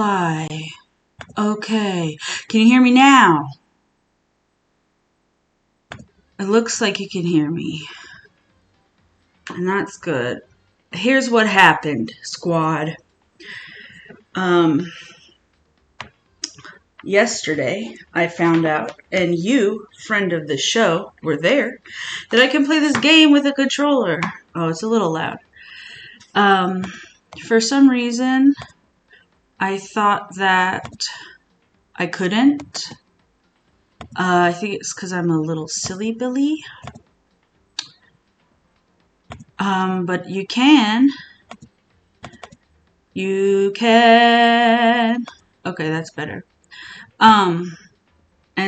Hi. Okay. Can you hear me now? It looks like you can hear me. And that's good. Here's what happened, squad. Yesterday I found out, and you, friend of the show, were there, that I can play this game with a controller. Oh, it's a little loud. For some reason, I thought that I couldn't. I think it's because I'm a little silly Billy. But you can. You can. Okay, that's better. And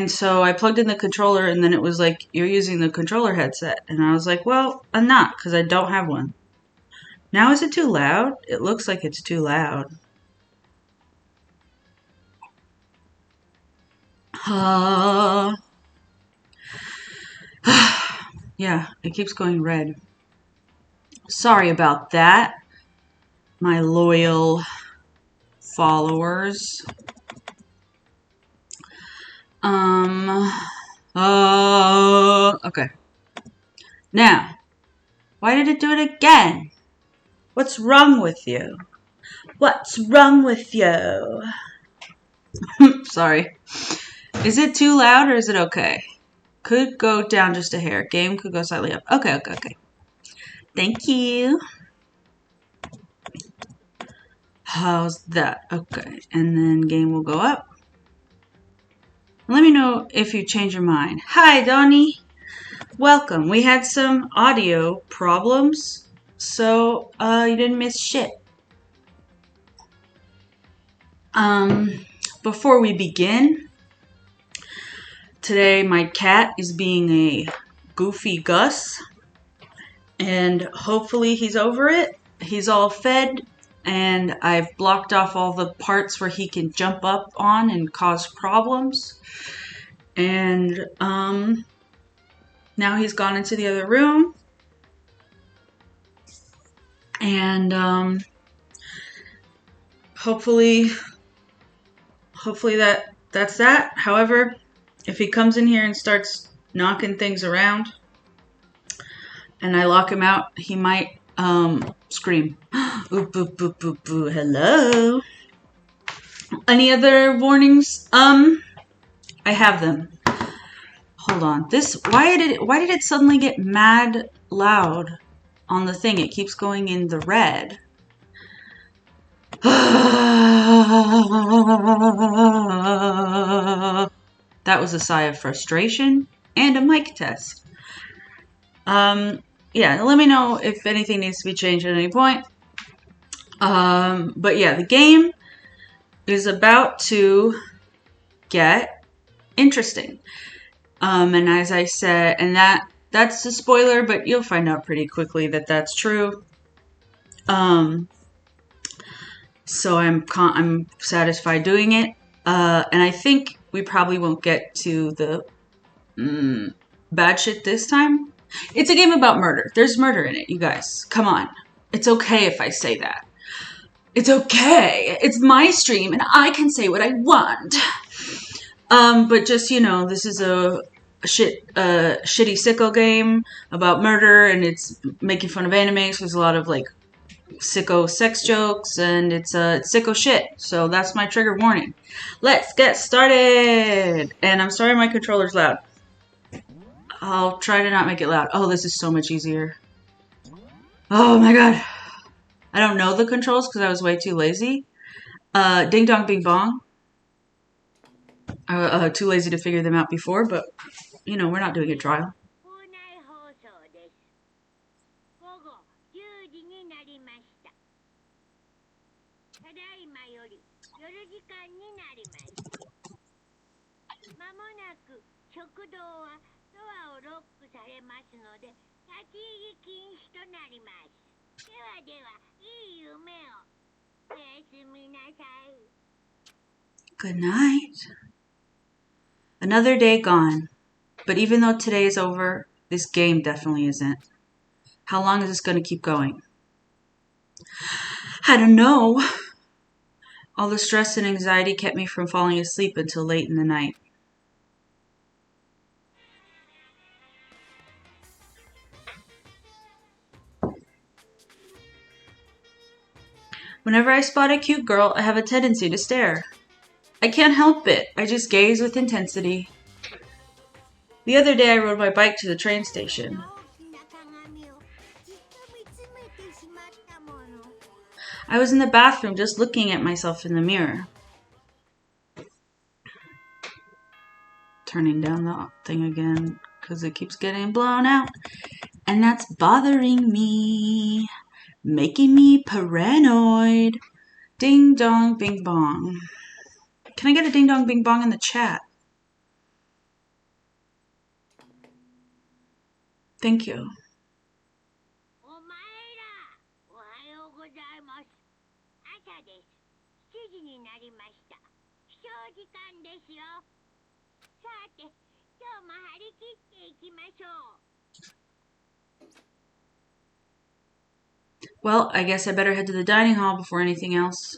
so I plugged in the controller, and then it was like, you're using the controller headset. And I was like, well, I'm not, because I don't have one. Now, is it too loud? It looks like it's too loud. Yeah, it keeps going red. Sorry about that, my loyal followers. Okay. Now, why did it do it again? What's wrong with you? What's wrong with you? Sorry. Is it too loud or is it okay? Could go down just a hair. Game could go slightly up. Okay. Thank you. How's that? Okay. And then game will go up. Let me know if you change your mind. Hi, Donnie. Welcome. We had some audio problems, so you didn't miss shit. Before we begin, today my cat is being a goofy Gus, and hopefully he's over it. He's all fed, and I've blocked off all the parts where he can jump up on and cause problems. And now he's gone into the other room, and hopefully that's that. However, if he comes in here and starts knocking things around and I lock him out, he might scream. Oop, boop, boop, boop, boo. Hello. Any other warnings? I have them. Hold on. Why did it suddenly get mad loud on the thing? It keeps going in the red. That was a sigh of frustration and a mic test. Yeah, let me know if anything needs to be changed at any point. But yeah, the game is about to get interesting. And as I said, and that's a spoiler, but you'll find out pretty quickly that that's true. So I'm satisfied doing it. And I think we probably won't get to the bad shit this time. It's a game about murder. There's murder in it, you guys. Come on. It's okay if I say that. It's okay. It's my stream and I can say what I want. But just, this is a shitty sicko game about murder, and it's making fun of anime, so there's a lot of sicko sex jokes, and it's sicko shit. So that's my trigger warning. Let's get started. And I'm sorry my controller's loud. I'll try to not make it loud. Oh, this is so much easier. Oh my god. I don't know the controls because I was way too lazy. Ding dong bing bong. Too lazy to figure them out before, but we're not doing a trial. Good night. Another day gone. But even though today is over, this game definitely isn't. How long is this going to keep going? I don't know. All the stress and anxiety kept me from falling asleep until late in the night. Whenever I spot a cute girl, I have a tendency to stare. I can't help it. I just gaze with intensity. The other day I rode my bike to the train station. I was in the bathroom just looking at myself in the mirror. Turning down the thing again because it keeps getting blown out. And that's bothering me. Making me paranoid. Ding dong bing bong. Can I get a ding dong bing bong in the chat? Thank you. Well, I guess I better head to the dining hall before anything else.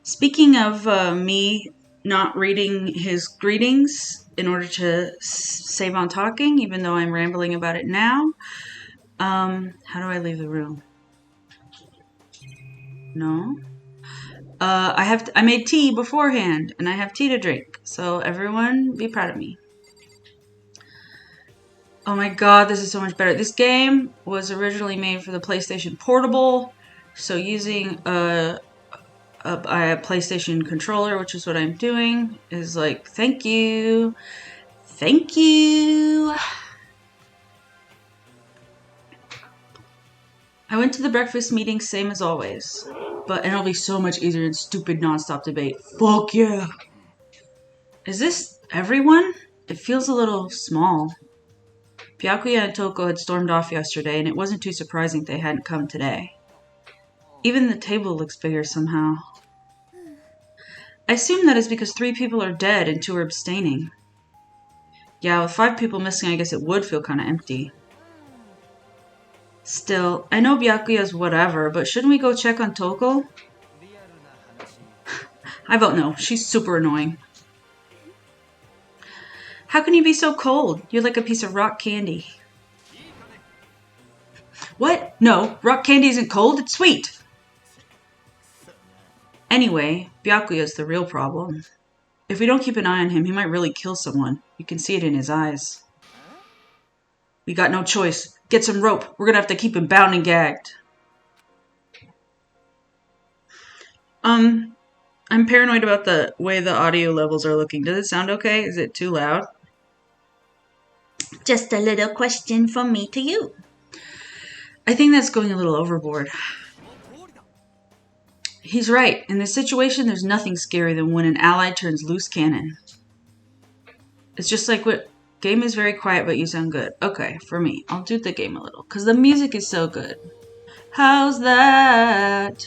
Speaking of me not reading his greetings in order to save on talking, even though I'm rambling about it now, how do I leave the room? No? I made tea beforehand, and I have tea to drink, so everyone be proud of me. Oh my god, this is so much better. This game was originally made for the PlayStation Portable, so using a PlayStation controller, which is what I'm doing, is like, thank you. Thank you. I went to the breakfast meeting, same as always. And it'll be so much easier than stupid non-stop debate. Fuck yeah. Is this everyone? It feels a little small. Byakuya and Toko had stormed off yesterday, and it wasn't too surprising they hadn't come today. Even the table looks bigger somehow. I assume that is because 3 people are dead and 2 are abstaining. Yeah, with 5 people missing, I guess it would feel kind of empty. Still, I know Byakuya's whatever, but shouldn't we go check on Toko? I vote no. She's super annoying. How can you be so cold? You're like a piece of rock candy. What? No, rock candy isn't cold, it's sweet. Anyway, Byakuya's the real problem. If we don't keep an eye on him, he might really kill someone. You can see it in his eyes. We got no choice. Get some rope. We're gonna have to keep him bound and gagged. I'm paranoid about the way the audio levels are looking. Does it sound okay? Is it too loud? Just a little question from me to you. I think that's going a little overboard. He's right. In this situation, there's nothing scarier than when an ally turns loose cannon. It's just like what... Game is very quiet, but you sound good. Okay, for me. I'll do the game a little, because the music is so good. How's that?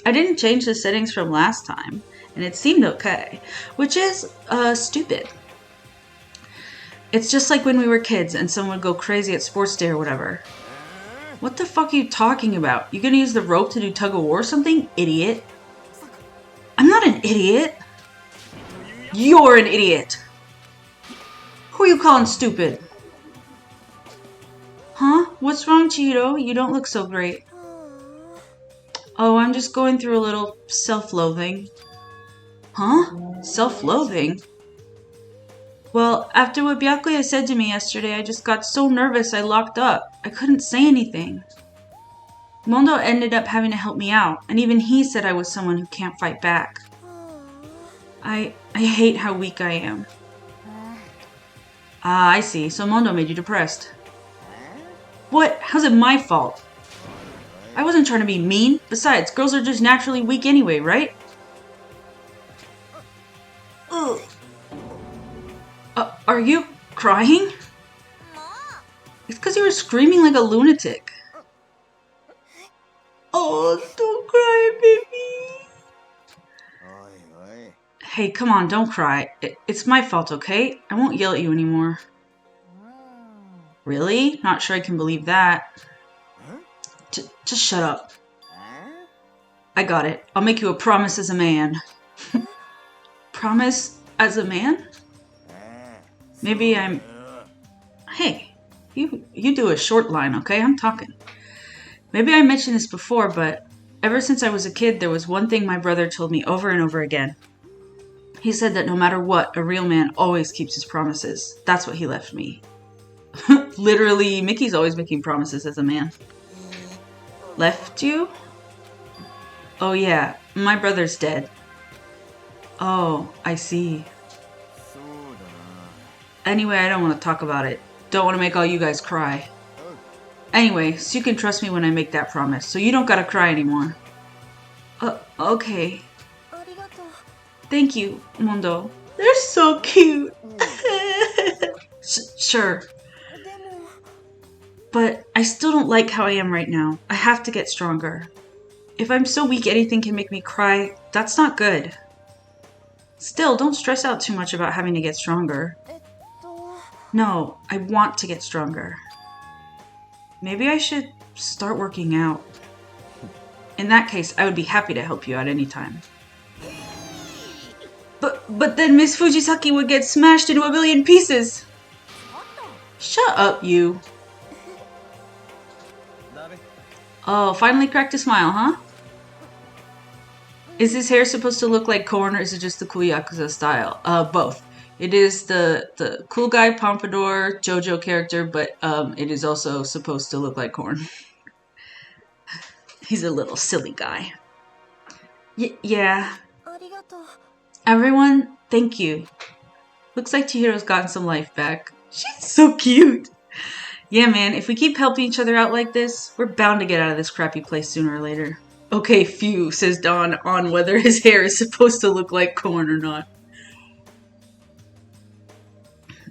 I didn't change the settings from last time, and it seemed okay, which is, stupid. It's just like when we were kids and someone would go crazy at sports day or whatever. What the fuck are you talking about? You gonna use the rope to do tug of war or something? Idiot. I'm not an idiot. You're an idiot. Who are you calling stupid? Huh? What's wrong, Chihiro? You don't look so great. Oh, I'm just going through a little self-loathing. Huh? Self-loathing? Well, after what Byakuya said to me yesterday, I just got so nervous I locked up. I couldn't say anything. Mondo ended up having to help me out, and even he said I was someone who can't fight back. I hate how weak I am. Ah, I see. So Mondo made you depressed. What? How's it my fault? I wasn't trying to be mean. Besides, girls are just naturally weak anyway, right? Ugh. Are you crying? It's because you were screaming like a lunatic. Oh, don't cry, baby. Hey, come on, don't cry. It's my fault, okay? I won't yell at you anymore. Really? Not sure I can believe that. Just shut up. I got it. I'll make you a promise as a man. Promise as a man? Maybe I'm... Hey, you do a short line, okay? I'm talking. Maybe I mentioned this before, but ever since I was a kid, there was one thing my brother told me over and over again. He said that no matter what, a real man always keeps his promises. That's what he left me. Literally, Mickey's always making promises as a man. Left you? Oh yeah, my brother's dead. Oh, I see. Anyway, I don't want to talk about it. Don't want to make all you guys cry. Anyway, so you can trust me when I make that promise, so you don't gotta cry anymore. Okay. Thank you, Mondo. They're so cute. Sure. But I still don't like how I am right now. I have to get stronger. If I'm so weak anything can make me cry, that's not good. Still, don't stress out too much about having to get stronger. No, I want to get stronger. Maybe I should start working out. In that case, I would be happy to help you out anytime. But then Miss Fujisaki would get smashed into a billion pieces. Shut up, you. Oh, finally cracked a smile, huh? Is his hair supposed to look like corn, or is it just the cool Yakuza style? Both. It is the cool guy pompadour JoJo character, but it is also supposed to look like corn. He's a little silly guy. Yeah. Everyone, thank you. Looks like Chihiro's gotten some life back. She's so cute. Yeah, man, if we keep helping each other out like this, we're bound to get out of this crappy place sooner or later. Okay, phew, says Don on whether his hair is supposed to look like corn or not.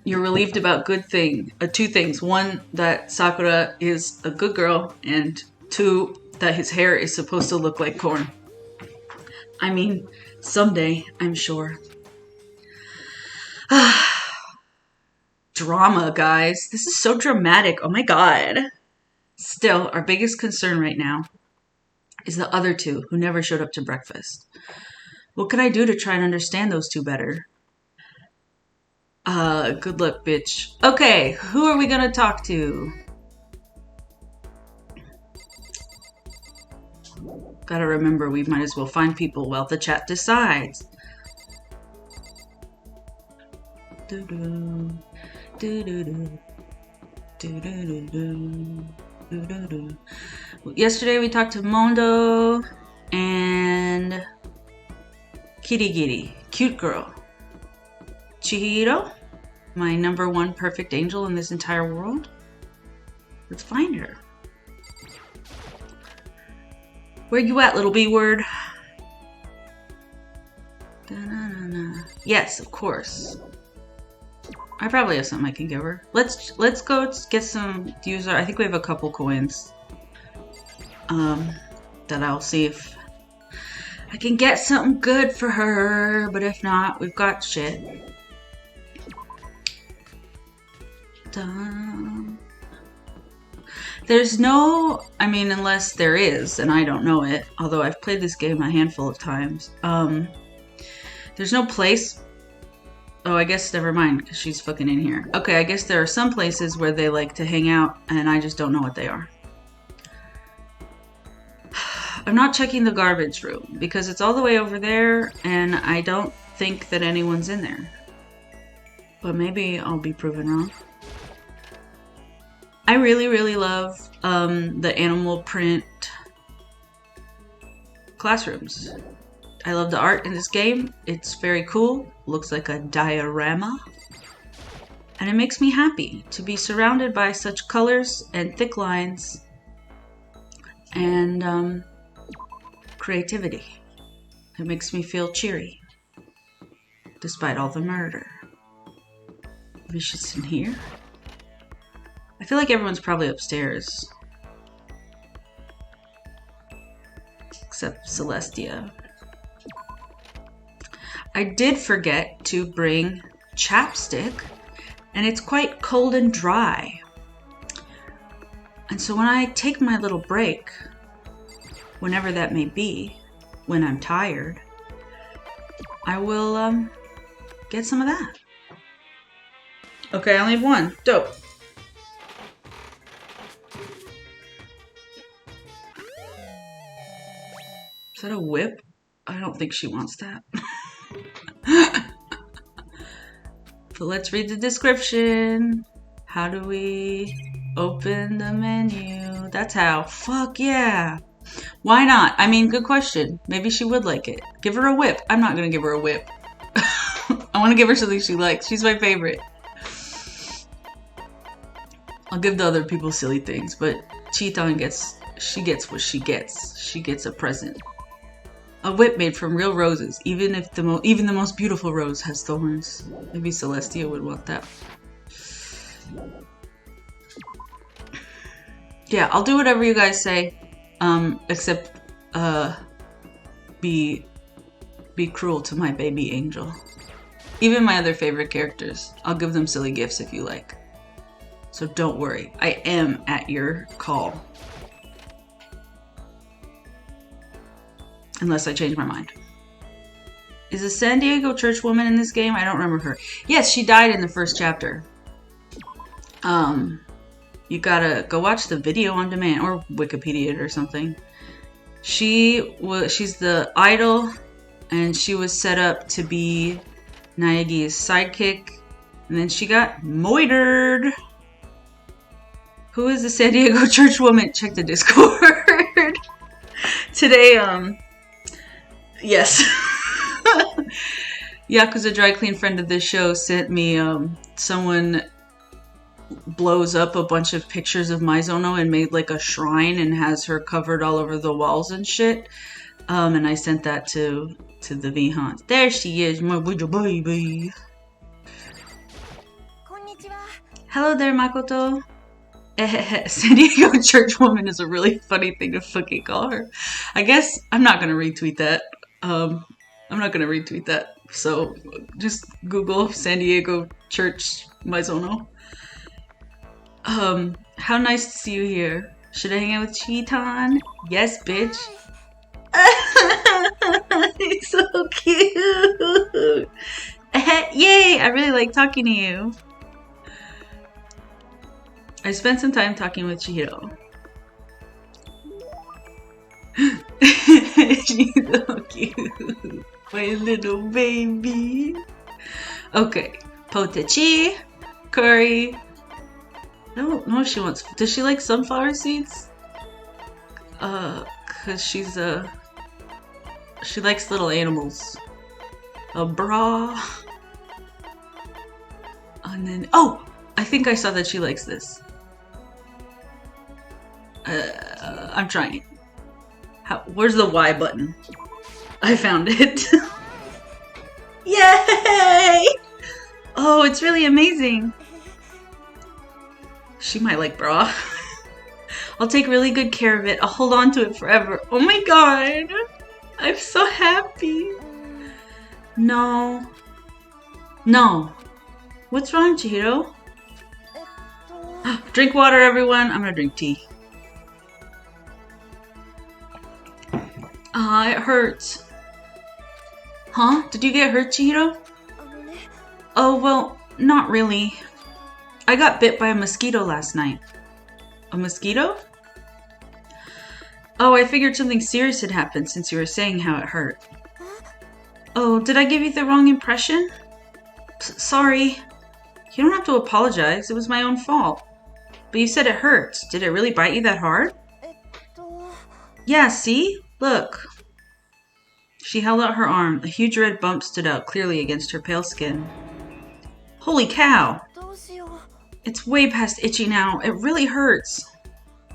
You're relieved about two things. One, that Sakura is a good girl, and two, that his hair is supposed to look like corn. I mean, someday, I'm sure. Drama, guys. This is so dramatic. Oh my god. Still, our biggest concern right now is the other two who never showed up to breakfast. What can I do to try and understand those two better? Good luck, bitch. Okay, who are we gonna talk to? Gotta remember, we might as well find people while the chat decides. Doo-doo. Doo-doo-doo. Doo-doo-doo-doo. Doo-doo-doo. Yesterday we talked to Mondo and Kirigiri, cute girl. Chihiro, my #1 perfect angel in this entire world. Let's find her. Where you at, little B word? Da-na-na-na. Yes, of course. I probably have something I can give her. Let's go get some user. I think we have a couple coins. That I'll see if I can get something good for her. But if not, we've got shit. Dun. There's no, I mean, unless there is, and I don't know it. Although I've played this game a handful of times. There's no place. Oh, I guess never mind, because she's fucking in here. Okay, I guess there are some places where they like to hang out, and I just don't know what they are. I'm not checking the garbage room, because it's all the way over there, and I don't think that anyone's in there. But maybe I'll be proven wrong. I really, really love the animal print classrooms. I love the art in this game. It's very cool. Looks like a diorama. And it makes me happy to be surrounded by such colors and thick lines and creativity. It makes me feel cheery, despite all the murder. Maybe she's in here? I feel like everyone's probably upstairs. Except Celestia. I did forget to bring chapstick, and it's quite cold and dry. And so when I take my little break, whenever that may be, when I'm tired, I will get some of that. Okay, I only have one. Dope. Is that a whip? I don't think she wants that. But let's read the description. How do we open the menu? That's how. Fuck yeah. Why not? I mean, good question. Maybe she would like it. Give her a whip. I'm not gonna give her a whip. I want to give her something she likes. She's my favorite. I'll give the other people silly things, but Cheeton gets what she gets. She gets a present. A whip made from real roses, even the most beautiful rose has thorns. Maybe Celestia would want that. Yeah, I'll do whatever you guys say, except be cruel to my baby angel. Even my other favorite characters, I'll give them silly gifts if you like. So don't worry, I am at your call. Unless I change my mind. Is a San Diego church woman in this game? I don't remember her. Yes, she died in the first chapter. You gotta go watch the video on demand or Wikipedia it or something. She's the idol, and she was set up to be Naegi's sidekick, and then she got moitered. Who is the San Diego church woman? Check the Discord. Today, yes. Yakuza Dry Clean, friend of this show, sent me someone blows up a bunch of pictures of Maizono and made like a shrine and has her covered all over the walls and shit. And I sent that to the Vihans. There she is, my little baby. Hello there, Makoto. San Diego church woman is a really funny thing to fucking call her. I guess I'm not gonna retweet that. So just Google San Diego church Maizono. How nice to see you here. Should I hang out with Cheeton? Yes, bitch. He's so cute. Yay! I really like talking to you. I spent some time talking with Chihiro. She's so cute. My little baby. Okay. Potachi. Curry. I don't know if she wants... Does she like sunflower seeds? Cause she likes little animals. A bra. And then... Oh! I think I saw that she likes this. I'm trying it. Where's the Y button? I found it. Yay! Oh, it's really amazing. She might like bra. I'll take really good care of it. I'll hold on to it forever. Oh my god. I'm so happy. No. No. What's wrong, Chihiro? Drink water, everyone. I'm gonna drink tea. It hurts. Huh? Did you get hurt, Chihiro? Oh, well, not really. I got bit by a mosquito last night. A mosquito? Oh, I figured something serious had happened since you were saying how it hurt. Oh, did I give you the wrong impression? Sorry. You don't have to apologize. It was my own fault. But you said it hurts. Did it really bite you that hard? Yeah, see? Look. She held out her arm. A huge red bump stood out clearly against her pale skin. Holy cow! It's way past itchy now. It really hurts.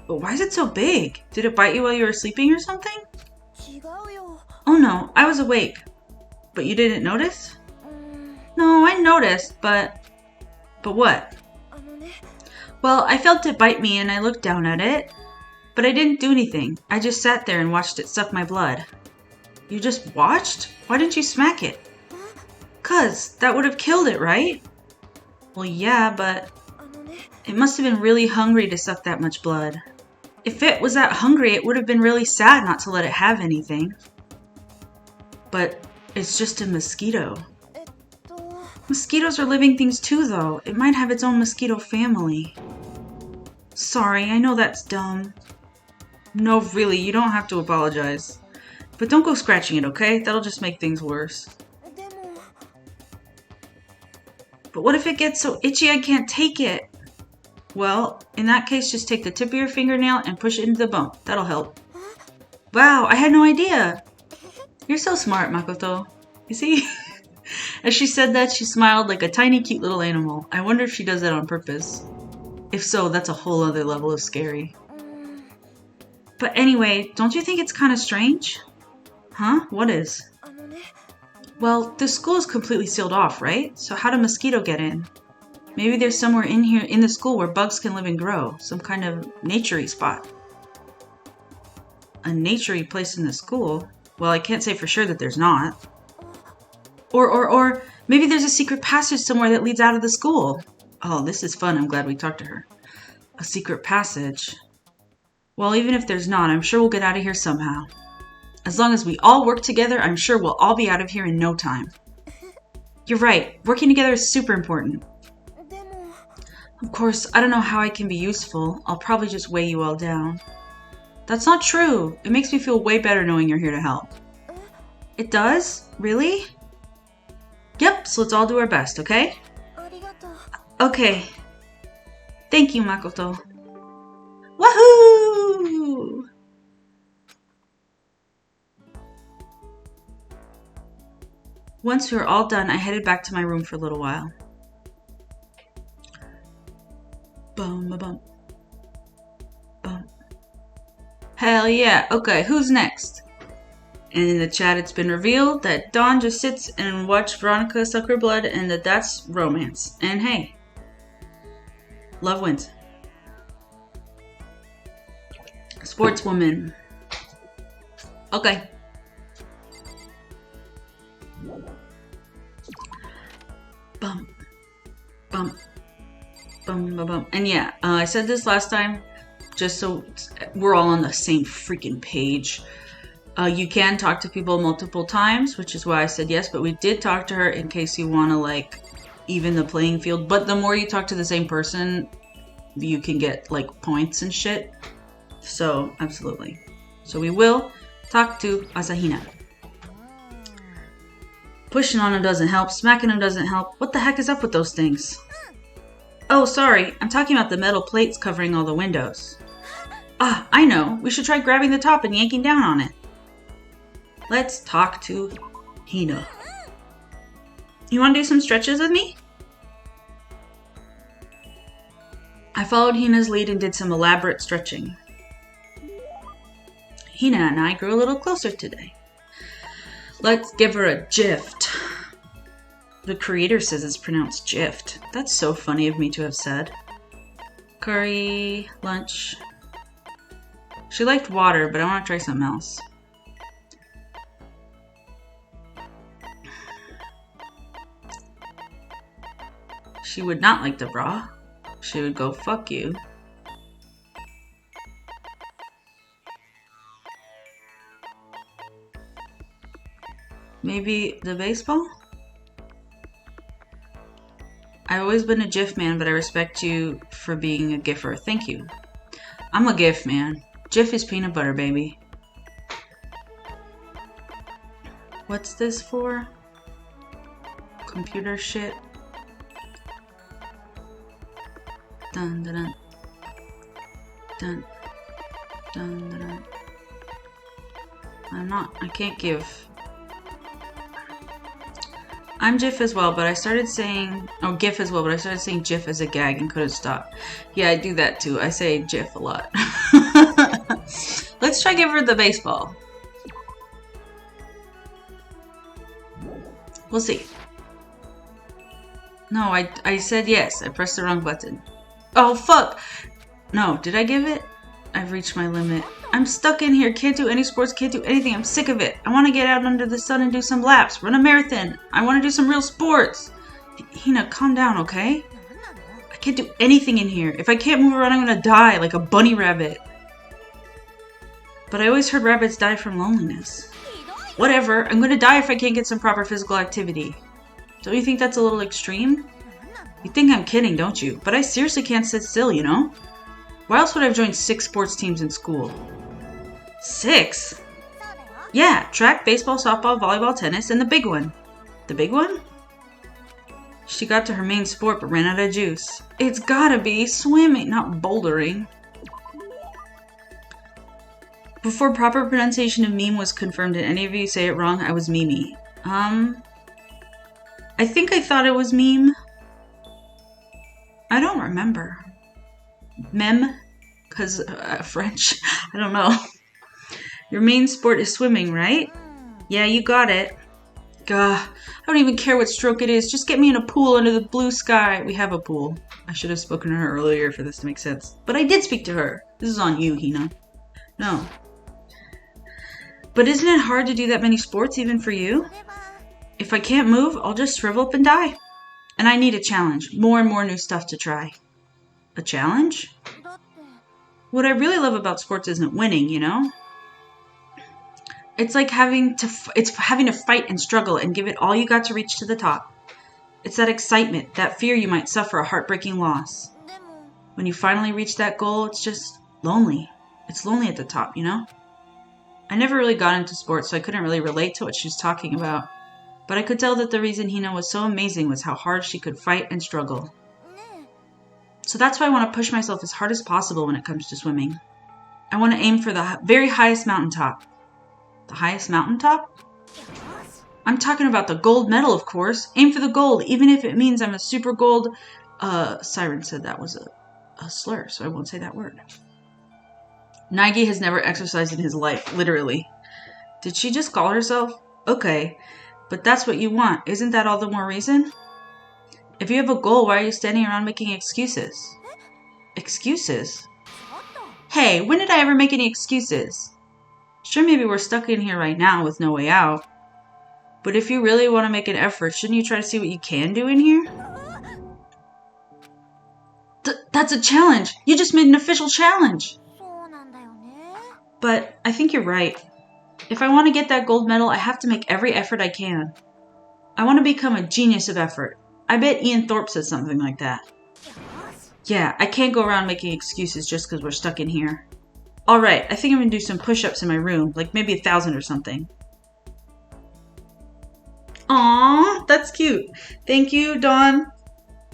But why is it so big? Did it bite you while you were sleeping or something? Oh no, I was awake. But you didn't notice? No, I noticed, but what? Well, I felt it bite me and I looked down at it. But I didn't do anything. I just sat there and watched it suck my blood. You just watched? Why didn't you smack it? 'Cause that would have killed it, right? Well, yeah, but it must have been really hungry to suck that much blood. If it was that hungry, it would have been really sad not to let it have anything. But it's just a mosquito. Mosquitoes are living things too, though. It might have its own mosquito family. Sorry, I know that's dumb. No, really, you don't have to apologize. But don't go scratching it, okay? That'll just make things worse. But what if it gets so itchy I can't take it? Well, in that case, just take the tip of your fingernail and push it into the bump. That'll help. Wow, I had no idea. You're so smart, Makoto. You see? As she said that, she smiled like a tiny, cute little animal. I wonder if she does that on purpose. If so, that's a whole other level of scary. But anyway, don't you think it's kind of strange? Huh? What is? Well, the school is completely sealed off, right? So how did a mosquito get in? Maybe there's somewhere in here in the school where bugs can live and grow. Some kind of nature-y spot. A nature-y place in the school? Well, I can't say for sure that there's not. Or maybe there's a secret passage somewhere that leads out of the school. Oh, this is fun. I'm glad we talked to her. A secret passage. Well, even if there's not, I'm sure we'll get out of here somehow. As long as we all work together, I'm sure we'll all be out of here in no time. You're right. Working together is super important. Of course, I don't know how I can be useful. I'll probably just weigh you all down. That's not true. It makes me feel way better knowing you're here to help. It does? Really? Yep, so let's all do our best, okay? Okay. Thank you, Makoto. Woohoo! Once we were all done, I headed back to my room for a little while. Bum, ba, bum. Bum. Hell yeah. Okay, who's next? And in the chat, it's been revealed that Dawn just sits and watches Veronica suck her blood, and that's romance. And hey, love wins. Sportswoman. Okay. Bump. Bump. Bum, bum, bum. And yeah, I said this last time, just so we're all on the same freaking page. You can talk to people multiple times, which is why I said yes, but we did talk to her in case you want to, like, even the playing field. But the more you talk to the same person, you can get, like, points and shit. So, absolutely. So we will talk to Asahina. Pushing on him doesn't help. Smacking him doesn't help. What the heck is up with those things? Oh, sorry. I'm talking about the metal plates covering all the windows. Ah, I know. We should try grabbing the top and yanking down on it. Let's talk to Hina. You want to do some stretches with me? I followed Hina's lead and did some elaborate stretching. Hina and I grew a little closer today. Let's give her a gift. The creator says it's pronounced gift. That's so funny of me to have said. Curry, lunch. She liked water, but I want to try something else. She would not like the bra. She would go, fuck you. Maybe the baseball? I've always been a GIF man, but I respect you for being a GIFer. Thank you. I'm a GIF man. GIF is peanut butter, baby. What's this for? Computer shit. Dun dun dun. Dun dun dun dun. I can't give. I'm GIF as well, but I started saying, oh, GIF as well, but I started saying GIF as a gag and couldn't stop. Yeah, I do that too. I say GIF a lot. Let's try give her the baseball. We'll see. No, I said yes. I pressed the wrong button. Oh, fuck! No, did I give it? I've reached my limit. I'm stuck in here. Can't do any sports, can't do anything. I'm sick of it. I want to get out under the sun and do some laps. Run a marathon. I want to do some real sports. Hina, calm down, okay? I can't do anything in here. If I can't move around, I'm going to die like a bunny rabbit. But I always heard rabbits die from loneliness. Whatever, I'm gonna die if I can't get some proper physical activity. Don't you think that's a little extreme? You think I'm kidding, don't you? But I seriously can't sit still, you know? Why else would I have joined 6 sports teams in school? 6? Yeah, track, baseball, softball, volleyball, tennis, and the big one. The big one? She got to her main sport but ran out of juice. It's gotta be swimming, not bouldering. Before proper pronunciation of meme was confirmed and any of you say it wrong, I was Mimi. I think I thought it was meme. I don't remember. Mem? Because French? I don't know. Your main sport is swimming, right? Yeah, you got it. Gah, I don't even care what stroke it is. Just get me in a pool under the blue sky. We have a pool. I should have spoken to her earlier for this to make sense. But I did speak to her. This is on you, Hina. No. But isn't it hard to do that many sports even for you? If I can't move, I'll just shrivel up and die. And I need a challenge. More and more new stuff to try. A challenge? What I really love about sports isn't winning, you know? It's like having to fight and struggle and give it all you got to reach to the top. It's that excitement, that fear you might suffer a heartbreaking loss. When you finally reach that goal, it's just lonely. It's lonely at the top, you know? I never really got into sports, so I couldn't really relate to what she was talking about. But I could tell that the reason Hina was so amazing was how hard she could fight and struggle. So that's why I want to push myself as hard as possible when it comes to swimming. I want to aim for the very highest mountaintop. The highest mountaintop? I'm talking about the gold medal, of course. Aim for the gold, even if it means I'm a super gold... Siren said that was a slur, so I won't say that word. Naegi has never exercised in his life, literally. Did she just call herself? Okay, but that's what you want. Isn't that all the more reason? If you have a goal, why are you standing around making excuses? Excuses? Hey, when did I ever make any excuses? Sure, maybe we're stuck in here right now with no way out. But if you really want to make an effort, shouldn't you try to see what you can do in here? That's a challenge! You just made an official challenge! But I think you're right. If I want to get that gold medal, I have to make every effort I can. I want to become a genius of effort. I bet Ian Thorpe said something like that. Yeah, I can't go around making excuses just because we're stuck in here. Alright, I think I'm going to do some push-ups in my room, like maybe 1,000 or something. Aww, that's cute. Thank you, Dawn,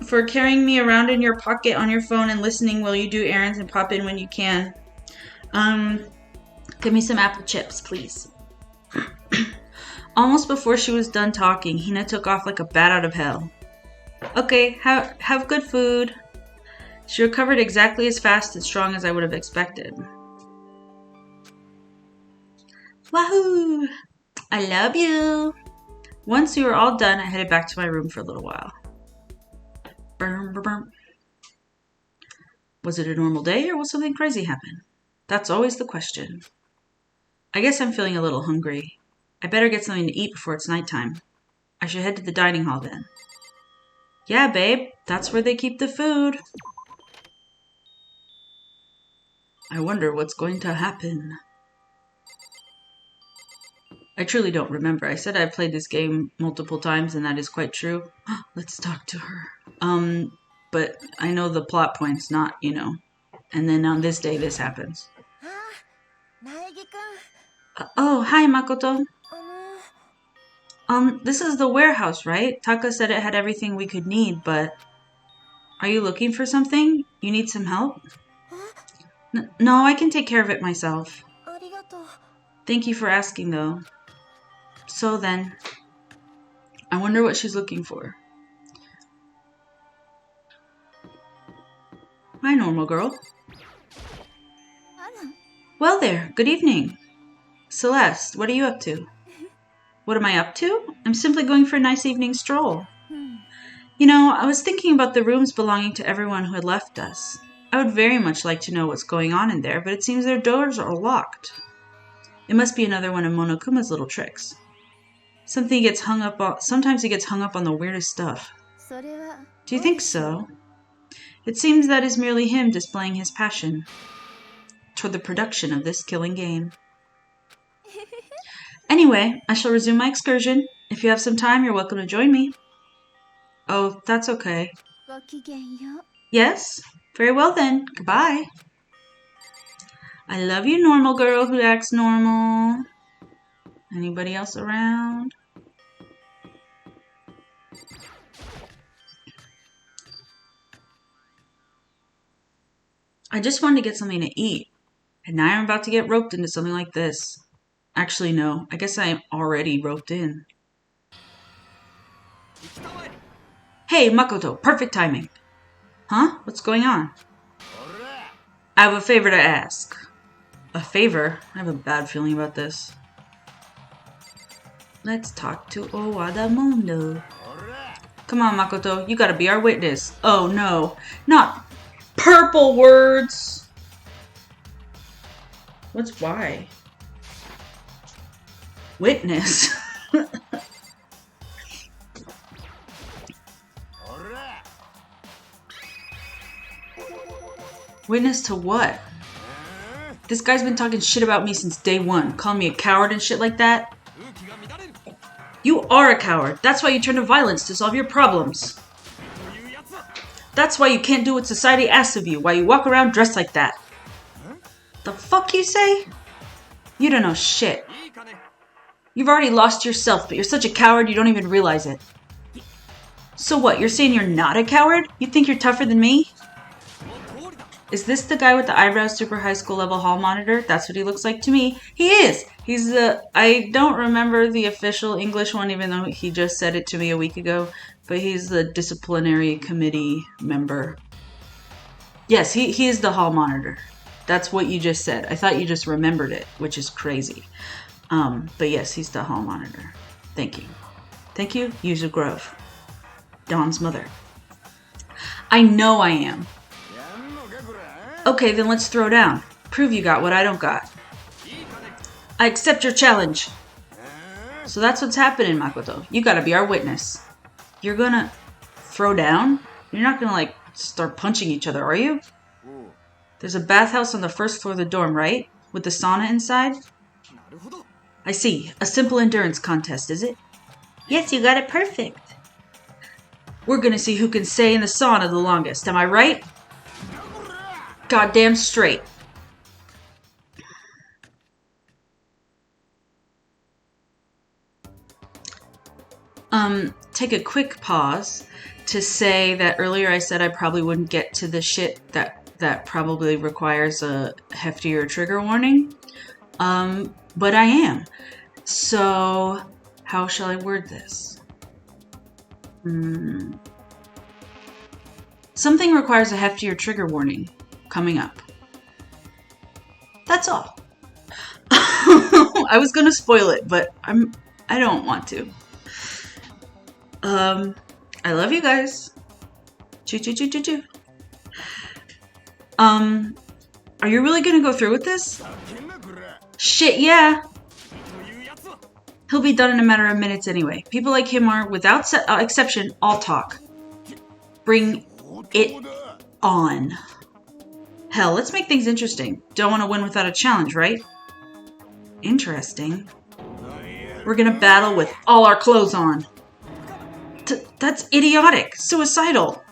for carrying me around in your pocket on your phone and listening while you do errands and pop in when you can. Give me some apple chips, please. Almost before she was done talking, Hina took off like a bat out of hell. Okay, have good food. She recovered exactly as fast and strong as I would have expected. Wahoo! I love you! Once we were all done, I headed back to my room for a little while. Burm, burm, burm. Was it a normal day or will something crazy happen? That's always the question. I guess I'm feeling a little hungry. I better get something to eat before it's nighttime. I should head to the dining hall then. Yeah, babe, that's where they keep the food. I wonder what's going to happen. I truly don't remember. I said I've played this game multiple times, and that is quite true. Let's talk to her. But I know the plot points, not, you know. And then on this day, this happens. Oh, hi, Makoto. This is the warehouse, right? Taka said it had everything we could need, but... Are you looking for something? You need some help? No, I can take care of it myself. Thank you for asking, though. So then, I wonder what she's looking for. Hi, normal girl. Well there, good evening. Celeste, what are you up to? What am I up to? I'm simply going for a nice evening stroll. You know, I was thinking about the rooms belonging to everyone who had left us. I would very much like to know what's going on in there, but it seems their doors are locked. It must be another one of Monokuma's little tricks. Sometimes he gets hung up on the weirdest stuff. Do you think so? It seems that is merely him displaying his passion toward the production of this killing game. Anyway, I shall resume my excursion. If you have some time, you're welcome to join me. Oh, that's okay. Yes? Very well then. Goodbye. I love you, normal girl who acts normal. Anybody else around? I just wanted to get something to eat. And now I'm about to get roped into something like this. Actually, no. I guess I am already roped in. Hey, Makoto. Perfect timing. Huh? What's going on? I have a favor to ask. A favor? I have a bad feeling about this. Let's talk to Owada Mundo. Come on, Makoto. You gotta be our witness. Oh, no. Not purple words. What's why? Witness. Witness to what? This guy's been talking shit about me since day one, calling me a coward and shit like that. You are a coward. That's why you turn to violence to solve your problems. That's why you can't do what society asks of you, why you walk around dressed like that. The fuck you say? You don't know shit. You've already lost yourself, but you're such a coward you don't even realize it. So what, you're saying you're not a coward? You think you're tougher than me? Is this the guy with the eyebrows super high school level hall monitor? That's what he looks like to me. He is! He's the... I don't remember the official English one, even though he just said it to me a week ago. But he's the disciplinary committee member. Yes, he is the hall monitor. That's what you just said. I thought you just remembered it, which is crazy. But yes, he's the hall monitor. Thank you. Thank you, Yuzu Grove. Dawn's mother. I know I am. Okay, then let's throw down. Prove you got what I don't got. I accept your challenge. So that's what's happening, Makoto. You gotta be our witness. You're gonna throw down? You're not gonna, like, start punching each other, are you? There's a bathhouse on the first floor of the dorm, right? With the sauna inside? I see. A simple endurance contest, is it? Yes, you got it perfect. We're gonna see who can stay in the sauna the longest, am I right? Goddamn straight. Take a quick pause to say that earlier I said I probably wouldn't get to the shit that probably requires a heftier trigger warning. But I am. So, how shall I word this? Something requires a heftier trigger warning coming up. That's all. I was gonna spoil it, but I don't want to. I love you guys. Choo choo choo choo choo. Are you really gonna go through with this? Shit, yeah. He'll be done in a matter of minutes anyway. People like him are, without exception, all talk. Bring it on. Hell, let's make things interesting. Don't want to win without a challenge, right? Interesting. We're gonna battle with all our clothes on. That's idiotic. Suicidal.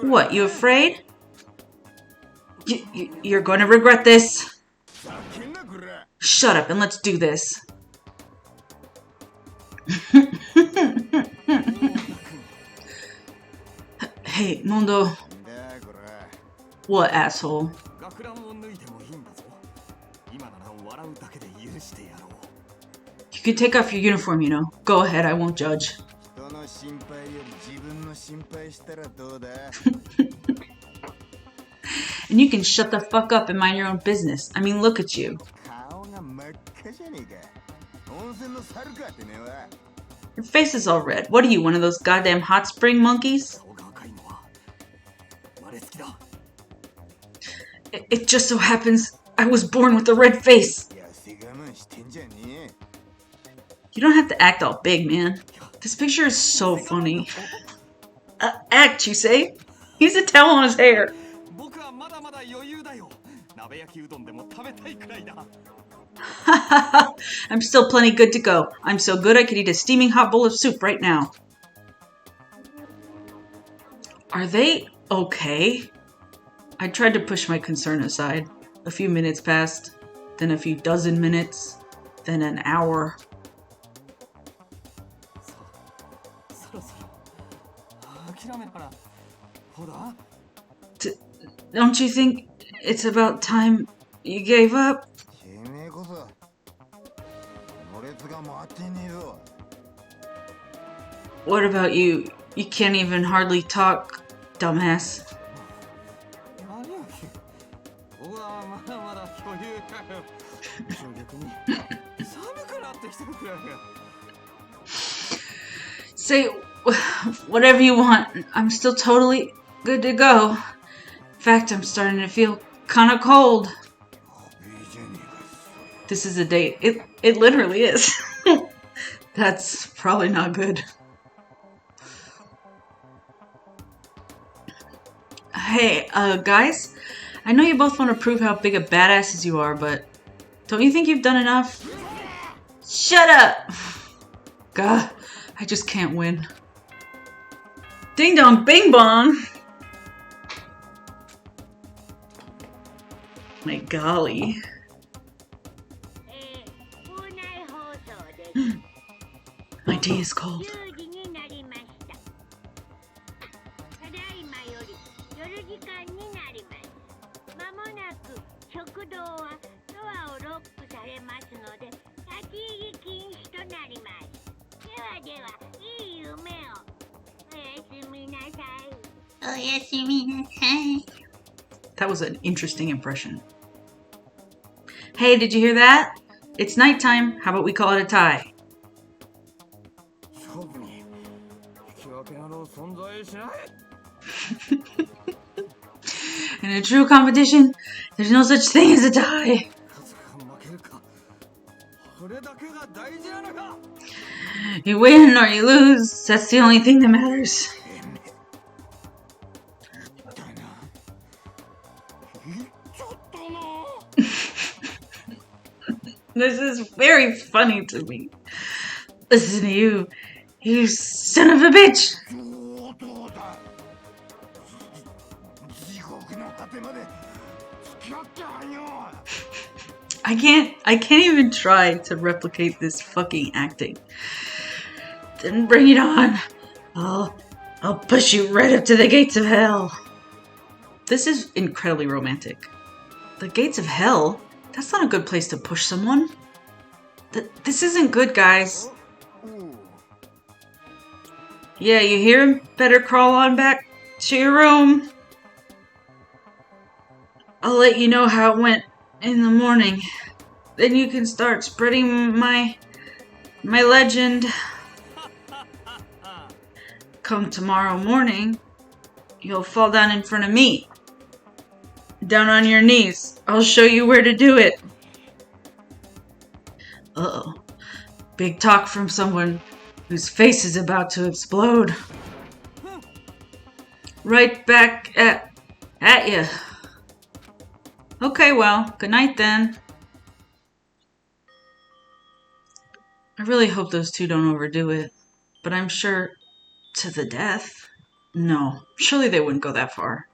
What, you afraid? You're going to regret this. Shut up and let's do this. Hey, Mondo. What, asshole? You can take off your uniform, you know. Go ahead, I won't judge. And you can shut the fuck up and mind your own business. I mean, look at you. Your face is all red. What are you, one of those goddamn hot spring monkeys? It just so happens I was born with a red face. You don't have to act all big, man. This picture is so funny. Act, you say? He's a towel on his hair. I'm still plenty good to go. I'm so good I could eat a steaming hot bowl of soup right now. Are they okay? I tried to push my concern aside. A few minutes passed, then a few dozen minutes, then an hour. Don't you think it's about time you gave up? What about you? You can't even hardly talk, dumbass. Say whatever you want. I'm still totally good to go. In fact, I'm starting to feel kind of cold. This is a date. It literally is. That's probably not good. Hey, guys, I know you both want to prove how big a badasses you are, but don't you think you've done enough? Shut up! God, I just can't win. Ding dong, bing bong! My golly. My tea is cold. That was an interesting impression. Hey, did you hear that? It's nighttime. How about we call it a tie? In a true competition, there's no such thing as a tie. You win or you lose, that's the only thing that matters. This is very funny to me. Listen to you, you son of a bitch! I can't even try to replicate this fucking acting. Then bring it on. I'll push you right up to the gates of hell. This is incredibly romantic. The gates of hell? That's not a good place to push someone. This isn't good, guys. Yeah, you hear him? Better crawl on back to your room. I'll let you know how it went in the morning. Then you can start spreading my legend. Come tomorrow morning, you'll fall down in front of me. Down on your knees. I'll show you where to do it. Uh-oh. Big talk from someone whose face is about to explode. Right back at you. Okay, well, good night then. I really hope those two don't overdo it, but I'm sure to the death. No, surely they wouldn't go that far.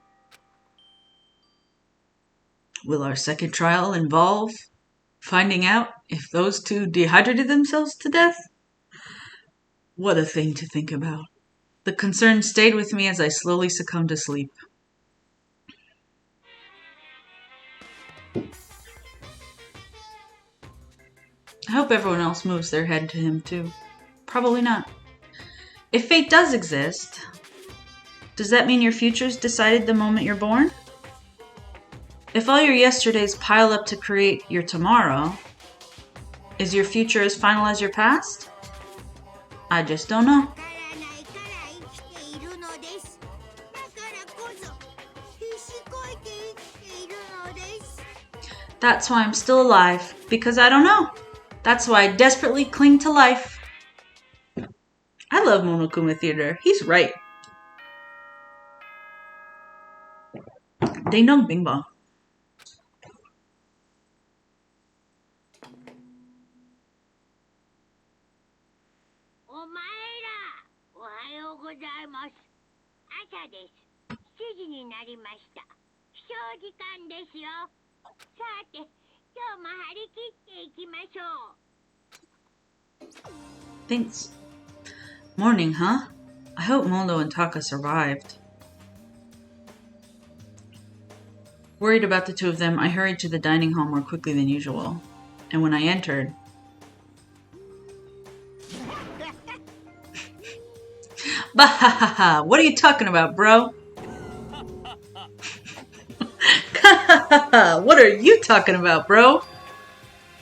Will our second trial involve finding out if those two dehydrated themselves to death? What a thing to think about. The concern stayed with me as I slowly succumbed to sleep. I hope everyone else moves their head to him too. Probably not. If fate does exist, does that mean your future's decided the moment you're born? If all your yesterdays pile up to create your tomorrow, is your future as final as your past? I just don't know. That's why I'm still alive, because I don't know. That's why I desperately cling to life. I love Monokuma Theater. He's right. Ding dong bing bong. Thanks. Morning, huh? I hope Mondo and Taka survived. Worried about the two of them, I hurried to the dining hall more quickly than usual. And when I entered... Bahahaha! What are you talking about, bro? What are you talking about, bro?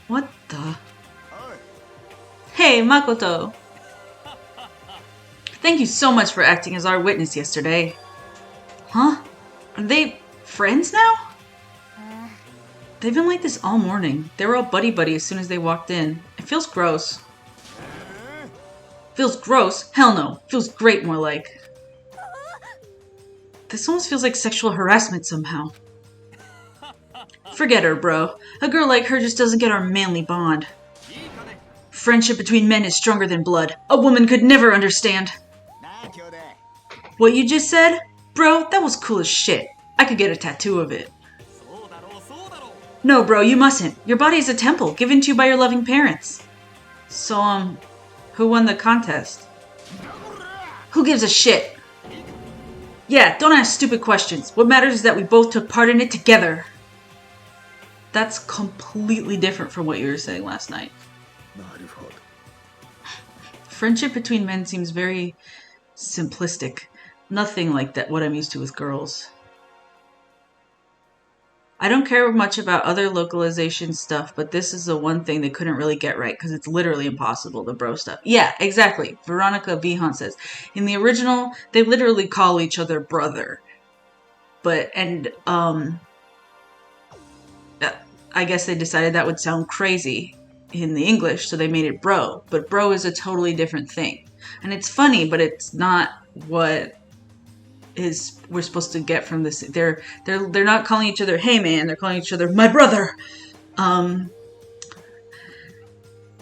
What the... Hey, Makoto! Thank you so much for acting as our witness yesterday. Huh? Are they friends now? They've been like this all morning. They were all buddy-buddy as soon as they walked in. It feels gross. Feels gross? Hell no. Feels great, more like. This almost feels like sexual harassment somehow. Forget her, bro. A girl like her just doesn't get our manly bond. Friendship between men is stronger than blood. A woman could never understand. What you just said? Bro, that was cool as shit. I could get a tattoo of it. No, bro, you mustn't. Your body is a temple, given to you by your loving parents. So, who won the contest? Who gives a shit? Yeah, don't ask stupid questions. What matters is that we both took part in it together. That's completely different from what you were saying last night. Friendship between men seems very simplistic. Nothing like that what I'm used to with girls. I don't care much about other localization stuff, but this is the one thing they couldn't really get right, because it's literally impossible, the bro stuff. Yeah, exactly. Veronica Vihan says. In the original, they literally call each other brother. I guess they decided that would sound crazy in the English, so they made it bro. But bro is a totally different thing. And it's funny, but it's not what we're supposed to get from this. They're not calling each other hey man, they're calling each other my brother. At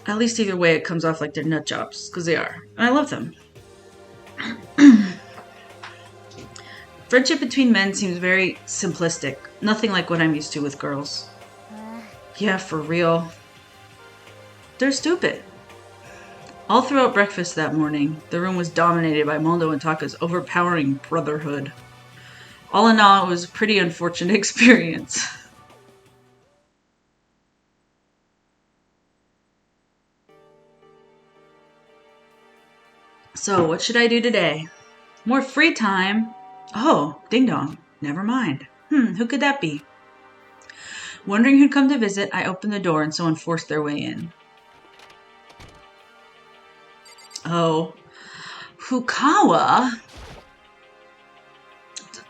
least either way it comes off like they're nut jobs, because they are. And I love them. Friendship between men seems very simplistic. Nothing like what I'm used to with girls. Yeah, for real. They're stupid. All throughout breakfast that morning, the room was dominated by Mondo and Taka's overpowering brotherhood. All in all, it was a pretty unfortunate experience. So, what should I do today? More free time? Oh, ding dong. Never mind. Who could that be? Wondering who'd come to visit, I opened the door and someone forced their way in. Oh, Fukawa?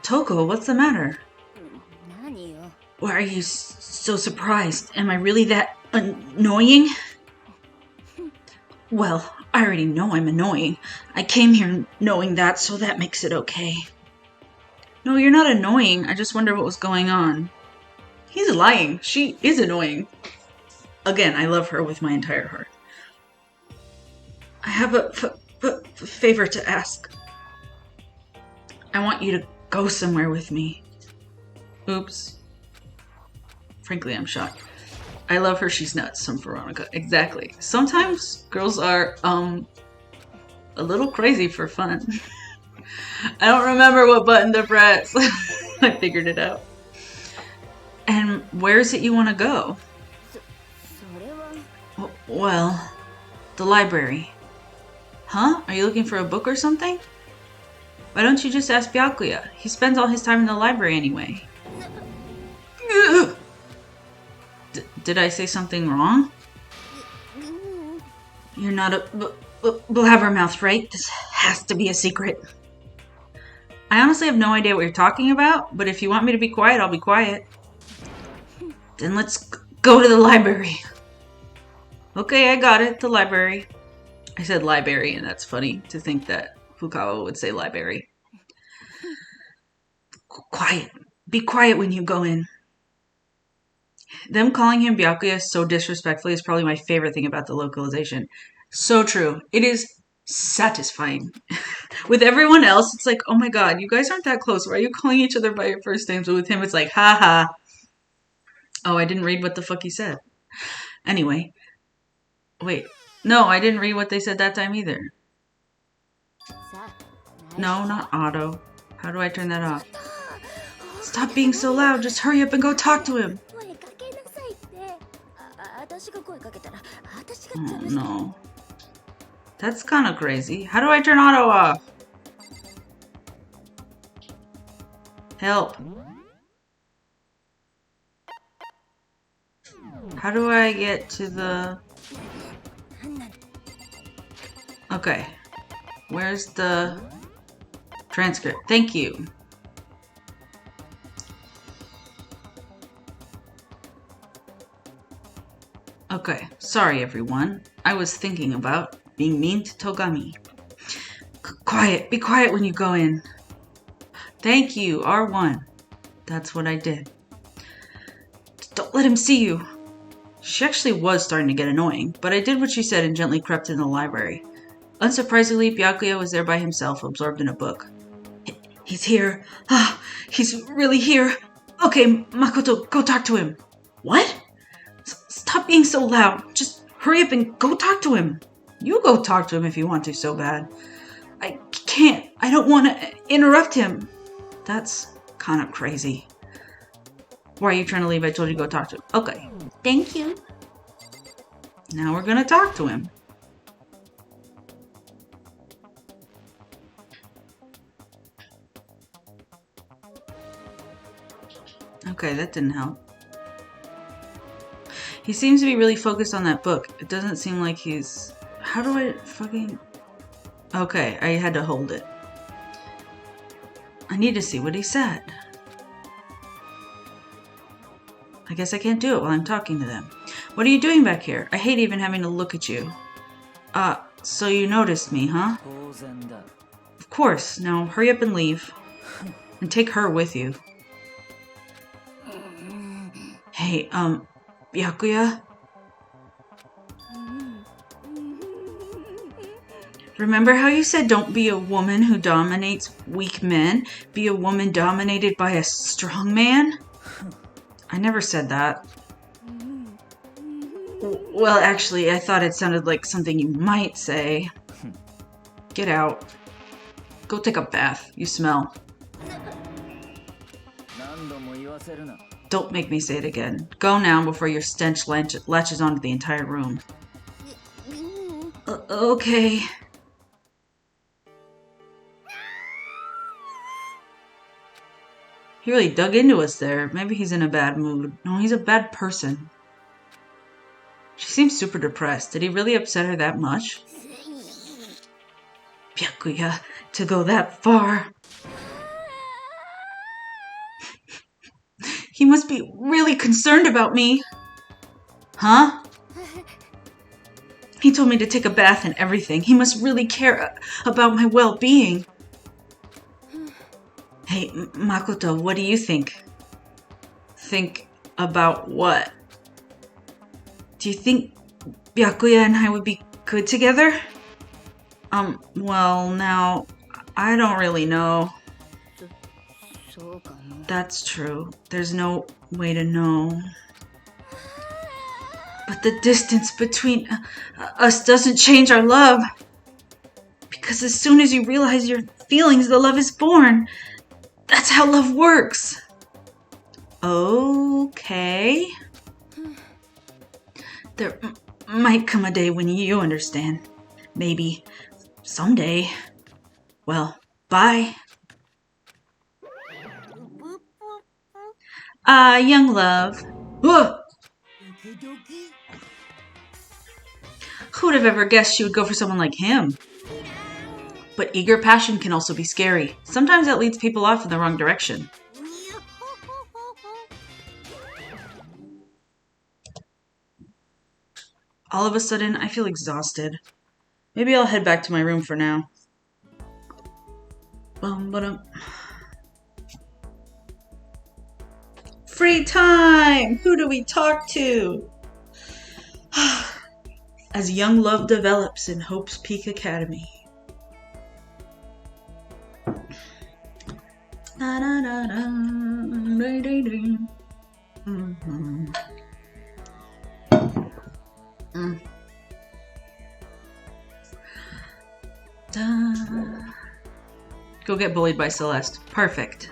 Toko, what's the matter? Why are you so surprised? Am I really that annoying? Well, I already know I'm annoying. I came here knowing that, so that makes it okay. No, you're not annoying. I just wonder what was going on. He's lying. She is annoying. Again, I love her with my entire heart. I have a favor to ask. I want you to go somewhere with me. Oops. Frankly, I'm shocked. I love her. She's nuts. From Veronica. Exactly. Sometimes girls are, a little crazy for fun. I don't remember what button to press. I figured it out. And where is it you want to go? Well, the library. Huh? Are you looking for a book or something? Why don't you just ask Byakuya? He spends all his time in the library anyway. Did I say something wrong? You're not a blabbermouth, right? This has to be a secret. I honestly have no idea what you're talking about, but if you want me to be quiet, I'll be quiet. Then let's go to the library. Okay, I got it. The library. I said library, and that's funny to think that Fukawa would say library. Quiet. Be quiet when you go in. Them calling him Byakuya so disrespectfully is probably my favorite thing about the localization. So true. It is satisfying. With everyone else, it's like, oh my god, you guys aren't that close. Why are you calling each other by your first names? But with him, it's like, haha. Oh, I didn't read what the fuck he said. Anyway. Wait. No, I didn't read what they said that time either. No, not auto. How do I turn that off? Stop being so loud. Just hurry up and go talk to him. Oh, no. That's kind of crazy. How do I turn auto off? Help. How do I get to the... Okay. Where's the transcript? Thank you. Okay. Sorry, everyone. I was thinking about being mean to Togami. Quiet. Be quiet when you go in. Thank you, R1. That's what I did. Don't let him see you. She actually was starting to get annoying, but I did what she said and gently crept in the library. Unsurprisingly, Byakuya was there by himself, absorbed in a book. He's here. Ah, he's really here. Okay, Makoto, go talk to him. What? Stop being so loud. Just hurry up and go talk to him. You go talk to him if you want to so bad. I can't. I don't want to interrupt him. That's kind of crazy. Why are you trying to leave? I told you to go talk to him. Okay. Thank you. Now we're going to talk to him. Okay, that didn't help. He seems to be really focused on that book. It doesn't seem like he's... How do I fucking... Okay, I had to hold it. I need to see what he said. I guess I can't do it while I'm talking to them. What are you doing back here? I hate even having to look at you. So you noticed me, huh? Of course. Now hurry up and leave. And take her with you. Hey, Byakuya? Remember how you said don't be a woman who dominates weak men? Be a woman dominated by a strong man? I never said that. Well, actually, I thought it sounded like something you might say. Get out. Go take a bath. You smell. Don't make me say it again. Go now before your stench latches onto the entire room. Okay. He really dug into us there. Maybe he's in a bad mood. No, he's a bad person. She seems super depressed. Did he really upset her that much? Byakuya, to go that far. He must be really concerned about me. Huh? He told me to take a bath and everything. He must really care about my well-being. Hey, Makoto, what do you think? Think about what? Do you think Byakuya and I would be good together? Well, now, I don't really know. That's true. There's no way to know. But the distance between us doesn't change our love. Because as soon as you realize your feelings, the love is born. That's how love works. Okay. There might come a day when you understand. Maybe. Someday. Well, bye. Young love. Whoa! Who would have ever guessed she would go for someone like him? But eager passion can also be scary. Sometimes that leads people off in the wrong direction. All of a sudden, I feel exhausted. Maybe I'll head back to my room for now. Free time! Who do we talk to? As young love develops in Hope's Peak Academy. Da, da, da, da, da, da, da. Go get bullied by Celeste. Perfect.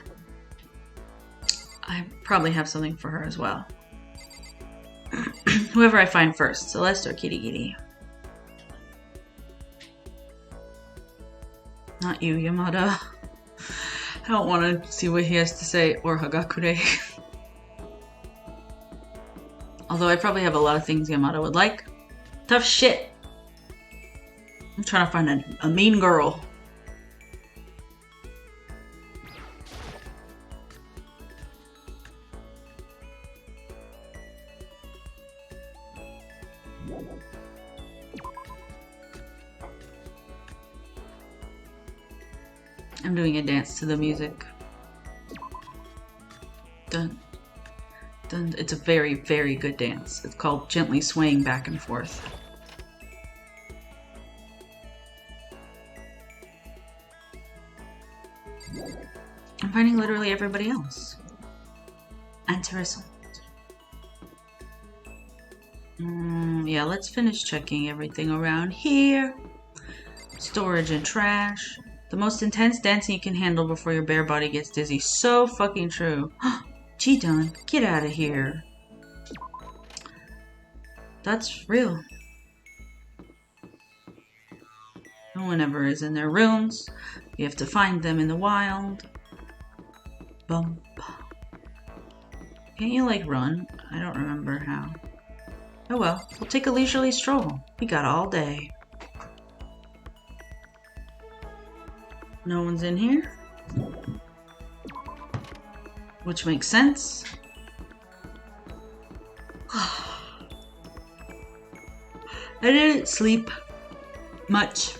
I probably have something for her as well. Whoever I find first, Celeste or Kitty Kitty. Not you, Yamada. I don't want to see what he has to say, or Hagakure. Although I probably have a lot of things Yamada would like. Tough shit. I'm trying to find a mean girl. I'm doing a dance to the music. Dun, dun. It's a very, very good dance. It's called Gently Swaying Back and Forth. I'm finding literally everybody else. Interessant. Yeah, let's finish checking everything around here. Storage and trash. The most intense dancing you can handle before your bare body gets dizzy. So fucking true. Cheeton, get out of here. That's real. No one ever is in their rooms. You have to find them in the wild. Bump. Can't you, like, run? I don't remember how. Oh well, we'll take a leisurely stroll. We got all day. No one's in here. Which makes sense. I didn't sleep much.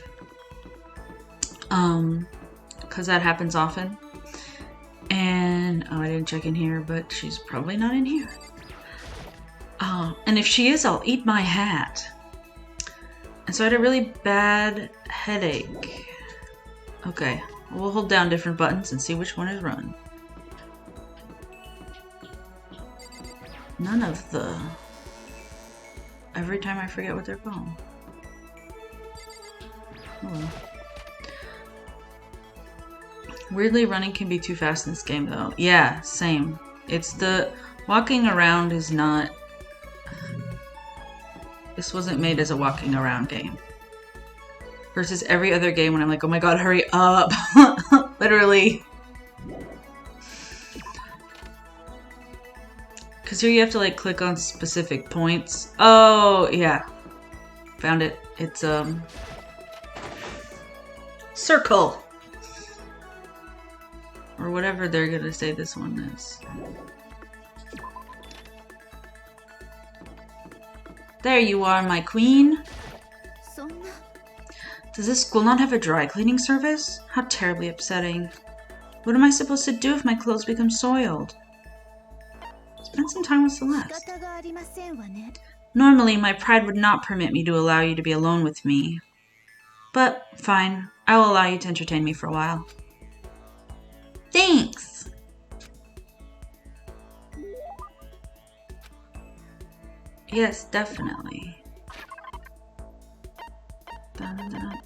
Because that happens often. And, oh, I didn't check in here, but she's probably not in here. And if she is, I'll eat my hat. And so I had a really bad headache. Okay, we'll hold down different buttons and see which one is run. None of the... Every time I forget what they're called. Oh well. Weirdly, running can be too fast in this game, though. Yeah, same. It's the... Walking around is not... This wasn't made as a walking around game. Versus every other game when I'm like, oh my god, hurry up! Literally. Because here you have to like click on specific points. Oh, yeah. Found it. It's, circle! Or whatever they're gonna say this one is. There you are, my queen. Does this school not have a dry cleaning service? How terribly upsetting. What am I supposed to do if my clothes become soiled? Spend some time with Celeste. Normally, my pride would not permit me to allow you to be alone with me. But, fine. I will allow you to entertain me for a while. Thanks! Yes, definitely. Dun, dun.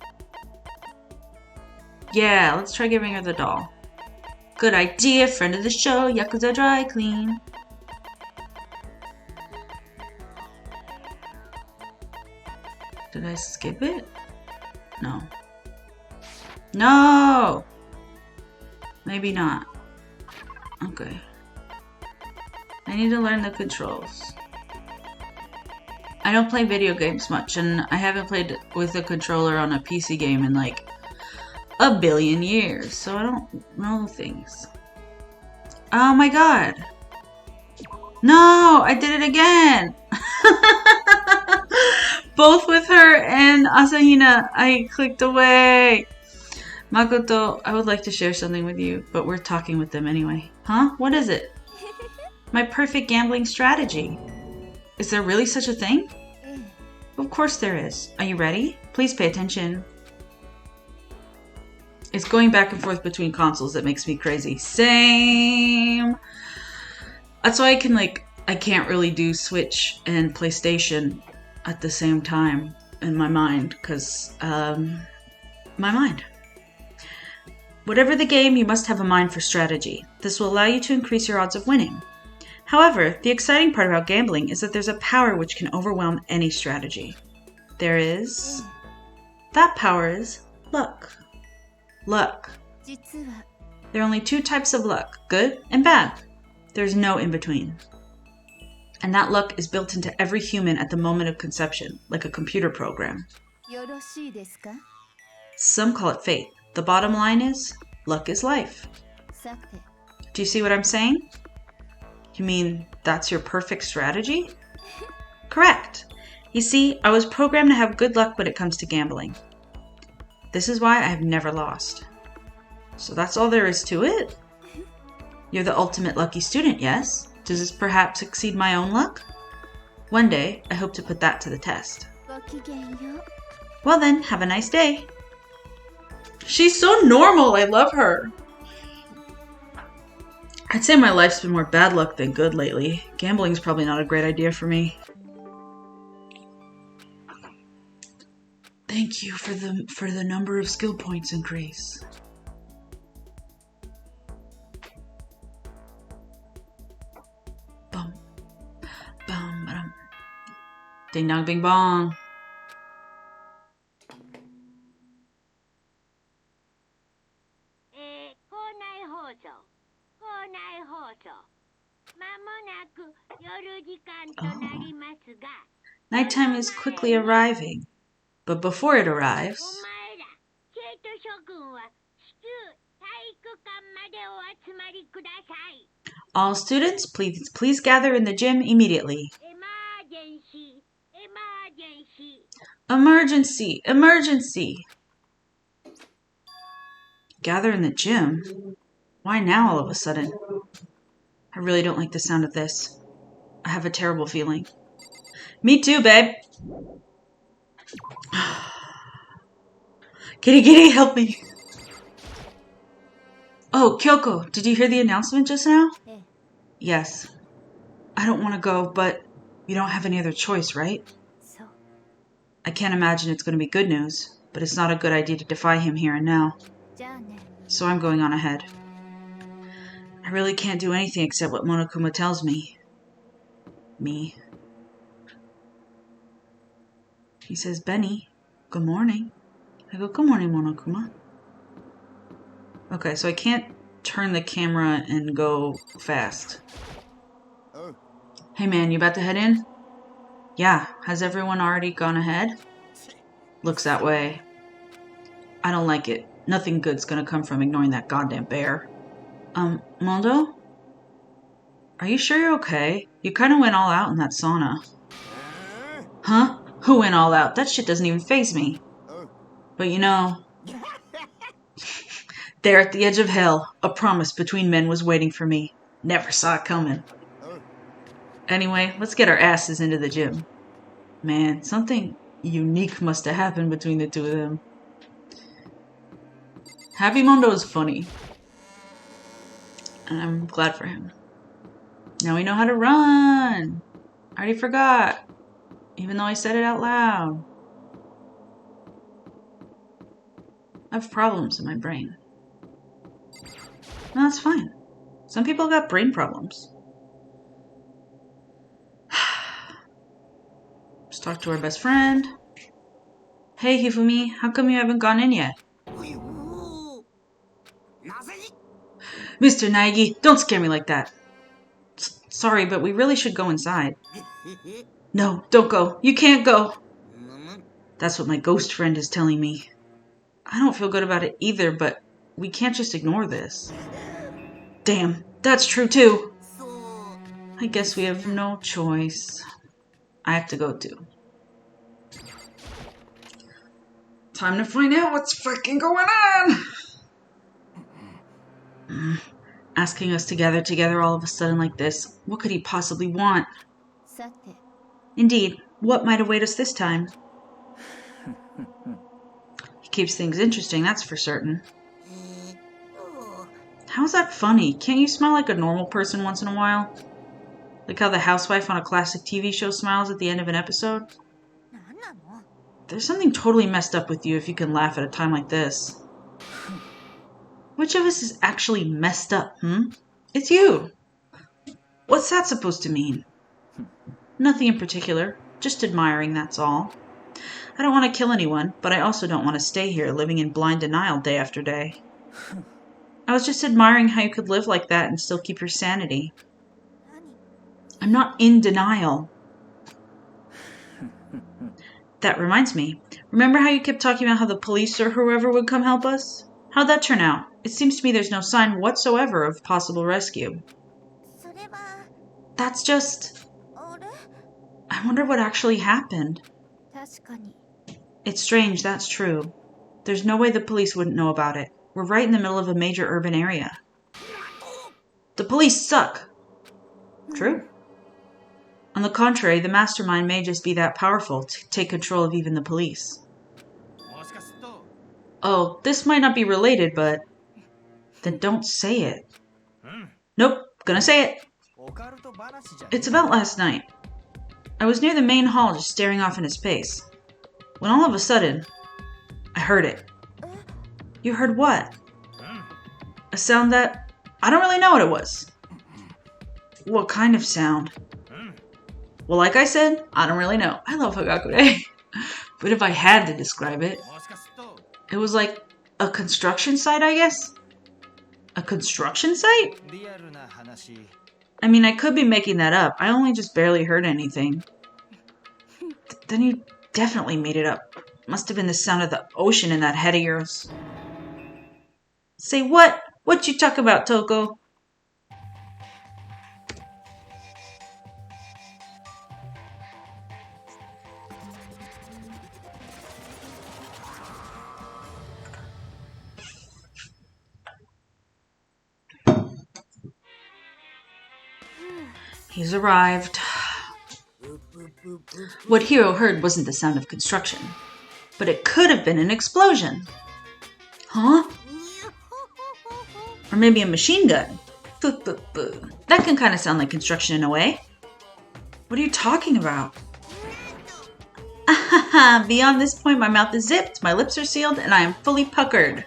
Yeah, let's try giving her the doll. Good idea, friend of the show, Yakuza Dry Clean. Did I skip it? No. No! Maybe not. Okay. I need to learn the controls. I don't play video games much, and I haven't played with a controller on a PC game in like a billion years, so I don't know things. Oh my god! No! I did it again! Both with her and Asahina, I clicked away. Makoto, I would like to share something with you, but we're talking with them anyway. Huh? What is it? My perfect gambling strategy. Is there really such a thing? Of course there is. Are you ready? Please pay attention. It's going back and forth between consoles that makes me crazy. Same. That's why I can't really do Switch and PlayStation at the same time in my mind, because my mind. Whatever the game, you must have a mind for strategy. This will allow you to increase your odds of winning. However, the exciting part about gambling is that there's a power which can overwhelm any strategy. That power is luck. Luck. There are only two types of luck, good and bad. There's no in between. And that luck is built into every human at the moment of conception, like a computer program. Some call it fate. The bottom line is, luck is life. Do you see what I'm saying? You mean that's your perfect strategy? Correct. You see, I was programmed to have good luck when it comes to gambling. This is why I have never lost. So that's all there is to it? You're the ultimate lucky student, yes? Does this perhaps exceed my own luck? One day, I hope to put that to the test. Well then, have a nice day. She's so normal, I love her. I'd say my life's been more bad luck than good lately. Gambling's probably not a great idea for me. Thank you for the number of skill points increase. Bum. Bum, ba-dum. Ding dong bing bong. Oh. Nighttime is quickly arriving, but before it arrives, all students, please gather in the gym immediately. Emergency! Emergency! Gather in the gym? Why now all of a sudden? I really don't like the sound of this. I have a terrible feeling. Me too, babe. Kitty kitty, help me. Oh, Kyoko, did you hear the announcement just now? Yes. I don't want to go, but you don't have any other choice, right? I can't imagine it's going to be good news, but it's not a good idea to defy him here and now. So I'm going on ahead. I really can't do anything except what Monokuma tells me. He says, Benny, good morning. I go, good morning, Monokuma. Okay, so I can't turn the camera and go fast. Hey man, you about to head in? Yeah, has everyone already gone ahead? Looks that way. I don't like it. Nothing good's gonna come from ignoring that goddamn bear. Mondo? Are you sure you're okay? You kinda went all out in that sauna. Huh? Who went all out? That shit doesn't even faze me. But you know... There at the edge of hell, a promise between men was waiting for me. Never saw it coming. Anyway, let's get our asses into the gym. Man, something unique must have happened between the two of them. Happy Mondo is funny. And I'm glad for him. Now we know how to run. I already forgot. Even though I said it out loud. I have problems in my brain. No, that's fine. Some people got brain problems. Let's talk to our best friend. Hey, Hifumi, how come you haven't gone in yet? Mr. Naegi, don't scare me like that. Sorry, but we really should go inside. No, don't go. You can't go. That's what my ghost friend is telling me. I don't feel good about it either, but we can't just ignore this. Damn, that's true too. I guess we have no choice. I have to go too. Time to find out what's freaking going on! Asking us to gather together all of a sudden like this. What could he possibly want? Indeed, what might await us this time? He keeps things interesting, that's for certain. How's that funny? Can't you smile like a normal person once in a while? Like how the housewife on a classic TV show smiles at the end of an episode? There's something totally messed up with you if you can laugh at a time like this. Which of us is actually messed up, It's you! What's that supposed to mean? Nothing in particular. Just admiring, that's all. I don't want to kill anyone, but I also don't want to stay here living in blind denial day after day. I was just admiring how you could live like that and still keep your sanity. I'm not in denial. That reminds me. Remember how you kept talking about how the police or whoever would come help us? How'd that turn out? It seems to me there's no sign whatsoever of possible rescue. That's just... I wonder what actually happened. It's strange, that's true. There's no way the police wouldn't know about it. We're right in the middle of a major urban area. The police suck. True. On the contrary, the mastermind may just be that powerful to take control of even the police. Oh, this might not be related, but... Then don't say it. Nope, gonna say it. It's about last night. I was near the main hall just staring off into space. When all of a sudden, I heard it. You heard what? A sound that... I don't really know what it was. What kind of sound? Well, like I said, I don't really know. I love Hagakure. But if I had to describe it, it was like a construction site, I guess? A construction site? I mean, I could be making that up. I only just barely heard anything. Then you definitely made it up. Must have been the sound of the ocean in that head of yours. Say what? What you talk about, Toko? He's arrived. What Hiro heard wasn't the sound of construction, but it could have been an explosion. Huh? Or maybe a machine gun. That can kind of sound like construction in a way. What are you talking about? Beyond this point, my mouth is zipped, my lips are sealed, and I am fully puckered.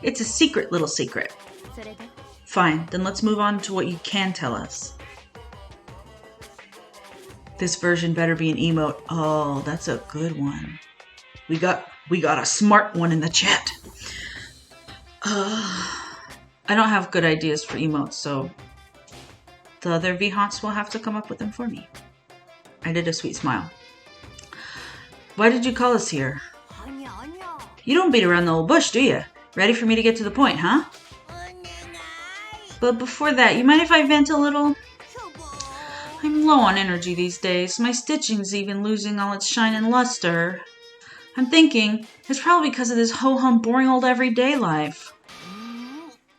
It's a secret little secret. Fine, then let's move on to what you can tell us. This version better be an emote. Oh, that's a good one. We got a smart one in the chat. I don't have good ideas for emotes, so the other VHots will have to come up with them for me. I did a sweet smile. Why did you call us here? You don't beat around the old bush, do you? Ready for me to get to the point, huh? But before that, you mind if I vent a little? I'm low on energy these days. My stitching's even losing all its shine and luster. I'm thinking it's probably because of this ho-hum boring old everyday life.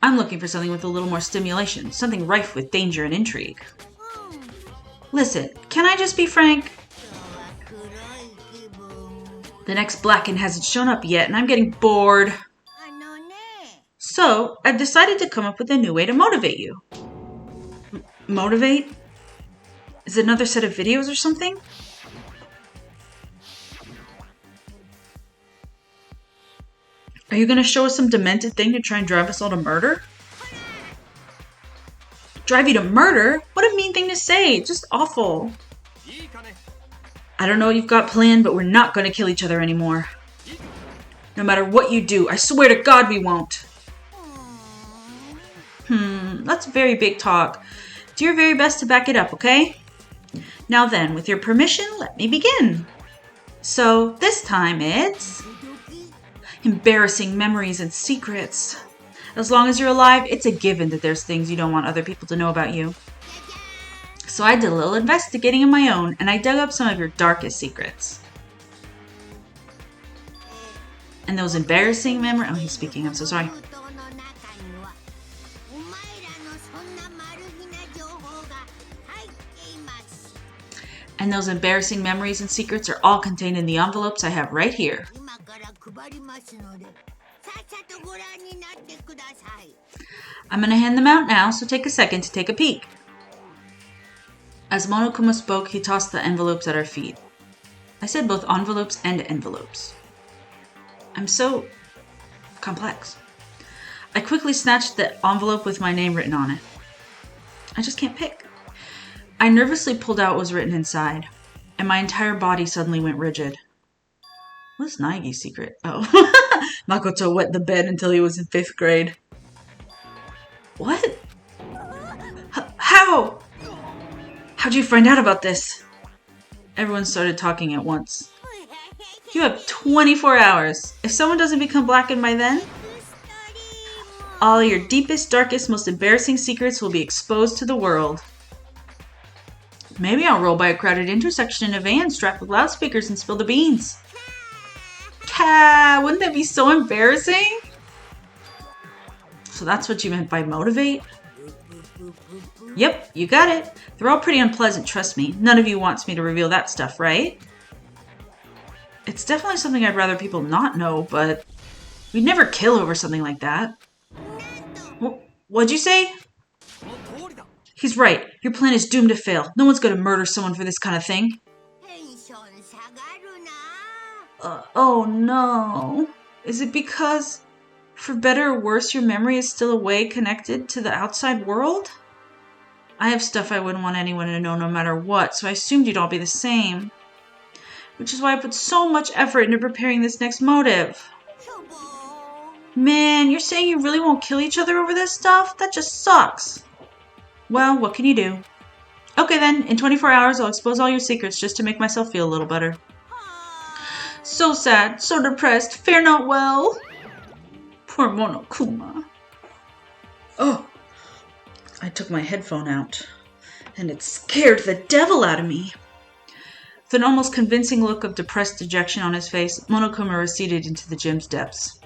I'm looking for something with a little more stimulation, something rife with danger and intrigue. Listen, can I just be frank? The next Blacken hasn't shown up yet, and I'm getting bored. So, I've decided to come up with a new way to motivate you. Motivate? Is it another set of videos or something? Are you going to show us some demented thing to try and drive us all to murder? Drive you to murder? What a mean thing to say. Just awful. I don't know what you've got planned, but we're not going to kill each other anymore. No matter what you do, I swear to God we won't. That's very big talk. Do your very best to back it up, okay? Now then, with your permission, let me begin. So, this time it's... embarrassing memories and secrets. As long as you're alive, it's a given that there's things you don't want other people to know about you. So I did a little investigating of my own, and I dug up some of your darkest secrets. And those embarrassing memories... Oh, he's speaking. I'm so sorry. And those embarrassing memories and secrets are all contained in the envelopes I have right here. I'm gonna hand them out now, so take a second to take a peek. As Monokuma spoke, he tossed the envelopes at our feet. I said both envelopes and envelopes. I'm so complex. I quickly snatched the envelope with my name written on it. I just can't pick. I nervously pulled out what was written inside, and my entire body suddenly went rigid. What's Naigi's secret? Oh. Makoto wet the bed until he was in 5th grade. What? How? How'd you find out about this? Everyone started talking at once. You have 24 hours. If someone doesn't become blackened by then, all your deepest, darkest, most embarrassing secrets will be exposed to the world. Maybe I'll roll by a crowded intersection in a van strapped with loudspeakers and spill the beans. Wouldn't that be so embarrassing? So that's what you meant by motivate? Yep, you got it. They're all pretty unpleasant, trust me. None of you wants me to reveal that stuff, right? It's definitely something I'd rather people not know, but we'd never kill over something like that. What'd you say? He's right. Your plan is doomed to fail. No one's gonna murder someone for this kind of thing. Oh no. Is it because, for better or worse, your memory is still a way connected to the outside world? I have stuff I wouldn't want anyone to know no matter what, so I assumed you'd all be the same. Which is why I put so much effort into preparing this next motive. Man, you're saying you really won't kill each other over this stuff? That just sucks. Well, what can you do? Okay then, in 24 hours I'll expose all your secrets just to make myself feel a little better. So sad, so depressed, fare not well. Poor Monokuma. Oh, I took my headphone out, and it scared the devil out of me. With an almost convincing look of depressed dejection on his face, Monokuma receded into the gym's depths.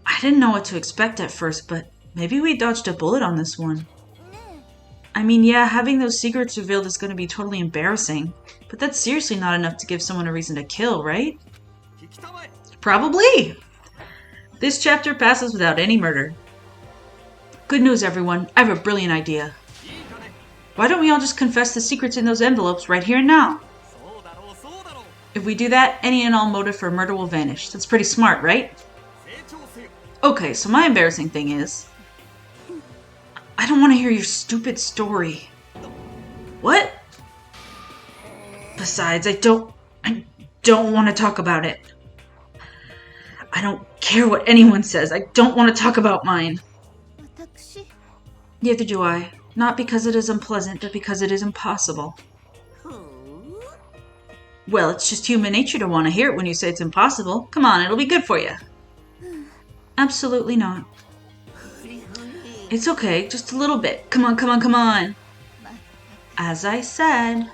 I didn't know what to expect at first, but maybe we dodged a bullet on this one. I mean, yeah, having those secrets revealed is going to be totally embarrassing, but that's seriously not enough to give someone a reason to kill, right? Probably! This chapter passes without any murder. Good news, everyone. I have a brilliant idea. Why don't we all just confess the secrets in those envelopes right here and now? If we do that, any and all motive for murder will vanish. That's pretty smart, right? Okay, so my embarrassing thing is, I don't want to hear your stupid story. What? Besides, I don't want to talk about it. I don't care what anyone says. I don't want to talk about mine. Neither do I. Not because it is unpleasant, but because it is impossible. Well, it's just human nature to want to hear it when you say it's impossible. Come on, it'll be good for you. Absolutely not. It's okay, just a little bit. Come on, come on, come on. As I said.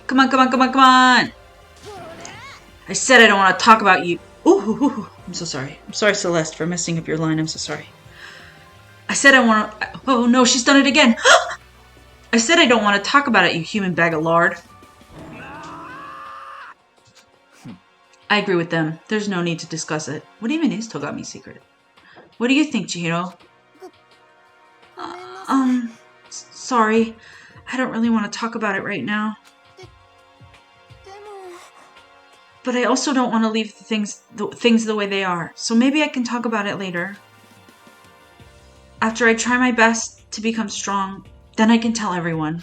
Come on, come on, come on, come on. I said I don't want to talk about you. Ooh, I'm so sorry. I'm sorry, Celeste, for messing up your line. I'm so sorry. I said I want to... Oh, no, she's done it again. I said I don't want to talk about it, you human bag of lard. I agree with them. There's no need to discuss it. What even is Togami's secret? What do you think, Chihiro? Sorry. I don't really want to talk about it right now. But I also don't want to leave things the way they are. So maybe I can talk about it later. After I try my best to become strong, then I can tell everyone.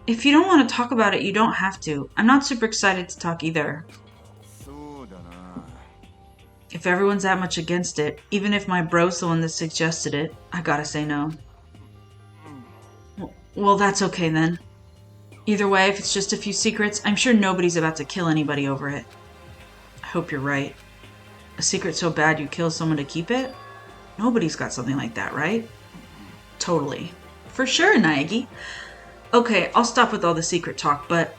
If you don't want to talk about it, you don't have to. I'm not super excited to talk either. If everyone's that much against it, even if my bro's the one that suggested it, I gotta say no. Well, that's okay then. Either way, if it's just a few secrets, I'm sure nobody's about to kill anybody over it. I hope you're right. A secret so bad you kill someone to keep it? Nobody's got something like that, right? Totally. For sure, Naegi. Okay, I'll stop with all the secret talk, but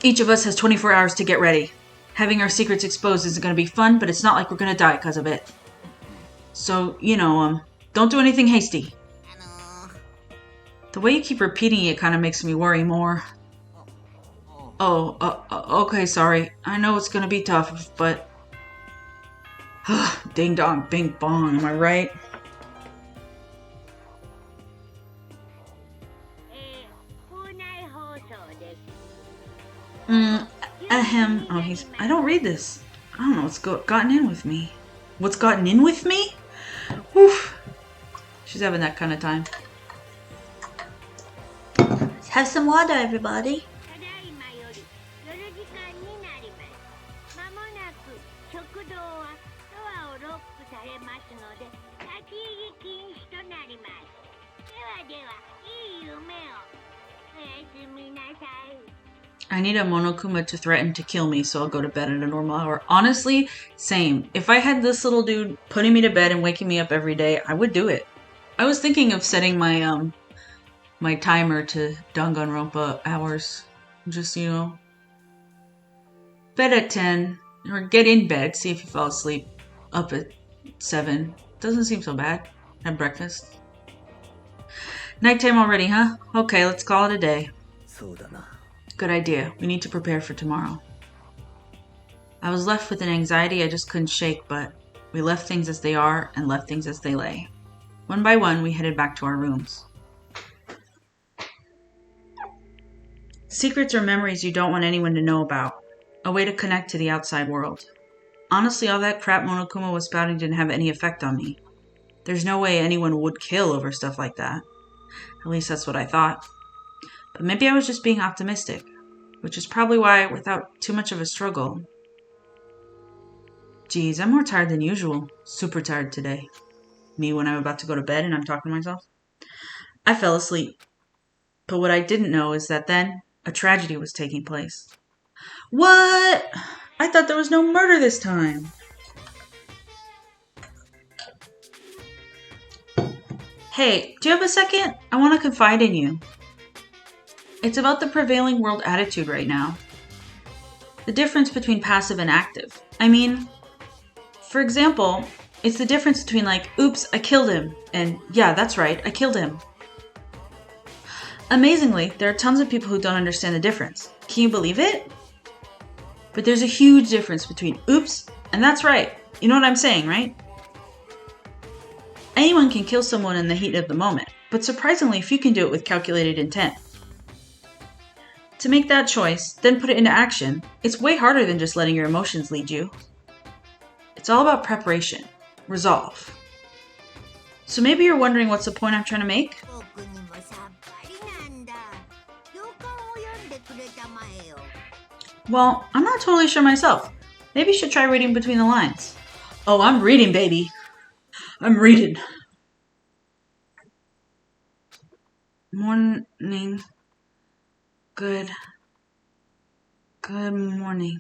each of us has 24 hours to get ready. Having our secrets exposed isn't going to be fun, but it's not like we're going to die because of it. So, don't do anything hasty. The way you keep repeating it kind of makes me worry more. Oh, okay, sorry. I know it's gonna be tough, but... Ding dong, bing bong, am I right? Ahem. Oh, I don't read this. I don't know what's gotten in with me. What's gotten in with me? Woof. She's having that kind of time. Have some water, everybody. I need a Monokuma to threaten to kill me, so I'll go to bed at a normal hour. Honestly, same. If I had this little dude putting me to bed and waking me up every day, I would do it. I was thinking of setting my my timer to Danganronpa hours. Just, bed at 10, or get in bed, see if you fall asleep up at 7. Doesn't seem so bad. Have breakfast. Nighttime already, huh? Okay, let's call it a day. Good idea. We need to prepare for tomorrow. I was left with an anxiety I just couldn't shake, but we left things as they are and left things as they lay. One by one, we headed back to our rooms. Secrets are memories you don't want anyone to know about. A way to connect to the outside world. Honestly, all that crap Monokuma was spouting didn't have any effect on me. There's no way anyone would kill over stuff like that. At least that's what I thought. But maybe I was just being optimistic, which is probably why, without too much of a struggle... Geez, I'm more tired than usual. Super tired today. Me when I'm about to go to bed and I'm talking to myself. I fell asleep. But what I didn't know is that then, a tragedy was taking place. What? I thought there was no murder this time. Hey, do you have a second? I want to confide in you. It's about the prevailing world attitude right now. The difference between passive and active. I mean, for example, it's the difference between like, oops, I killed him, and yeah, that's right, I killed him. Amazingly, there are tons of people who don't understand the difference. Can you believe it? But there's a huge difference between oops and that's right. You know what I'm saying, right? Anyone can kill someone in the heat of the moment, but surprisingly few can do it with calculated intent. To make that choice, then put it into action, it's way harder than just letting your emotions lead you. It's all about preparation, resolve. So maybe you're wondering what's the point I'm trying to make? Well, I'm not totally sure myself. Maybe you should try reading between the lines. Oh, I'm reading, baby. I'm reading. Morning. Good morning.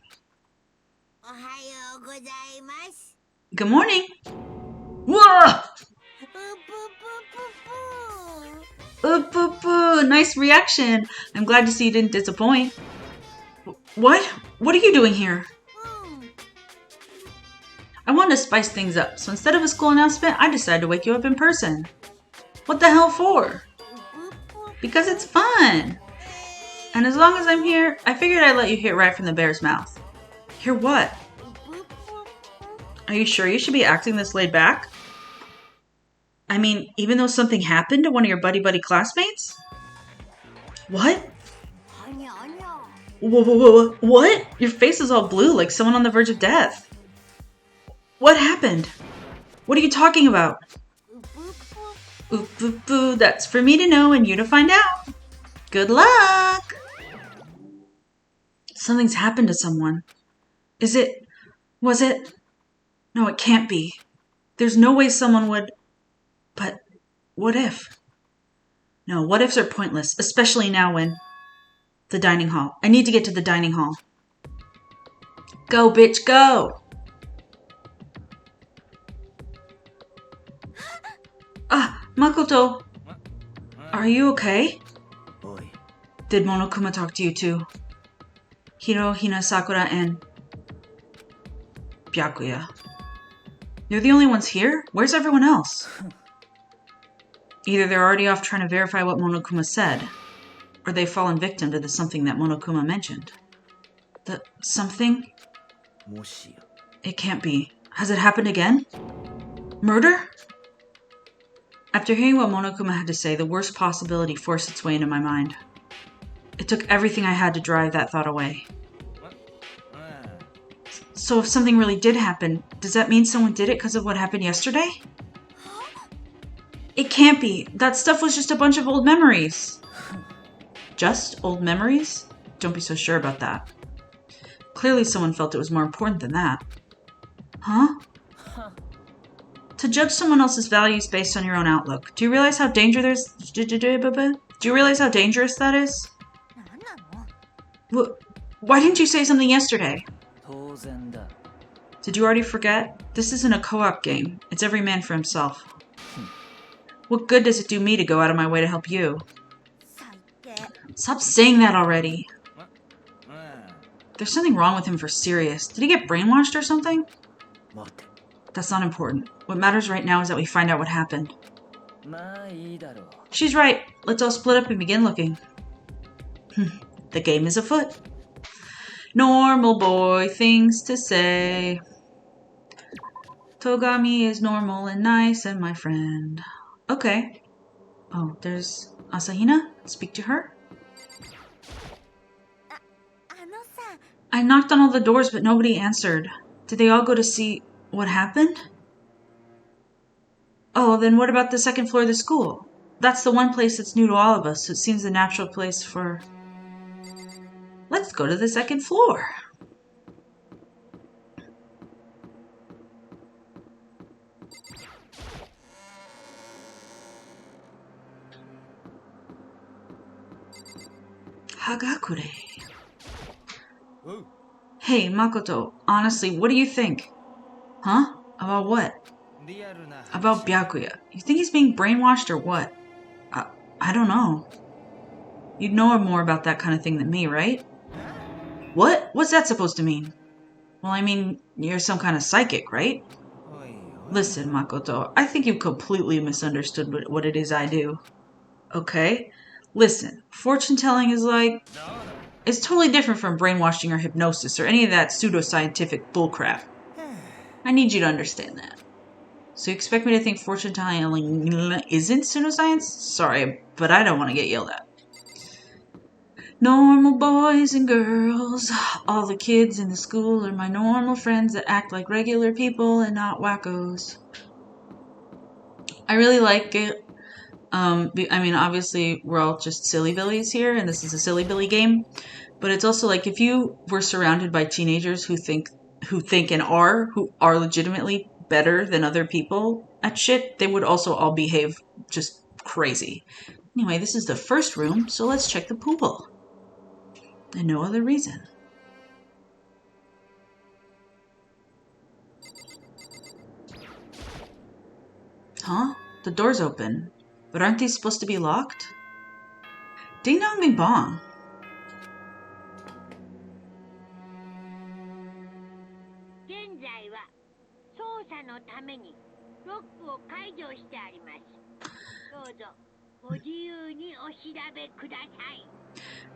Good morning. Whoa! Nice reaction. I'm glad to see you didn't disappoint. What? What are you doing here? I wanted to spice things up, so instead of a school announcement, I decided to wake you up in person. What the hell for? Because it's fun. And as long as I'm here, I figured I'd let you hear right from the bear's mouth. Hear what? Are you sure you should be acting this laid back? I mean, even though something happened to one of your buddy classmates? What? What? Your face is all blue like someone on the verge of death. What happened? What are you talking about? That's for me to know and you to find out. Good luck! Something's happened to someone. Was it? No, it can't be. There's no way someone would... But what if? No, what ifs are pointless, especially now when... The dining hall. I need to get to the dining hall. Go, bitch, go! Makoto. Are you okay? Did Monokuma talk to you too? Hiro, Hina, Sakura, and... Byakuya. You're the only ones here? Where's everyone else? Either they're already off trying to verify what Monokuma said, or they've fallen victim to something that Monokuma mentioned. Something? It can't be. Has it happened again? Murder? After hearing what Monokuma had to say, the worst possibility forced its way into my mind. It took everything I had to drive that thought away. So if something really did happen, does that mean someone did it because of what happened yesterday? It can't be. That stuff was just a bunch of old memories. Just old memories? Don't be so sure about that. Clearly someone felt it was more important than that. Huh? To judge someone else's values based on your own outlook. Do you realize how dangerous that is? Why didn't you say something yesterday? Did you already forget? This isn't a co-op game. It's every man for himself. What good does it do me to go out of my way to help you? Stop saying that already. There's something wrong with him for serious. Did he get brainwashed or something? That's not important. What matters right now is that we find out what happened. She's right. Let's all split up and begin looking. The game is afoot. Normal boy things to say. Togami is normal and nice and my friend. Okay. Oh, there's Asahina. Speak to her. I knocked on all the doors, but nobody answered. Did they all go to see what happened? Oh, then what about the second floor of the school? That's the one place that's new to all of us, so it seems the natural place for... Let's go to the second floor. Hagakure. Hey, Makoto, honestly, what do you think? Huh? About what? About Byakuya. You think he's being brainwashed or what? I don't know. You'd know more about that kind of thing than me, right? What? What's that supposed to mean? Well, I mean, you're some kind of psychic, right? Listen, Makoto, I think you've completely misunderstood what it is I do. Okay? Listen, fortune-telling is like... It's totally different from brainwashing or hypnosis or any of that pseudoscientific bullcrap. I need you to understand that. So you expect me to think fortune-telling isn't pseudoscience? Sorry, but I don't want to get yelled at. Normal boys and girls. All the kids in the school are my normal friends that act like regular people and not wackos. I really like it. I mean, obviously, we're all just silly billies here, and this is a silly billy game. But it's also like if you were surrounded by teenagers who are legitimately better than other people at shit, they would also all behave just crazy. Anyway, this is the first room, so let's check the pool. And no other reason. Huh? The door's open. But aren't these supposed to be locked? Ding dong bing bong.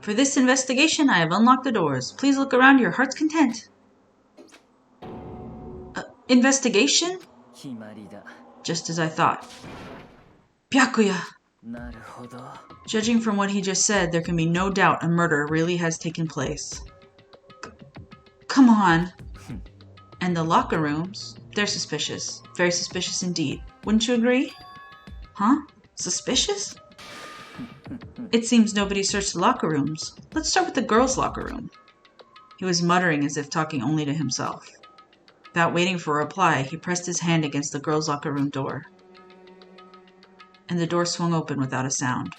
For this investigation, I have unlocked the doors. Please look around your heart's content. Investigation? Just as I thought. Byakuya! Judging from what he just said, there can be no doubt a murder really has taken place. Come on. And the locker rooms, they're suspicious. Very suspicious indeed. Wouldn't you agree? Huh? Suspicious? It seems nobody searched the locker rooms. Let's start with the girls' locker room. He was muttering as if talking only to himself. Without waiting for a reply, he pressed his hand against the girls' locker room door. And the door swung open without a sound.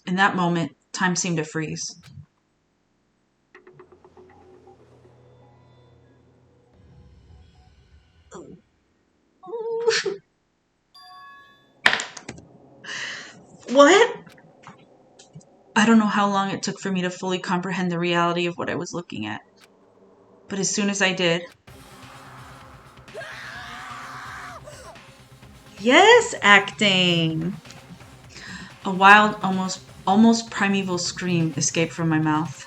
In that moment, time seemed to freeze. What? I don't know how long it took for me to fully comprehend the reality of what I was looking at. But as soon as I did... Yes, acting! A wild, almost Almost primeval scream escaped from my mouth.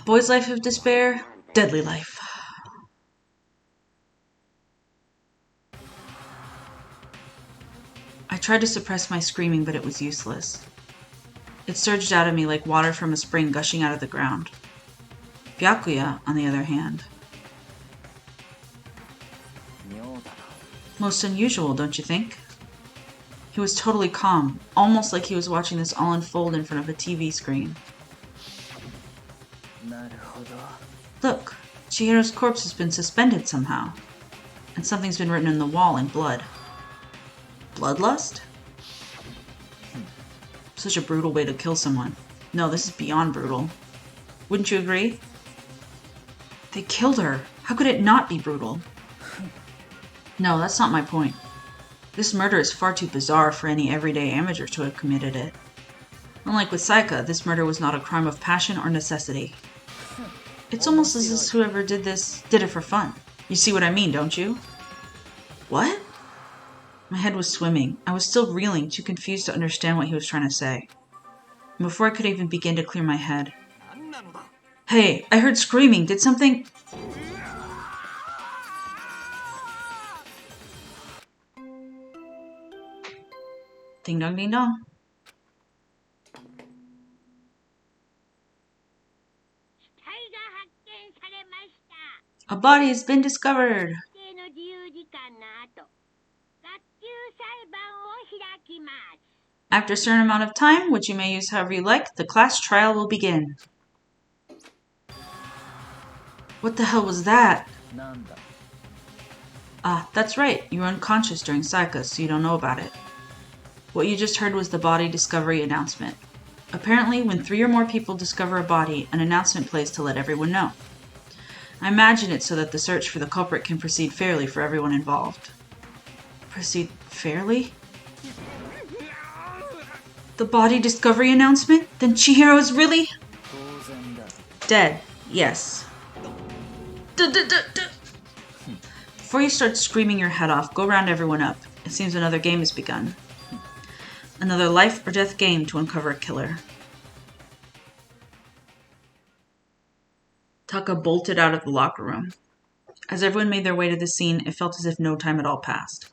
Boy's life of despair, deadly life. I tried to suppress my screaming, but it was useless. It surged out of me like water from a spring gushing out of the ground. Byakuya, on the other hand. Most unusual, don't you think? He was totally calm, almost like he was watching this all unfold in front of a TV screen. Look, Chihiro's corpse has been suspended somehow, and something's been written on the wall in blood. Bloodlust? Such a brutal way to kill someone. No, this is beyond brutal. Wouldn't you agree? They killed her. How could it not be brutal? No, that's not my point. This murder is far too bizarre for any everyday amateur to have committed it. Unlike with Saika, this murder was not a crime of passion or necessity. It's almost as if whoever did this did it for fun. You see what I mean, don't you? What? My head was swimming. I was still reeling, too confused to understand what he was trying to say. And before I could even begin to clear my head. Hey, I heard screaming. Did something... Ding dong ding dong. A body has been discovered. After a certain amount of time, which you may use however you like, the class trial will begin. What the hell was that? Ah, that's right. You were unconscious during Saika, so you don't know about it. What you just heard was the body discovery announcement. Apparently, when 3 or more people discover a body, an announcement plays to let everyone know. I imagine it so that the search for the culprit can proceed fairly for everyone involved. Proceed fairly? The body discovery announcement? Then Chihiro is really... dead. Yes. Before you start screaming your head off, go round everyone up. It seems another game has begun. Another life or death game to uncover a killer. Taka bolted out of the locker room. As everyone made their way to the scene, it felt as if no time at all passed.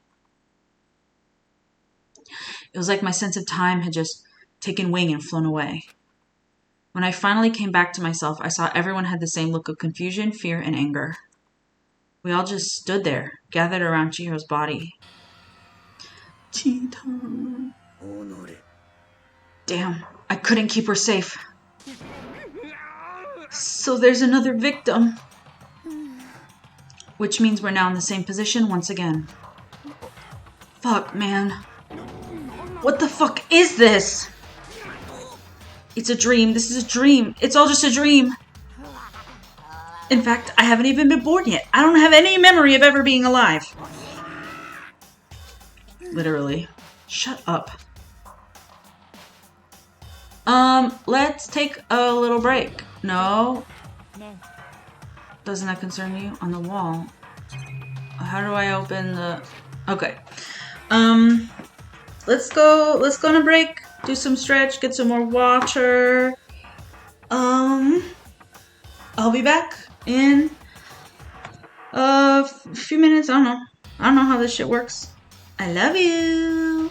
It was like my sense of time had just taken wing and flown away. When I finally came back to myself, I saw everyone had the same look of confusion, fear, and anger. We all just stood there, gathered around Chihiro's body. Cheetah. Damn, I couldn't keep her safe. So there's another victim. Which means we're now in the same position once again. Fuck, man. What the fuck is this? It's a dream. This is a dream. It's all just a dream. In fact, I haven't even been born yet. I don't have any memory of ever being alive. Literally. Shut up. Let's take a little break. No. Doesn't that concern you? On the wall. How do I open the... Okay. Let's go on a break. Do some stretch, get some more water. I'll be back in a few minutes. I don't know how this shit works. I love you.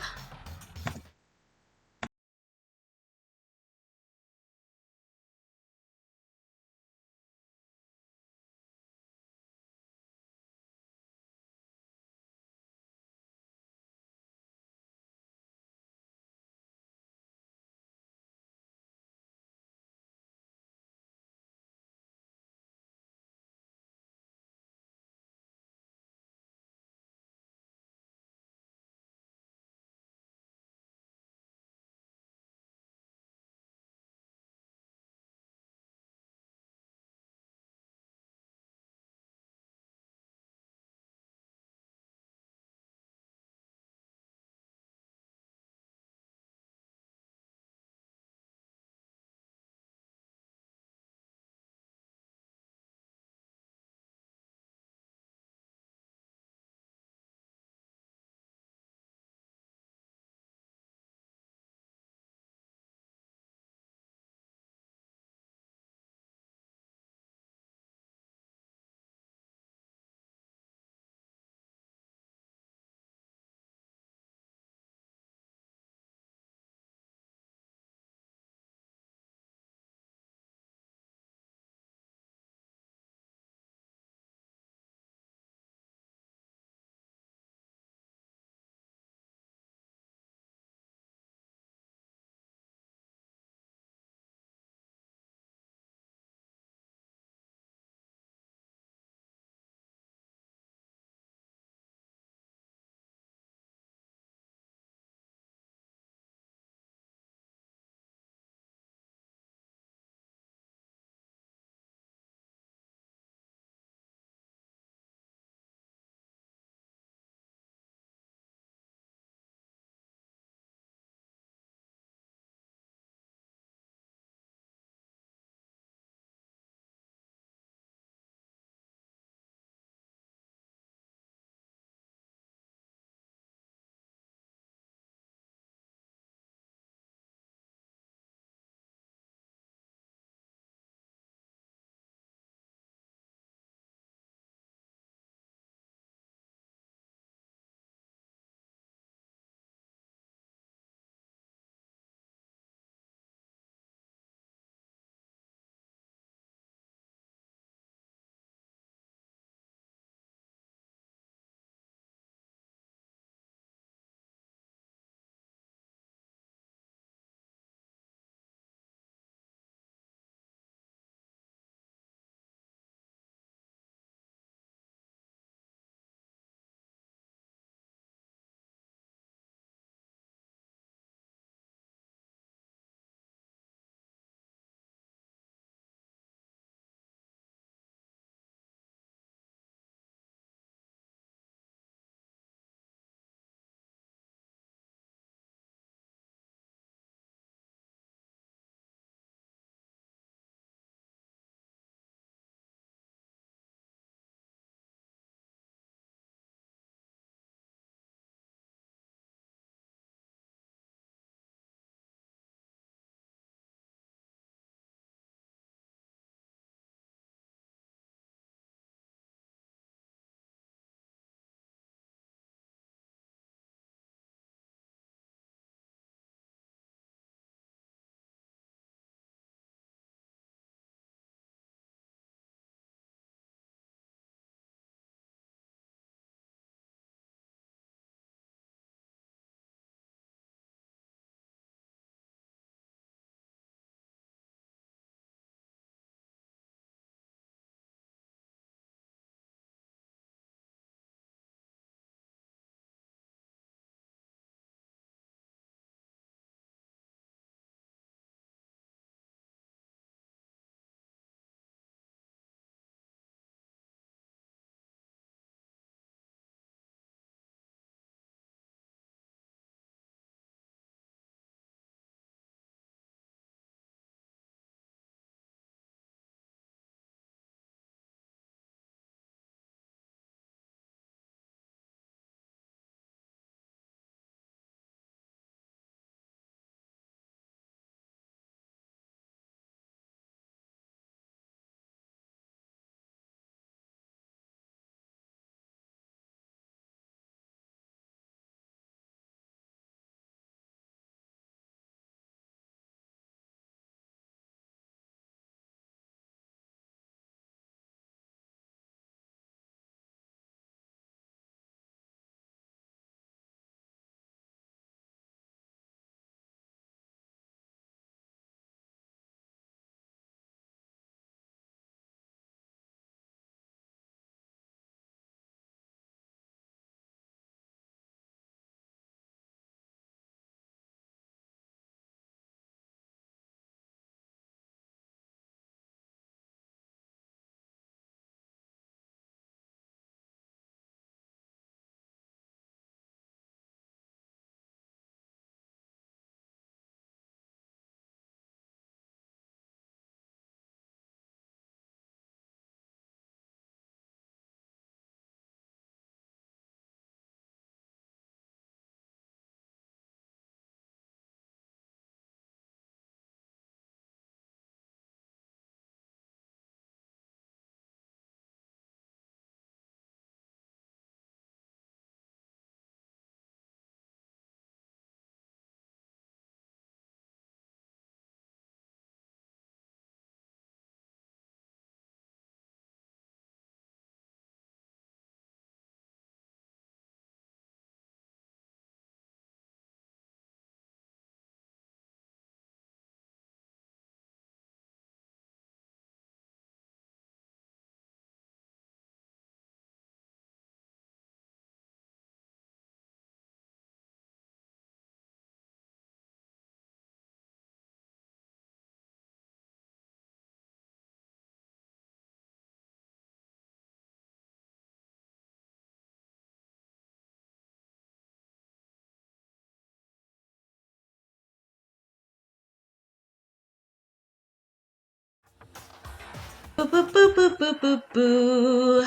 boo, boo, boo, boo, boo, boo.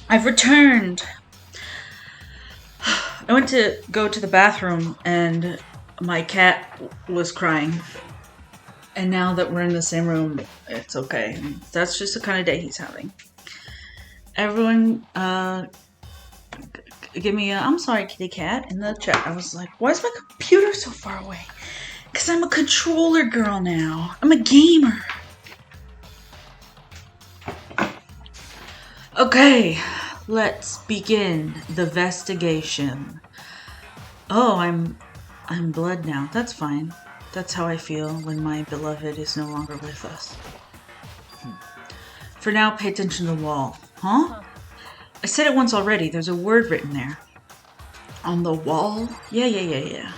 I've returned. I went to go to the bathroom and my cat was crying. And now that we're in the same room, it's okay. That's just the kind of day he's having. Everyone, give me a, I'm sorry, kitty cat, in the chat. I was like, why is my computer so far away? Because I'm a controller girl now. I'm a gamer. Okay, let's begin the investigation. Oh, I'm blood now. That's fine. That's how I feel when my beloved is no longer with us. For now, pay attention to the wall. Huh? I said it once already. There's a word written there. On the wall? Yeah.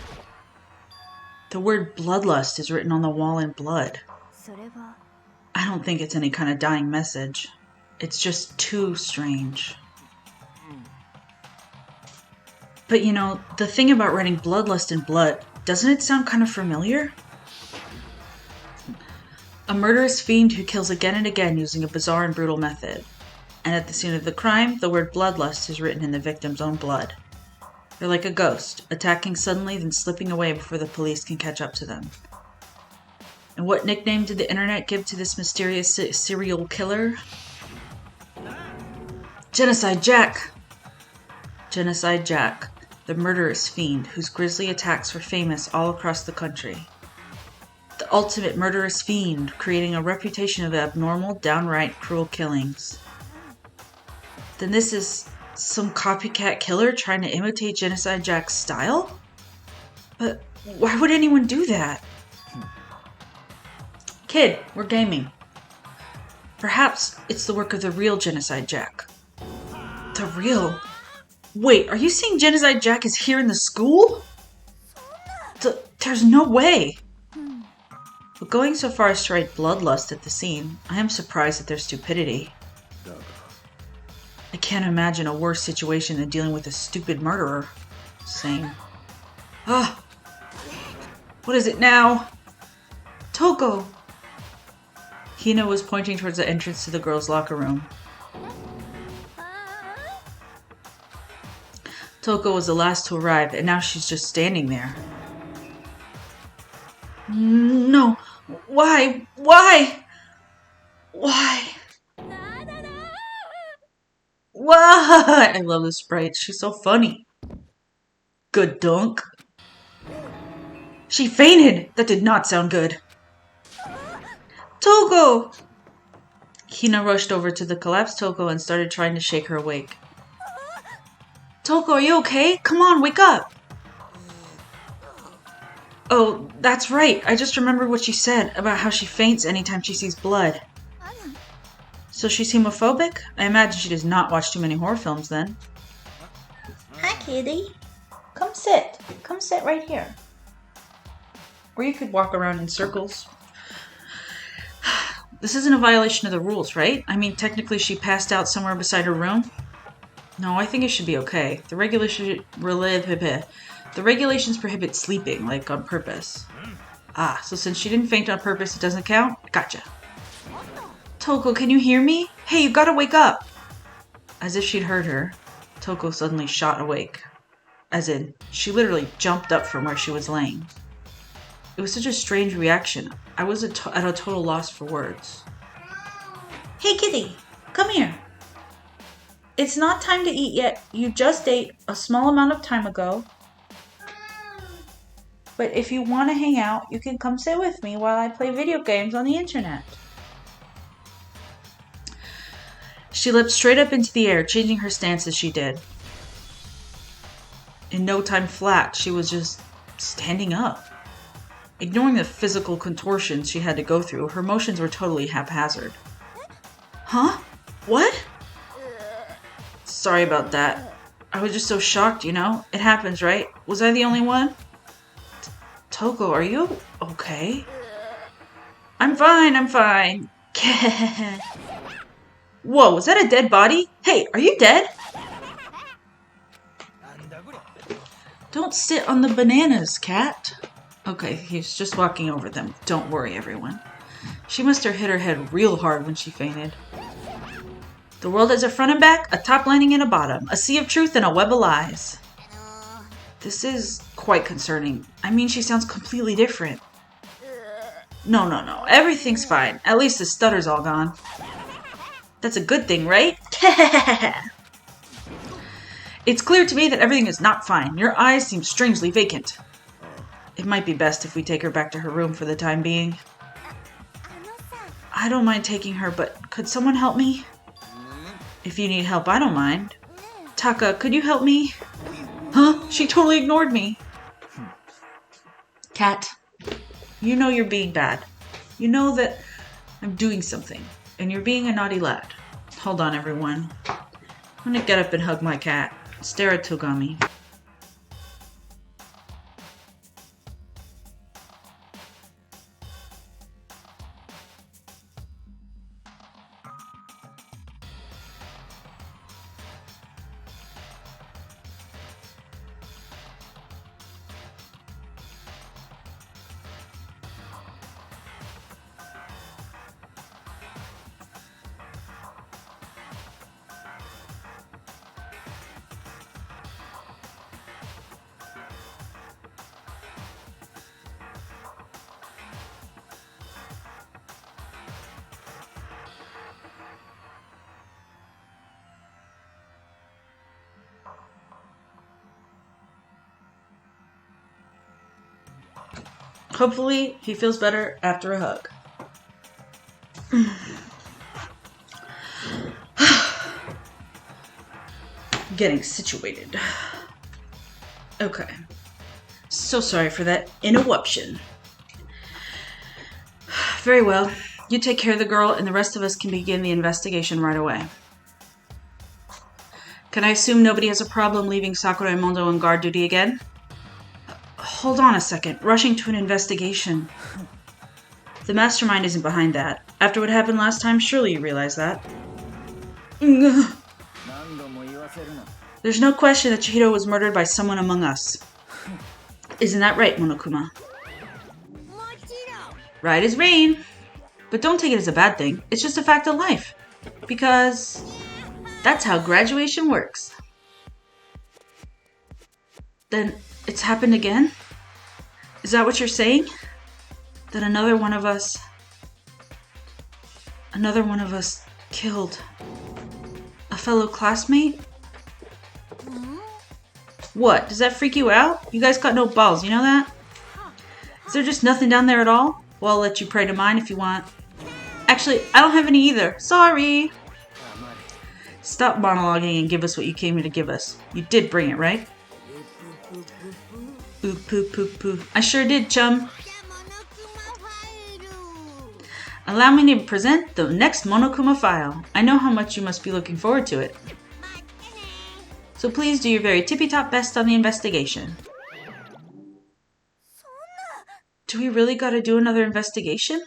The word bloodlust is written on the wall in blood. I don't think it's any kind of dying message. It's just too strange. But you know, the thing about writing bloodlust in blood, doesn't it sound kind of familiar? A murderous fiend who kills again and again using a bizarre and brutal method. And at the scene of the crime, the word bloodlust is written in the victim's own blood. They're like a ghost, attacking suddenly, then slipping away before the police can catch up to them. And what nickname did the internet give to this mysterious serial killer? Genocide Jack! Genocide Jack, the murderous fiend whose grisly attacks were famous all across the country. The ultimate murderous fiend, creating a reputation of abnormal, downright cruel killings. Then this is some copycat killer trying to imitate Genocide Jack's style? But why would anyone do that? Kid, we're gaming. Perhaps it's the work of the real Genocide Jack. The real? Wait, are you saying Genocide Jack is here in the school? There's no way. But going so far as to write bloodlust at the scene, I am surprised at their stupidity. I can't imagine a worse situation than dealing with a stupid murderer. Same. Ah! What is it now? Toko! Hina was pointing towards the entrance to the girls' locker room. Toko was the last to arrive, and now she's just standing there. No. Why? Why? Why? Why? I love the sprite. She's so funny. Good dunk. She fainted. That did not sound good. Toko! Hina rushed over to the collapsed Toko and started trying to shake her awake. Toko, are you okay? Come on, wake up! Oh, that's right. I just remembered what she said about how she faints anytime she sees blood. So she's homophobic? I imagine she does not watch too many horror films then. Hi, kitty. Come sit. Come sit right here. Or you could walk around in circles. This isn't a violation of the rules, right? I mean, technically she passed out somewhere beside her room. No, I think it should be okay. The regulations prohibit sleeping, like on purpose. Ah, so since she didn't faint on purpose, it doesn't count? Gotcha. Toko, can you hear me? Hey, you gotta wake up! As if she'd heard her, Toko suddenly shot awake. As in, she literally jumped up from where she was laying. It was such a strange reaction. I was at a total loss for words. Hey, kitty, come here. It's not time to eat yet. You just ate a small amount of time ago. But if you want to hang out, you can come sit with me while I play video games on the internet. She leapt straight up into the air, changing her stance as she did. In no time flat, she was just standing up. Ignoring the physical contortions she had to go through, her motions were totally haphazard. Huh? What? Sorry about that. I was just so shocked, you know? It happens, right? Was I the only one? Toko, are you okay? I'm fine. Whoa, was that a dead body? Hey, are you dead? Don't sit on the bananas, cat. Okay, he's just walking over them. Don't worry, everyone. She must have hit her head real hard when she fainted. The world has a front and back, a top lining and a bottom, a sea of truth and a web of lies. This is quite concerning. I mean, she sounds completely different. No. Everything's fine. At least the stutter's all gone. That's a good thing, right? It's clear to me that everything is not fine. Your eyes seem strangely vacant. It might be best if we take her back to her room for the time being. I don't mind taking her, but could someone help me? If you need help, I don't mind. Taka, could you help me? Huh? She totally ignored me. Cat, you know you're being bad. You know that I'm doing something, and you're being a naughty lad. Hold on, everyone. I'm gonna get up and hug my cat. Stare at Togami. Hopefully, he feels better after a hug. Getting situated. Okay. So sorry for that interruption. Very well. You take care of the girl, and the rest of us can begin the investigation right away. Can I assume nobody has a problem leaving Sakura and Mondo on guard duty again? Hold on a second. Rushing to an investigation. The mastermind isn't behind that. After what happened last time, surely you realize that. There's no question that Chihiro was murdered by someone among us. Isn't that right, Monokuma? Right as rain. But don't take it as a bad thing. It's just a fact of life. Because that's how graduation works. Then it's happened again? Is that what you're saying? That another one of us killed a fellow classmate? What? Does that freak you out? You guys got no balls, you know that? Is there just nothing down there at all? Well, I'll let you pray to mine if you want. Actually, I don't have any either. Sorry. Stop monologuing and give us what you came here to give us. You did bring it, right? Ooh, poo, poo, poo. I sure did, chum. Allow me to present the next Monokuma file. I know how much you must be looking forward to it. So please do your very tippy-top best on the investigation. Do we really gotta do another investigation?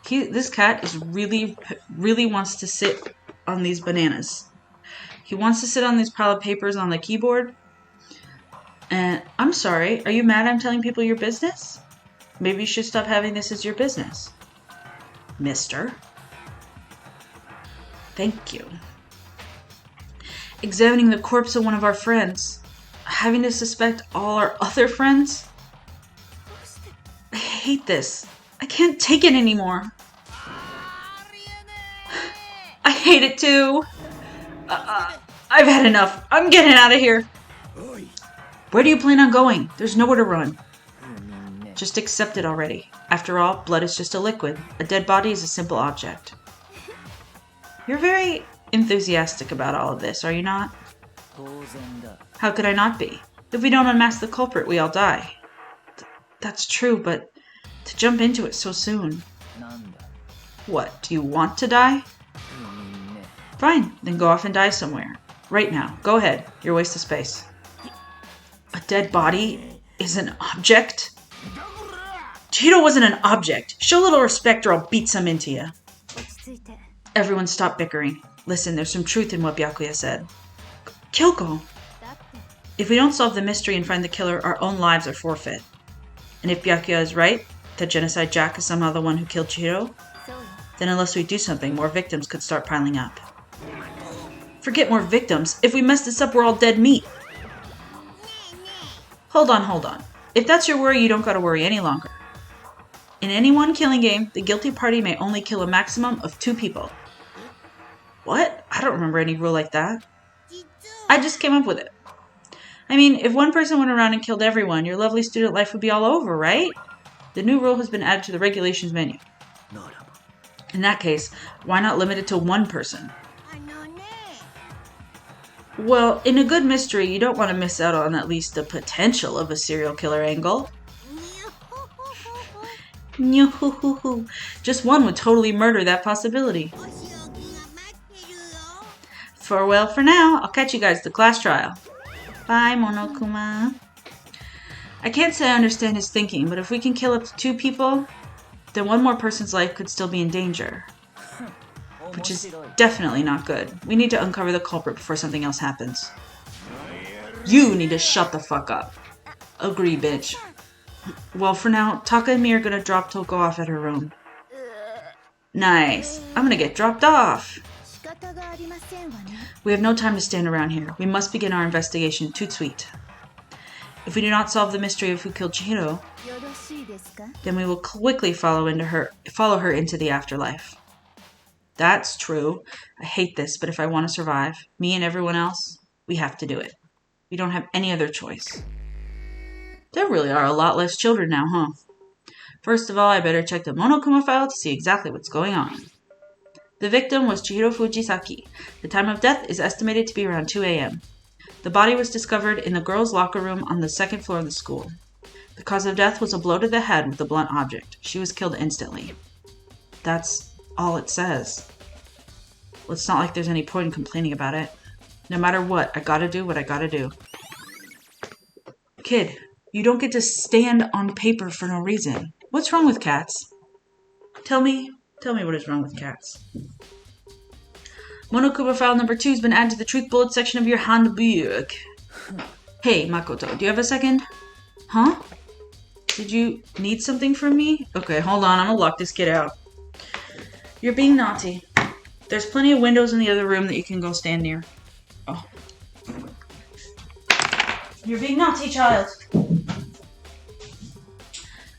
This cat is really wants to sit on these bananas. He wants to sit on this pile of papers on the keyboard. And I'm sorry, are you mad I'm telling people your business? Maybe you should stop having this as your business. Mister. Thank you. Examining the corpse of one of our friends. Having to suspect all our other friends? I hate this. I can't take it anymore. I hate it too. I've had enough. I'm getting out of here. Where do you plan on going? There's nowhere to run. Just accept it already. After all, blood is just a liquid. A dead body is a simple object. You're very enthusiastic about all of this, are you not? How could I not be? If we don't unmask the culprit, we all die. That's true, but to jump into it so soon. What, do you want to die? Fine, then go off and die somewhere. Right now. Go ahead. You're a waste of space. A dead body is an object? Chihiro wasn't an object. Show a little respect or I'll beat some into you. Everyone stop bickering. Listen, there's some truth in what Byakuya said. Kyoko! If we don't solve the mystery and find the killer, our own lives are forfeit. And if Byakuya is right, That Genocide Jack is somehow the one who killed Chihiro? Then unless we do something, more victims could start piling up. Forget more victims. If we mess this up, we're all dead meat. Hold on. If that's your worry, you don't gotta worry any longer. In any one killing game, the guilty party may only kill a maximum of 2 people. What? I don't remember any rule like that. I just came up with it. I mean, if one person went around and killed everyone, your lovely student life would be all over, right? The new rule has been added to the regulations menu. In that case, why not limit it to 1 person? Well, in a good mystery, you don't want to miss out on at least the potential of a serial killer angle. Just one would totally murder that possibility. Farewell for now. I'll catch you guys at the class trial. Bye, Monokuma. I can't say I understand his thinking, but if we can kill up to 2 people, then 1 more person's life could still be in danger. Which is definitely not good. We need to uncover the culprit before something else happens. You need to shut the fuck up. Agree, bitch. Well, for now, Taka and me are gonna drop Toko off at her room. Nice. I'm gonna get dropped off. We have no time to stand around here. We must begin our investigation tout de suite. If we do not solve the mystery of who killed Chihiro, then we will quickly follow her into the afterlife. That's true. I hate this, but if I want to survive, me and everyone else, we have to do it. We don't have any other choice. There really are a lot less children now, huh? First of all, I better check the Monokuma file to see exactly what's going on. The victim was Chihiro Fujisaki. The time of death is estimated to be around 2 a.m. The body was discovered in the girls' locker room on the 2nd floor of the school. The cause of death was a blow to the head with a blunt object. She was killed instantly. That's all it says. Well, it's not like there's any point in complaining about it. No matter what, I gotta do what I gotta do. Kid, you don't get to stand on paper for no reason. What's wrong with cats? Tell me what is wrong with cats. Monokuma file number 2 has been added to the truth bullet section of your handbook. Hey, Makoto, do you have a second? Huh? Did you need something from me? Okay, hold on, I'm gonna lock this kid out. You're being naughty. There's plenty of windows in the other room that you can go stand near. Oh. You're being naughty, child.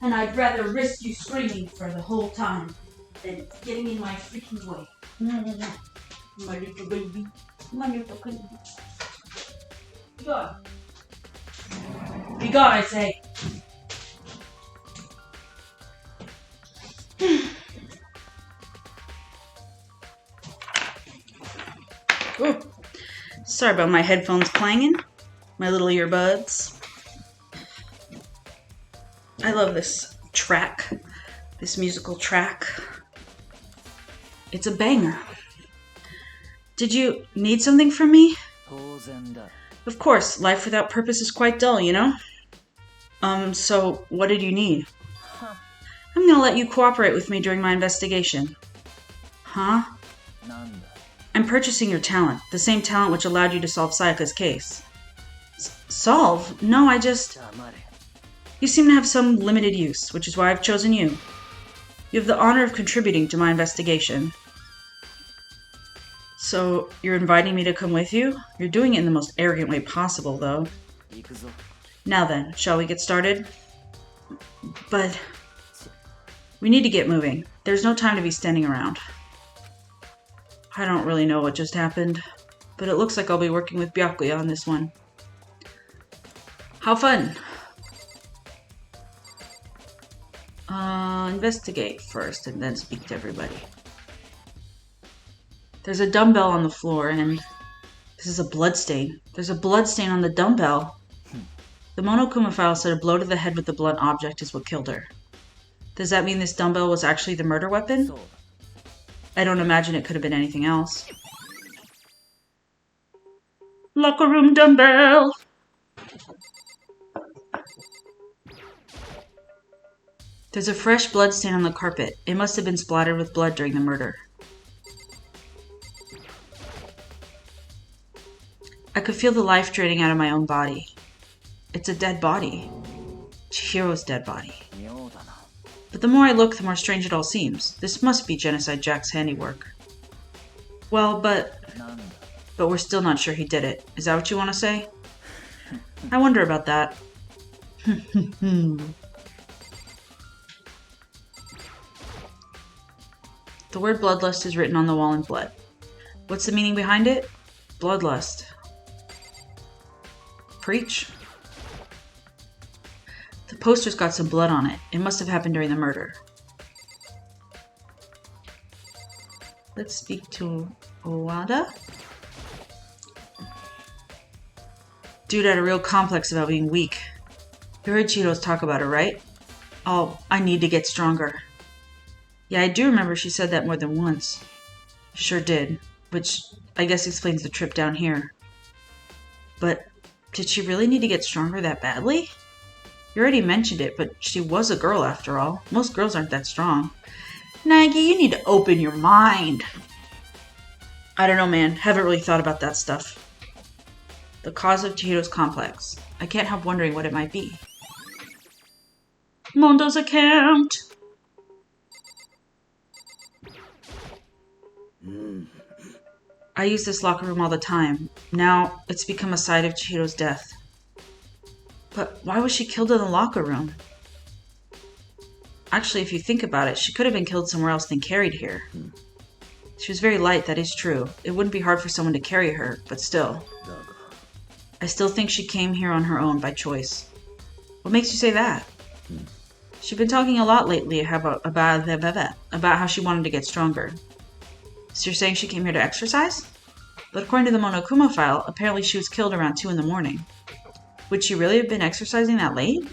And I'd rather risk you screaming for the whole time than getting in my freaking way. My little baby. My little baby. Be gone. Be gone, I say. Ooh. Sorry about my headphones clanging. My little earbuds. I love this track. This musical track. It's a banger. Did you need something from me? Of course, life without purpose is quite dull, you know? So what did you need? I'm gonna let you cooperate with me during my investigation. Huh? I'm purchasing your talent, the same talent which allowed you to solve Sayaka's case. Solve? No, I just... You seem to have some limited use, which is why I've chosen you. You have the honor of contributing to my investigation. So, you're inviting me to come with you? You're doing it in the most arrogant way possible, though. Now then, shall we get started? But... we need to get moving. There's no time to be standing around. I don't really know what just happened, but it looks like I'll be working with Byakuya on this one. How fun! Investigate first and then speak to everybody. There's a dumbbell on the floor and this is a bloodstain. There's a bloodstain on the dumbbell. The Monokuma file said a blow to the head with a blunt object is what killed her. Does that mean this dumbbell was actually the murder weapon? I don't imagine it could have been anything else. Locker room dumbbell! There's a fresh blood stain on the carpet. It must have been splattered with blood during the murder. I could feel the life draining out of my own body. It's a dead body. Chihiro's dead body. But the more I look, the more strange it all seems. This must be Genocide Jack's handiwork. Well, but we're still not sure he did it. Is that what you want to say? I wonder about that. The word bloodlust is written on the wall in blood. What's the meaning behind it? Bloodlust. Preach. The poster's got some blood on it. It must have happened during the murder. Let's speak to Owada. Dude had a real complex about being weak. You heard Cheetos talk about it, right? Oh, I need to get stronger. Yeah, I do remember she said that more than once. Sure did, which I guess explains the trip down here. But did she really need to get stronger that badly? You already mentioned it, but she was a girl after all. Most girls aren't that strong. Nagi, you need to open your mind. I don't know, man. Haven't really thought about that stuff. The cause of Chihiro's complex. I can't help wondering what it might be. Mondo's account. I use this locker room all the time. Now, it's become a site of Chihiro's death. But why was she killed in the locker room? Actually, if you think about it, she could have been killed somewhere else than carried here. She was very light, that is true. It wouldn't be hard for someone to carry her, but still. I still think she came here on her own by choice. What makes you say that? She's been talking a lot lately about how she wanted to get stronger. So you're saying she came here to exercise? But according to the Monokuma file, apparently she was killed around 2 in the morning. Would she really have been exercising that late?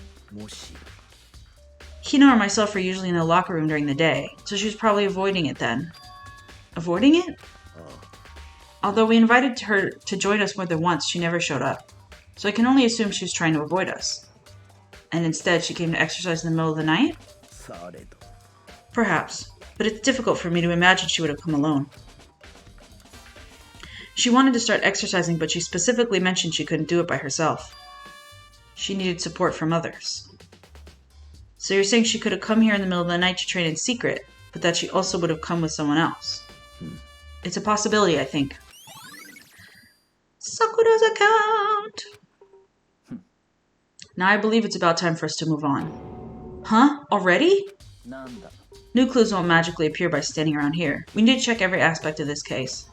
Hino or myself are usually in the locker room during the day, so she was probably avoiding it then. Avoiding it? Although we invited her to join us more than once, she never showed up. So I can only assume she was trying to avoid us. And instead she came to exercise in the middle of the night? Perhaps, but it's difficult for me to imagine she would have come alone. She wanted to start exercising, but she specifically mentioned she couldn't do it by herself. She needed support from others. So you're saying she could have come here in the middle of the night to train in secret, but that she also would have come with someone else. It's a possibility, I think. Sakura's account! Now I believe it's about time for us to move on. Huh? Already? New clues won't magically appear by standing around here. We need to check every aspect of this case.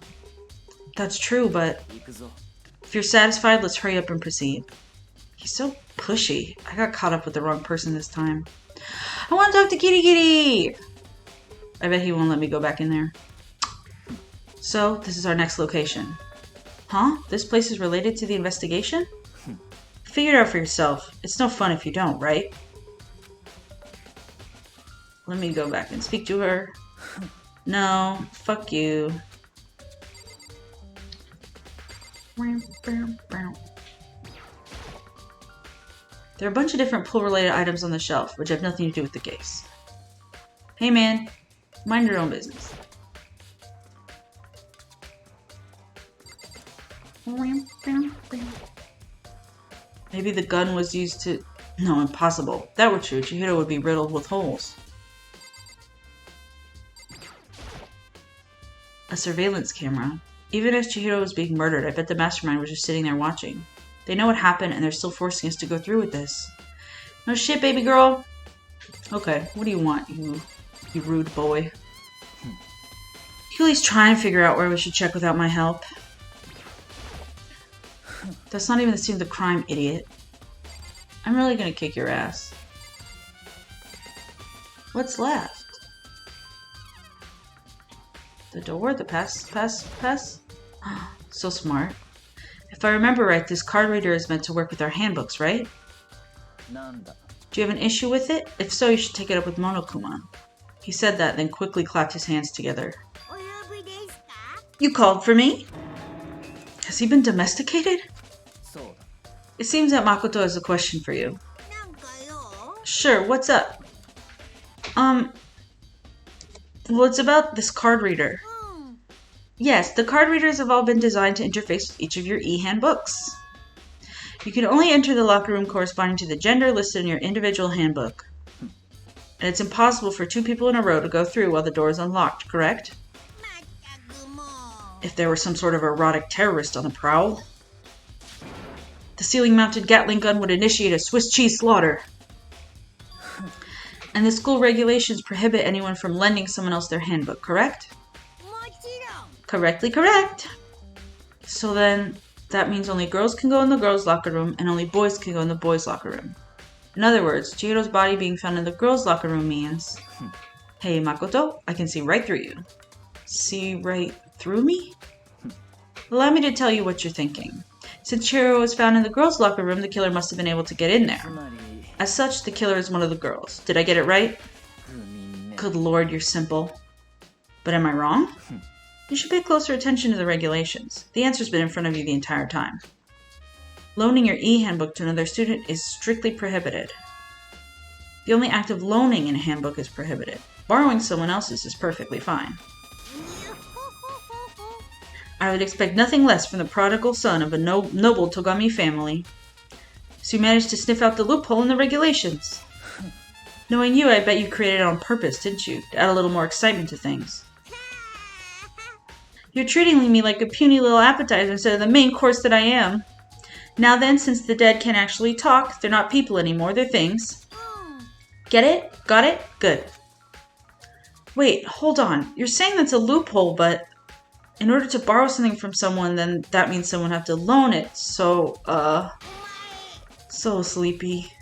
That's true, but if you're satisfied, let's hurry up and proceed. He's so pushy. I got caught up with the wrong person this time. I want to talk to Kitty Kitty! I bet he won't let me go back in there. So, this is our next location. Huh? This place is related to the investigation? Figure it out for yourself. It's no fun if you don't, right? Let me go back and speak to her. No, fuck you. There are a bunch of different pool-related items on the shelf, which have nothing to do with the case. Hey man, mind your own business. Maybe the gun was used to... No, impossible. If that were true, Chihiro would be riddled with holes. A surveillance camera. Even as Chihiro was being murdered, I bet the mastermind was just sitting there watching. They know what happened, and they're still forcing us to go through with this. No shit, baby girl. Okay, what do you want, you rude boy? You at least try and figure out where we should check without my help. That's not even the scene of the crime, idiot. I'm really gonna kick your ass. What's left? The door, the pass. So smart. If I remember right, this card reader is meant to work with our handbooks, right? Do you have an issue with it? If so, you should take it up with Monokuma. He said that, then quickly clapped his hands together. You called for me? Has he been domesticated? It seems that Makoto has a question for you. Sure, what's up? Well, it's about this card reader. Yes, the card readers have all been designed to interface with each of your e-handbooks. You can only enter the locker room corresponding to the gender listed in your individual handbook. And it's impossible for two people in a row to go through while the door is unlocked, correct? If there were some sort of erotic terrorist on the prowl. The ceiling-mounted Gatling gun would initiate a Swiss cheese slaughter. And the school regulations prohibit anyone from lending someone else their handbook, correct? Correctly correct. So then, that means only girls can go in the girls' locker room and only boys can go in the boys' locker room. In other words, Chihiro's body being found in the girls' locker room means, hey Makoto, I can see right through you. See right through me? Allow me to tell you what you're thinking. Since Chihiro was found in the girls' locker room, the killer must have been able to get in there. As such, the killer is one of the girls. Did I get it right? Good lord, you're simple. But am I wrong? You should pay closer attention to the regulations. The answer's been in front of you the entire time. Loaning your e-handbook to another student is strictly prohibited. The only act of loaning in a handbook is prohibited. Borrowing someone else's is perfectly fine. I would expect nothing less from the prodigal son of a noble Togami family. So you managed to sniff out the loophole in the regulations. Knowing you, I bet you created it on purpose, didn't you? To add a little more excitement to things. You're treating me like a puny little appetizer instead of the main course that I am. Now then, since the dead can't actually talk, they're not people anymore, they're things. Get it? Got it? Good. Wait, hold on. You're saying that's a loophole, but in order to borrow something from someone, then that means someone have to loan it. So sleepy.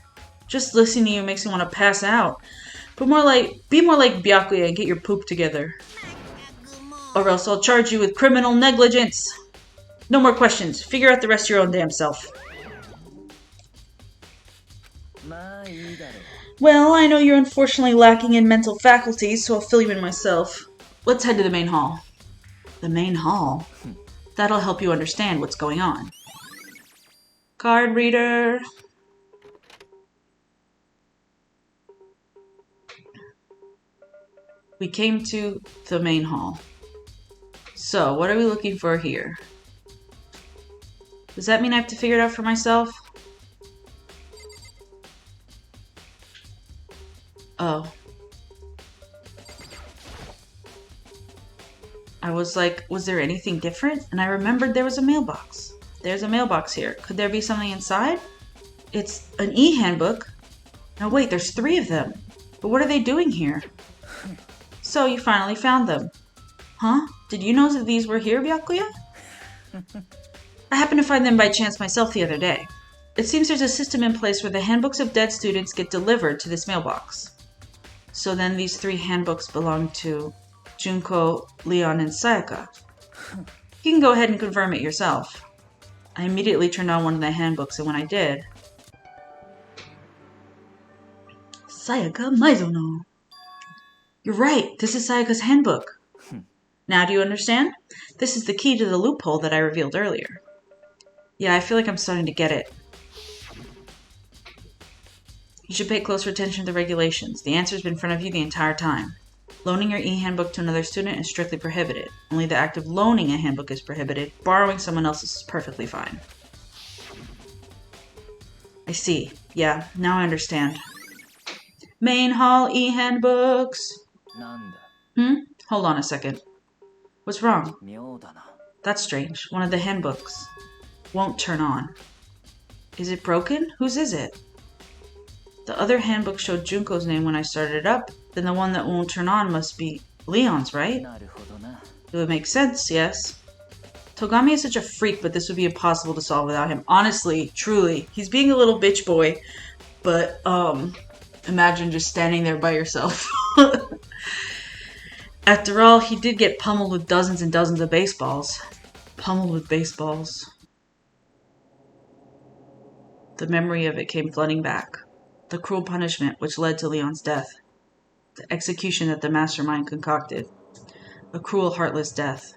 Just listening to you makes me want to pass out. But be more like Byakuya and get your poop together. Or else I'll charge you with criminal negligence. No more questions. Figure out the rest of your own damn self. Well, I know you're unfortunately lacking in mental faculties, so I'll fill you in myself. Let's head to the main hall. The main hall? That'll help you understand what's going on. Card reader. We came to the main hall. So, what are we looking for here? Does that mean I have to figure it out for myself? Oh. I was like, was there anything different? And I remembered there was a mailbox. There's a mailbox here. Could there be something inside? It's an e-handbook. No, wait, there's 3 of them. But what are they doing here? So, you finally found them. Huh? Did you know that these were here, Byakuya? I happened to find them by chance myself the other day. It seems there's a system in place where the handbooks of dead students get delivered to this mailbox. So then these 3 handbooks belong to Junko, Leon, and Sayaka. You can go ahead and confirm it yourself. I immediately turned on one of the handbooks, and when I did... Sayaka Maizono. You're right, this is Sayaka's handbook. Now do you understand? This is the key to the loophole that I revealed earlier. Yeah, I feel like I'm starting to get it. You should pay closer attention to the regulations. The answer's been in front of you the entire time. Loaning your e-handbook to another student is strictly prohibited. Only the act of loaning a handbook is prohibited. Borrowing someone else's is perfectly fine. I see. Yeah, now I understand. Main hall e-handbooks. Hold on a second. What's wrong? That's strange. One of the handbooks won't turn on. Is it broken? Whose is it? The other handbook showed Junko's name when I started it up. Then the one that won't turn on must be Leon's, right? It would make sense, yes. Togami is such a freak, but this would be impossible to solve without him. Honestly, truly. He's being a little bitch boy, but imagine just standing there by yourself. After all, he did get pummeled with dozens and dozens of baseballs. Pummeled with baseballs. The memory of it came flooding back. The cruel punishment which led to Leon's death. The execution that the mastermind concocted. A cruel, heartless death.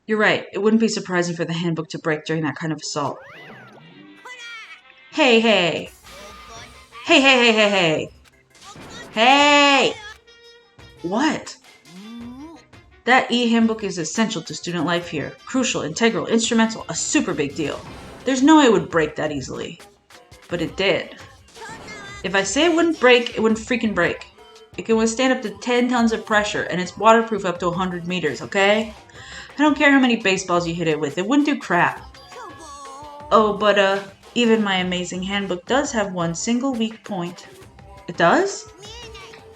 You're right, it wouldn't be surprising for the handbook to break during that kind of assault. Hey, hey! Hey, hey, hey, hey, hey! Hey! What? That e-handbook is essential to student life here. Crucial, integral, instrumental, a super big deal. There's no way it would break that easily. But it did. If I say it wouldn't break, it wouldn't freaking break. It can withstand up to 10 tons of pressure, and it's waterproof up to 100 meters, okay? I don't care how many baseballs you hit it with, it wouldn't do crap. Oh, but even my amazing handbook does have one single weak point. It does?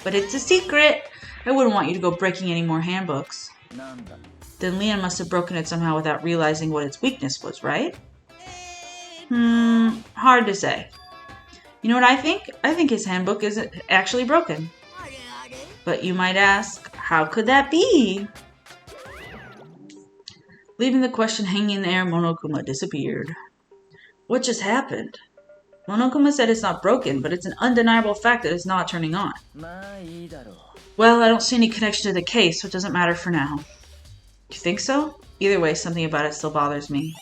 But it's a secret. I wouldn't want you to go breaking any more handbooks. Then Leon must have broken it somehow without realizing what its weakness was, right? Hard to say. You know what I think? I think his handbook isn't actually broken. But you might ask, how could that be? Leaving the question hanging in the air, Monokuma disappeared. What just happened? Monokuma said it's not broken, but it's an undeniable fact that it's not turning on. Well, I don't see any connection to the case, so it doesn't matter for now. You think so? Either way, something about it still bothers me.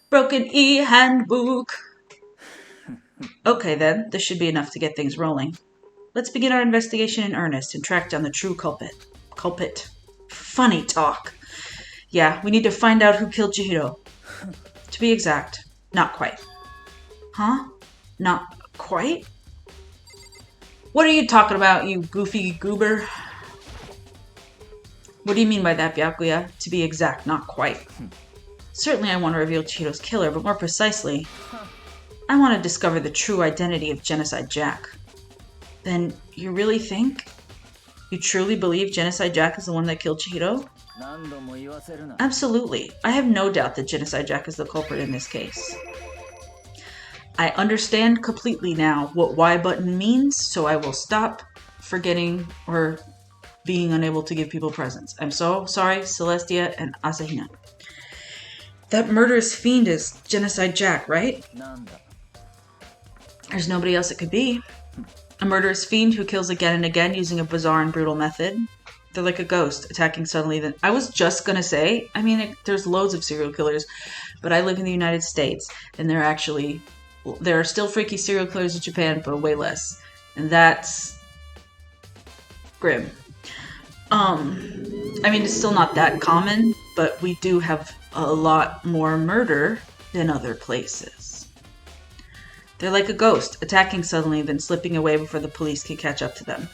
Broken e-handbook! Okay then, this should be enough to get things rolling. Let's begin our investigation in earnest and track down the true culprit. Funny talk. Yeah, we need to find out who killed Chihiro. To be exact, not quite. Huh? Not quite? What are you talking about, you goofy goober? What do you mean by that, Byakuya? To be exact, not quite. Certainly I want to reveal Chihiro's killer, but more precisely, I want to discover the true identity of Genocide Jack. Then you really think? You truly believe Genocide Jack is the one that killed Chihiro? Absolutely. I have no doubt that Genocide Jack is the culprit in this case. I understand completely now what Y button means, so I will stop forgetting or being unable to give people presents. I'm so sorry, Celestia and Asahina. That murderous fiend is Genocide Jack, right? There's nobody else it could be. A murderous fiend who kills again and again using a bizarre and brutal method. They're like a ghost, attacking suddenly. Then I was just gonna say, there's loads of serial killers, but I live in the United States, and there are still freaky serial killers in Japan, but way less. And that's grim. It's still not that common, but we do have a lot more murder than other places. They're like a ghost, attacking suddenly, then slipping away before the police can catch up to them.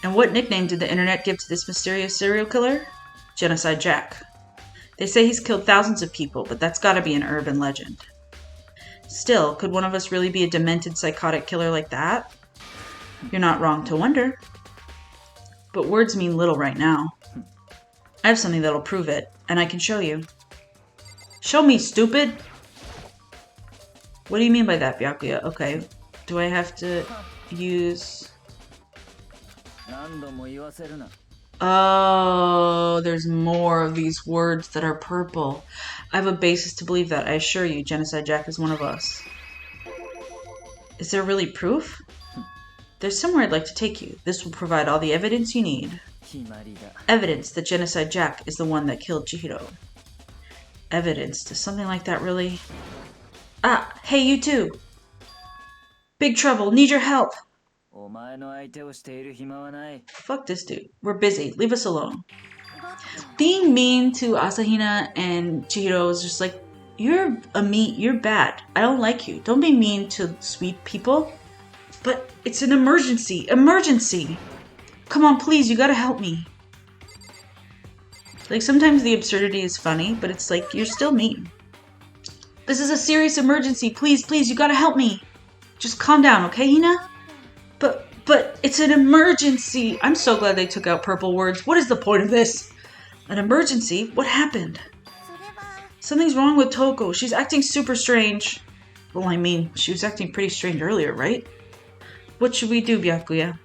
And what nickname did the internet give to this mysterious serial killer? Genocide Jack. They say he's killed thousands of people, but that's gotta be an urban legend. Still, could one of us really be a demented, psychotic killer like that? You're not wrong to wonder. But words mean little right now. I have something that'll prove it, and I can show you. Show me, stupid! What do you mean by that, Byakuya? Okay, do I have to use... Oh, there's more of these words that are purple. I have a basis to believe that. I assure you, Genocide Jack is one of us. Is there really proof? There's somewhere I'd like to take you. This will provide all the evidence you need. Evidence that Genocide Jack is the one that killed Chihiro. Evidence? Does something like that really... Ah, hey, you two! Big trouble, need your help! Fuck this dude. We're busy. Leave us alone. Being mean to Asahina and Chihiro is just like, you're bad. I don't like you. Don't be mean to sweet people. But it's an emergency. Emergency! Come on, please, you gotta help me. Like, sometimes the absurdity is funny, but it's like, you're still mean. This is a serious emergency. Please, you gotta help me. Just calm down, okay, Hina? But it's an emergency. I'm so glad they took out purple words. What is the point of this? An emergency? What happened? Something's wrong with Toko. She's acting super strange. Well, she was acting pretty strange earlier, right? What should we do, Byakuya?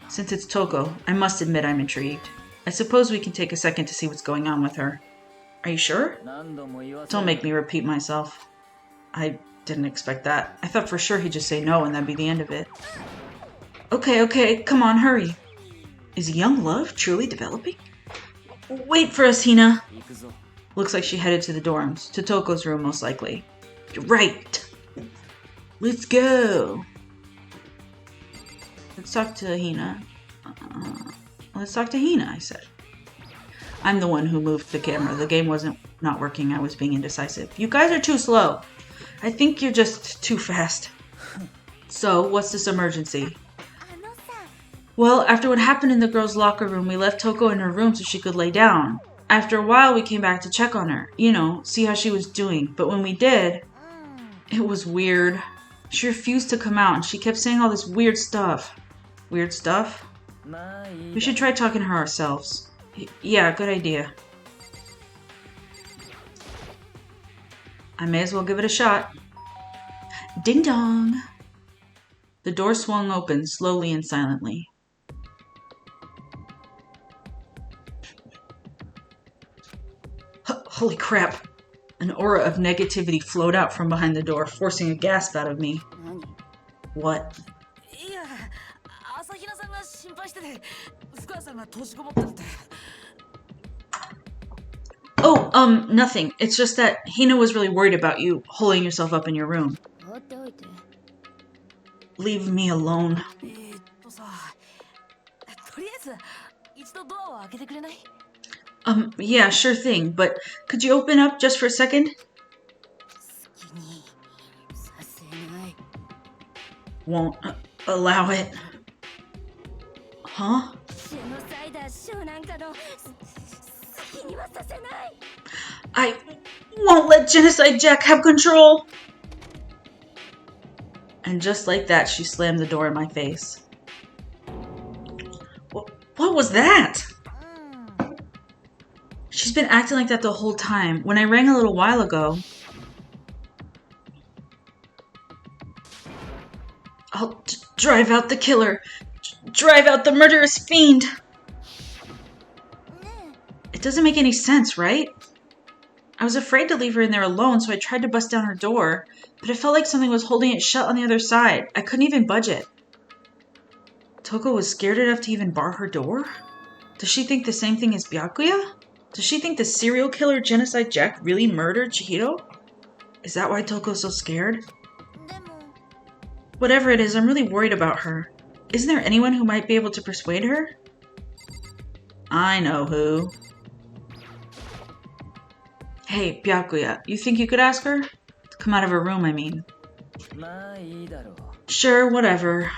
Since it's Toko, I must admit I'm intrigued. I suppose we can take a second to see what's going on with her. Are you sure? Don't make me repeat myself. I didn't expect that. I thought for sure he'd just say no and that'd be the end of it. Okay, come on, hurry. Is young love truly developing? Wait for us, Hina. Looks like she headed to the dorms. To Toko's room, most likely. You're right. Let's go. Let's talk to Hina. I said. I'm the one who moved the camera. The game wasn't not working. I was being indecisive. You guys are too slow. I think you're just too fast. So, what's this emergency? Well, after what happened in the girls' locker room, we left Toko in her room so she could lay down. After a while, we came back to check on her. See how she was doing. But when we did, it was weird. She refused to come out and she kept saying all this weird stuff. Weird stuff? We should try talking to her ourselves. Yeah, good idea. I may as well give it a shot. Ding dong! The door swung open slowly and silently. Holy crap! An aura of negativity flowed out from behind the door, forcing a gasp out of me. What? Oh, nothing. It's just that Hina was really worried about you holding yourself up in your room. Leave me alone. Yeah, sure thing, but could you open up just for a second? Won't allow it. Huh? I won't let Genocide Jack have control! And just like that, she slammed the door in my face. What was that? She's been acting like that the whole time. When I rang a little while ago, I'll drive out the killer. Drive out the murderous fiend. It doesn't make any sense, right? I was afraid to leave her in there alone, so I tried to bust down her door, but it felt like something was holding it shut on the other side. I couldn't even budge it. Toko was scared enough to even bar her door? Does she think the same thing as Byakuya? Does she think the serial killer Genocide Jack really murdered Chihiro? Is that why Toko's so scared? Whatever it is, I'm really worried about her. Isn't there anyone who might be able to persuade her? I know who. Hey, Byakuya, you think you could ask her? To come out of her room, I mean. Sure, whatever.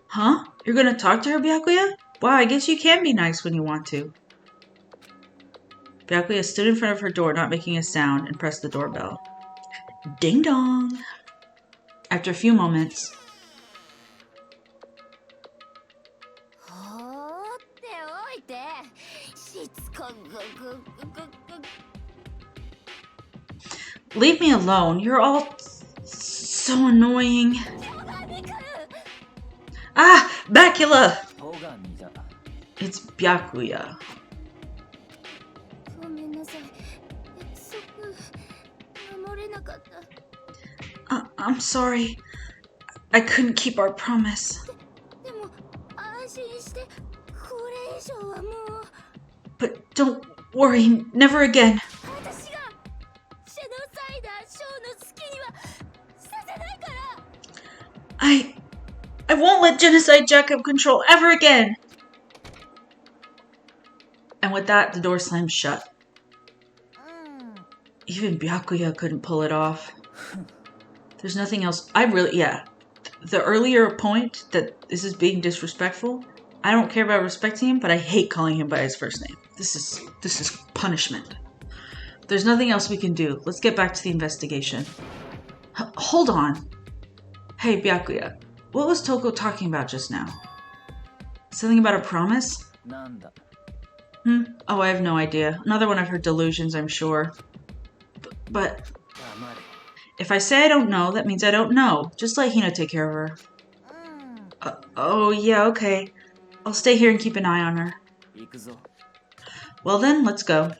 Huh? You're gonna talk to her, Byakuya? Wow, I guess you can be nice when you want to. Byakuya stood in front of her door, not making a sound, and pressed the doorbell. Ding dong! After a few moments... Leave me alone. You're all so annoying. Ah! Bacula! It's Byakuya. I'm sorry. I couldn't keep our promise. But don't worry, never again. I won't let Genocide Jack have control ever again. And with that, the door slammed shut. Even Byakuya couldn't pull it off. There's nothing else. The earlier point that this is being disrespectful, I don't care about respecting him, but I hate calling him by his first name. This is punishment. There's nothing else we can do. Let's get back to the investigation. Hold on. Hey, Byakuya. What was Toko talking about just now? Something about a promise? Oh, I have no idea. Another one of her delusions, I'm sure. But if I say I don't know, that means I don't know. Just let Hina take care of her. Oh, yeah, okay. I'll stay here and keep an eye on her. Well then, let's go.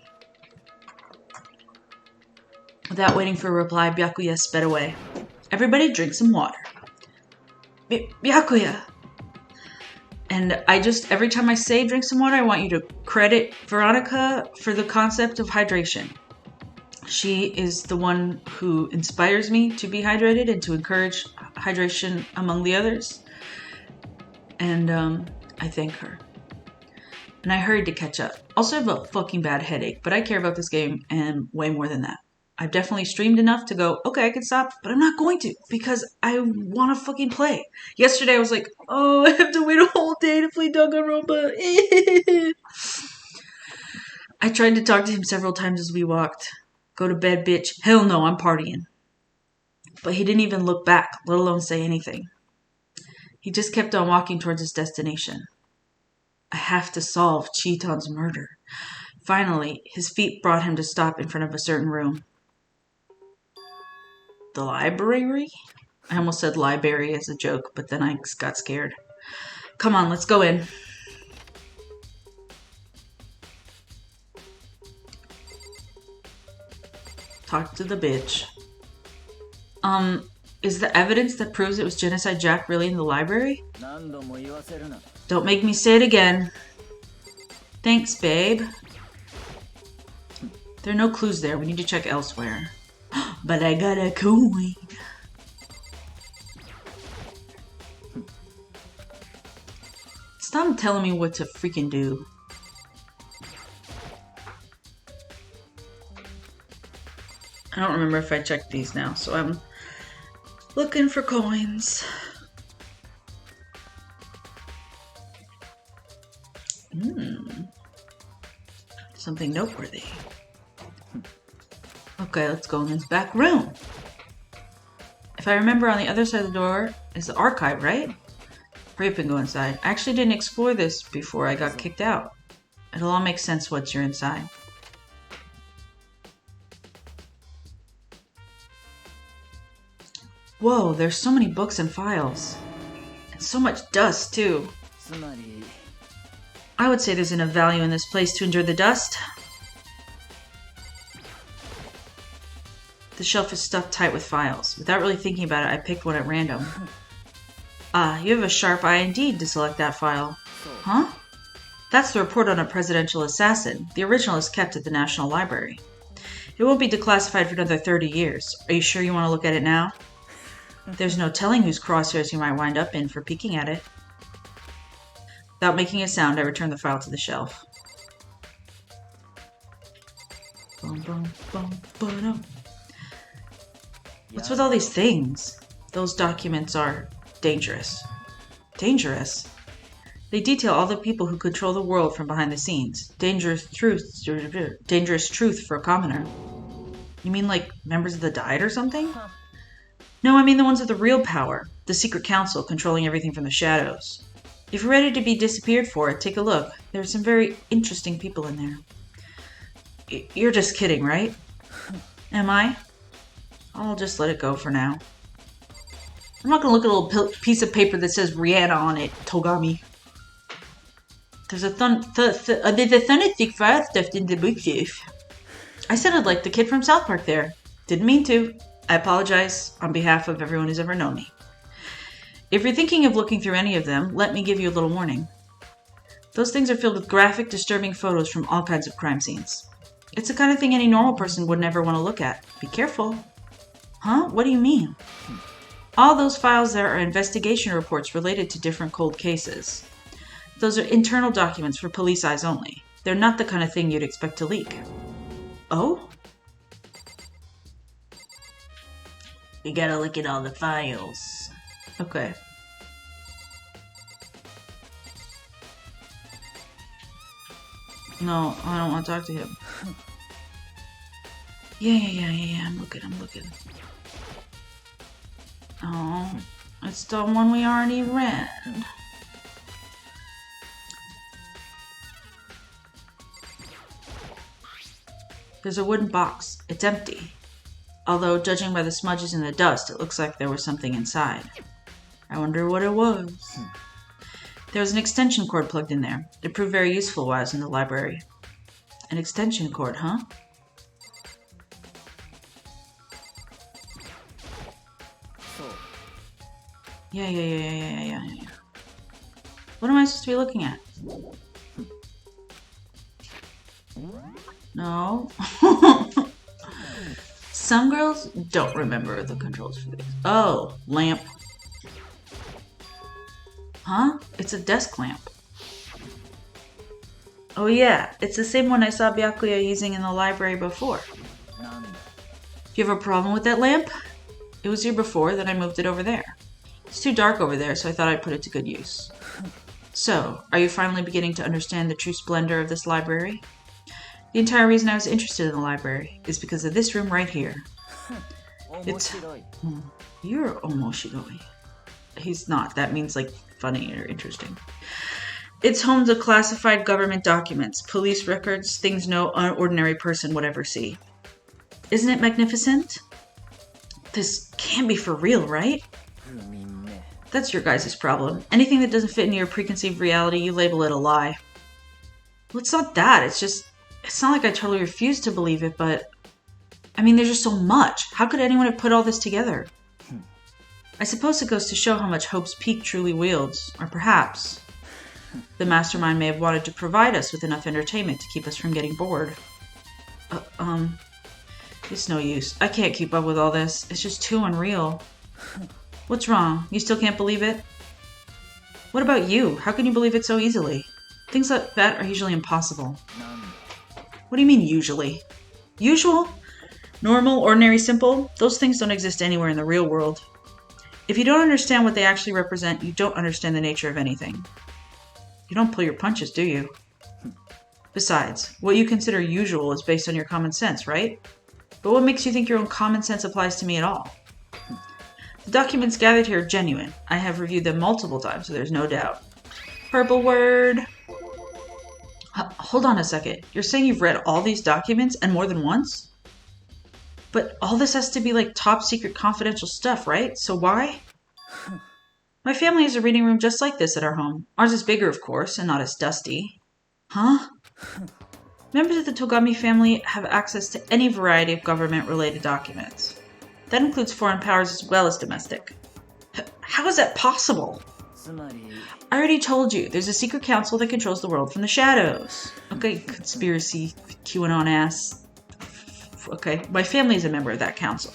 Without waiting for a reply, Byakuya sped away. Everybody drink some water. Byakuya! And every time I say drink some water, I want you to credit Veronica for the concept of hydration. She is the one who inspires me to be hydrated and to encourage hydration among the others. And I thank her. And I hurried to catch up. Also, I have a fucking bad headache, but I care about this game and way more than that. I've definitely streamed enough to go, okay, I can stop, but I'm not going to because I want to fucking play. Yesterday I was like, oh, I have to wait a whole day to play Danganronpa. I tried to talk to him several times as we walked. Go to bed, bitch. Hell no, I'm partying. But he didn't even look back, let alone say anything. He just kept on walking towards his destination. I have to solve Cheeton's murder. Finally, his feet brought him to stop in front of a certain room. The library? I almost said library as a joke, but then I got scared. Come on, let's go in. Talk to the bitch. Is the evidence that proves it was Genocide Jack really in the library? Don't make me say it again. Thanks, babe. There are no clues there. We need to check elsewhere. But I got a coin. Stop telling me what to freaking do. I don't remember if I checked these now, so I'm looking for coins. Something noteworthy. Okay, let's go in this back room. If I remember, on the other side of the door is the archive, right? Hurry up and go inside. I actually didn't explore this before I got kicked out. It'll all make sense once you're inside. Whoa, there's so many books and files. And so much dust, too. I would say there's enough value in this place to endure the dust. The shelf is stuffed tight with files. Without really thinking about it, I picked one at random. Ah, you have a sharp eye indeed to select that file. Huh? That's the report on a presidential assassin. The original is kept at the National Library. It won't be declassified for another 30 years. Are you sure you want to look at it now? There's no telling whose crosshairs you might wind up in for peeking at it. Without making a sound, I returned the file to the shelf. What's with all these things? Those documents are dangerous. Dangerous? They detail all the people who control the world from behind the scenes. Dangerous truth for a commoner. You mean like members of the Diet or something? No, I mean the ones with the real power. The secret council controlling everything from the shadows. If you're ready to be disappeared for it, take a look. There are some very interesting people in there. You're just kidding, right? Am I? I'll just let it go for now. I'm not going to look at a little piece of paper that says Rihanna on it, Togami. There's a thick fire stuffed in the bookshelf. I sounded like the kid from South Park there. Didn't mean to. I apologize on behalf of everyone who's ever known me. If you're thinking of looking through any of them, let me give you a little warning. Those things are filled with graphic, disturbing photos from all kinds of crime scenes. It's the kind of thing any normal person would never want to look at. Be careful. Huh? What do you mean? All those files there are investigation reports related to different cold cases. Those are internal documents for police eyes only. They're not the kind of thing you'd expect to leak. Oh? We gotta look at all the files. Okay. No, I don't want to talk to him. Yeah, I'm looking. Oh, it's the one we already read. There's a wooden box. It's empty. Although, judging by the smudges in the dust, it looks like there was something inside. I wonder what it was. There was an extension cord plugged in there. It proved very useful while I was in the library. An extension cord, huh? Yeah. What am I supposed to be looking at? No. Some girls don't remember the controls for these. Oh, lamp. Huh? It's a desk lamp. Oh yeah, it's the same one I saw Byakuya using in the library before. Do you have a problem with that lamp? It was here before, then I moved it over there. It's too dark over there, so I thought I'd put it to good use. So, are you finally beginning to understand the true splendor of this library? The entire reason I was interested in the library is because of this room right here. It's... You're omoshiroi. He's not. That means like funny or interesting. It's home to classified government documents, police records, things no ordinary person would ever see. Isn't it magnificent? This can't be for real, right? That's your guys' problem. Anything that doesn't fit into your preconceived reality, you label it a lie. Well, it's not that. It's not like I totally refuse to believe it, but... I mean, there's just so much. How could anyone have put all this together? I suppose it goes to show how much Hope's Peak truly wields. Or perhaps... the mastermind may have wanted to provide us with enough entertainment to keep us from getting bored. It's no use. I can't keep up with all this. It's just too unreal. What's wrong? You still can't believe it? What about you? How can you believe it so easily? Things like that are usually impossible. What do you mean, usually? Usual? Normal, ordinary, simple? Those things don't exist anywhere in the real world. If you don't understand what they actually represent, you don't understand the nature of anything. You don't pull your punches, do you? Besides, what you consider usual is based on your common sense, right? But what makes you think your own common sense applies to me at all? The documents gathered here are genuine. I have reviewed them multiple times, so there's no doubt. Purple word. Hold on a second. You're saying you've read all these documents and more than once? But all this has to be like top secret confidential stuff, right? So why? My family has a reading room just like this at our home. Ours is bigger, of course, and not as dusty. Huh? Members of the Togami family have access to any variety of government-related documents. That includes foreign powers as well as domestic. How is that possible? I already told you, there's a secret council that controls the world from the shadows. Okay, conspiracy, QAnon ass. Okay, my family is a member of that council.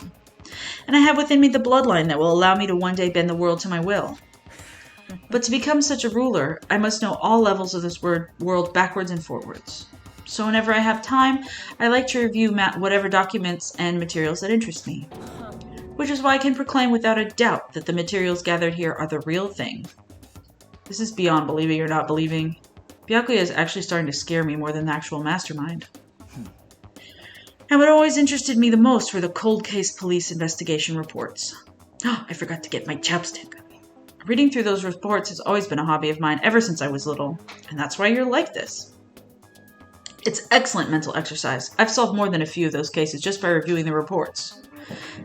And I have within me the bloodline that will allow me to one day bend the world to my will. But to become such a ruler, I must know all levels of this world backwards and forwards. So whenever I have time, I like to review whatever documents and materials that interest me. Which is why I can proclaim without a doubt that the materials gathered here are the real thing. This is beyond believing or not believing. Byakuya is actually starting to scare me more than the actual mastermind. And what always interested me the most were the cold case police investigation reports. Oh, I forgot to get my chapstick. Reading through those reports has always been a hobby of mine ever since I was little, and that's why you're like this. It's excellent mental exercise. I've solved more than a few of those cases just by reviewing the reports.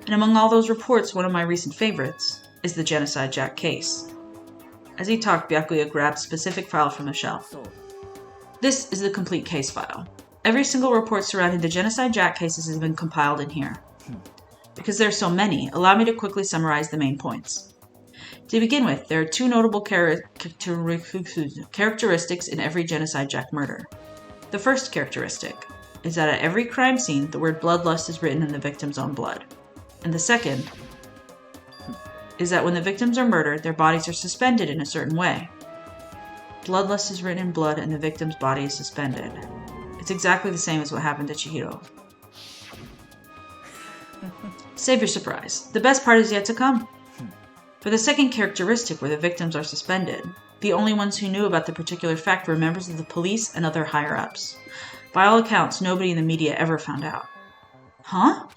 And among all those reports, one of my recent favorites is the Genocide Jack case. As he talked, Byakuya grabbed a specific file from the shelf. This is the complete case file. Every single report surrounding the Genocide Jack cases has been compiled in here. Because there are so many, allow me to quickly summarize the main points. To begin with, there are two notable characteristics in every Genocide Jack murder. The first characteristic is that at every crime scene, the word bloodlust is written in the victim's own blood. And the second is that when the victims are murdered, their bodies are suspended in a certain way. Bloodlust is written in blood and the victim's body is suspended. It's exactly the same as what happened to Chihiro. Save your surprise. The best part is yet to come. For the second characteristic where the victims are suspended, the only ones who knew about the particular fact were members of the police and other higher-ups. By all accounts, nobody in the media ever found out. Huh?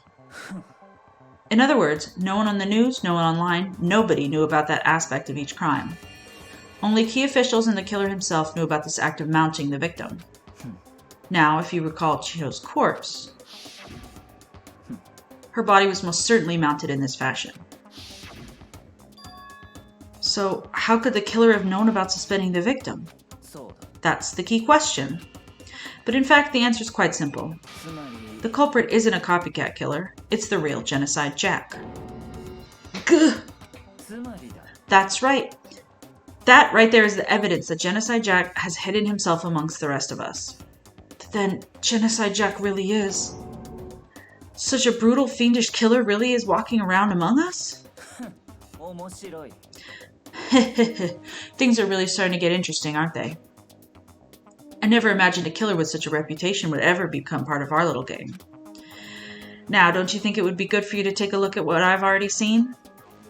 In other words, no one on the news, no one online, nobody knew about that aspect of each crime. Only key officials and the killer himself knew about this act of mounting the victim. Now, if you recall Chihiro's corpse, her body was most certainly mounted in this fashion. So, how could the killer have known about suspending the victim? That's the key question. But in fact, the answer is quite simple. The culprit isn't a copycat killer, it's the real Genocide Jack. Gah! That's right. That right there is the evidence that Genocide Jack has hidden himself amongst the rest of us. Then, Genocide Jack really is. Such a brutal, fiendish killer really is walking around among us? Things are really starting to get interesting, aren't they? I never imagined a killer with such a reputation would ever become part of our little gang. Now, don't you think it would be good for you to take a look at what I've already seen?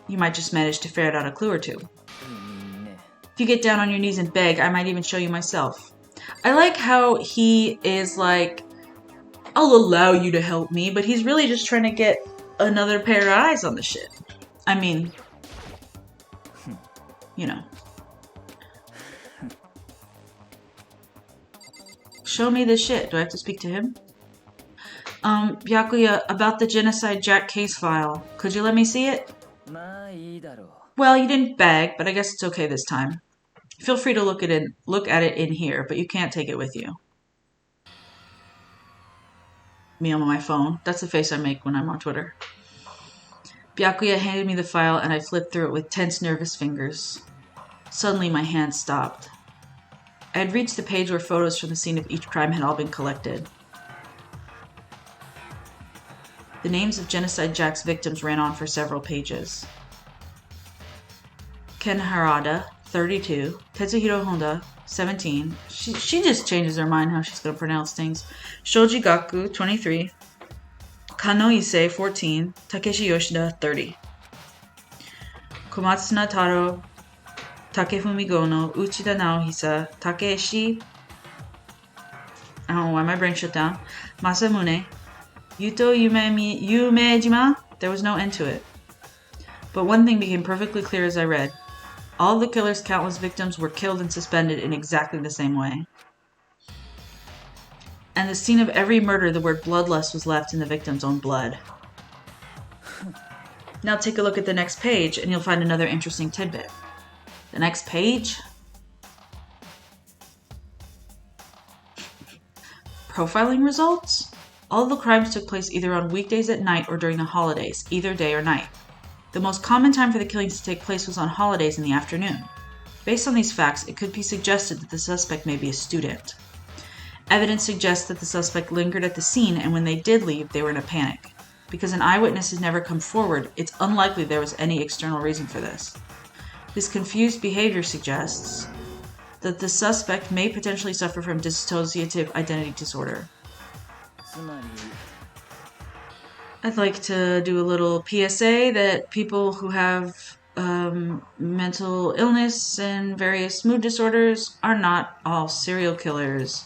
You might just manage to ferret out a clue or two. If you get down on your knees and beg, I might even show you myself. I like how he is like, I'll allow you to help me, but he's really just trying to get another pair of eyes on the shit. I mean, you know. Show me this shit. Do I have to speak to him? Byakuya, about the Genocide Jack case file. Could you let me see it? Well, you didn't beg, but I guess it's okay this time. Feel free to look at it in here, but you can't take it with you. Me on my phone. That's the face I make when I'm on Twitter. Byakuya handed me the file and I flipped through it with tense, nervous fingers. Suddenly, my hand stopped. I had reached the page where photos from the scene of each crime had all been collected. The names of Genocide Jack's victims ran on for several pages. Ken Harada, 32. Tetsuhiro Honda, 17. She just changes her mind how she's going to pronounce things. Shoji Gaku, 23. Kano Issei, 14. Takeshi Yoshida, 30. Komatsuna Taro, Takefumi Gono, Uchida Naohisa, Takeshi... I don't know why my brain shut down. Masamune, Yuto Yumejima. There was no end to it. But one thing became perfectly clear as I read. All of the killer's countless victims were killed and suspended in exactly the same way. And the scene of every murder, the word bloodlust was left in the victim's own blood. Now take a look at the next page and you'll find another interesting tidbit. The next page? Profiling results? All of the crimes took place either on weekdays at night or during the holidays, either day or night. The most common time for the killings to take place was on holidays in the afternoon. Based on these facts, it could be suggested that the suspect may be a student. Evidence suggests that the suspect lingered at the scene, and when they did leave, they were in a panic. Because an eyewitness has never come forward, it's unlikely there was any external reason for this. This confused behavior suggests that the suspect may potentially suffer from dissociative identity disorder. I'd like to do a little PSA that people who have mental illness and various mood disorders are not all serial killers.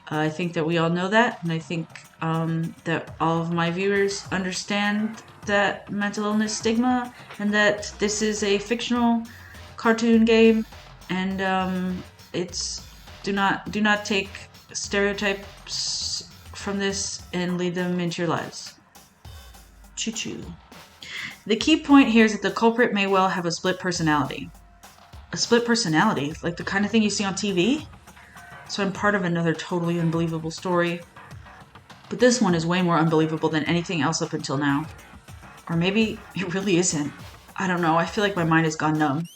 I think that we all know that, and I think that all of my viewers understand that mental illness stigma, and that this is a fictional cartoon game, and do not take stereotypes from this and lead them into your lives. Choo-choo. The key point here is that the culprit may well have a split personality. A split personality? Like the kind of thing you see on TV? So I'm part of another totally unbelievable story. But this one is way more unbelievable than anything else up until now. Or maybe it really isn't. I don't know, I feel like my mind has gone numb.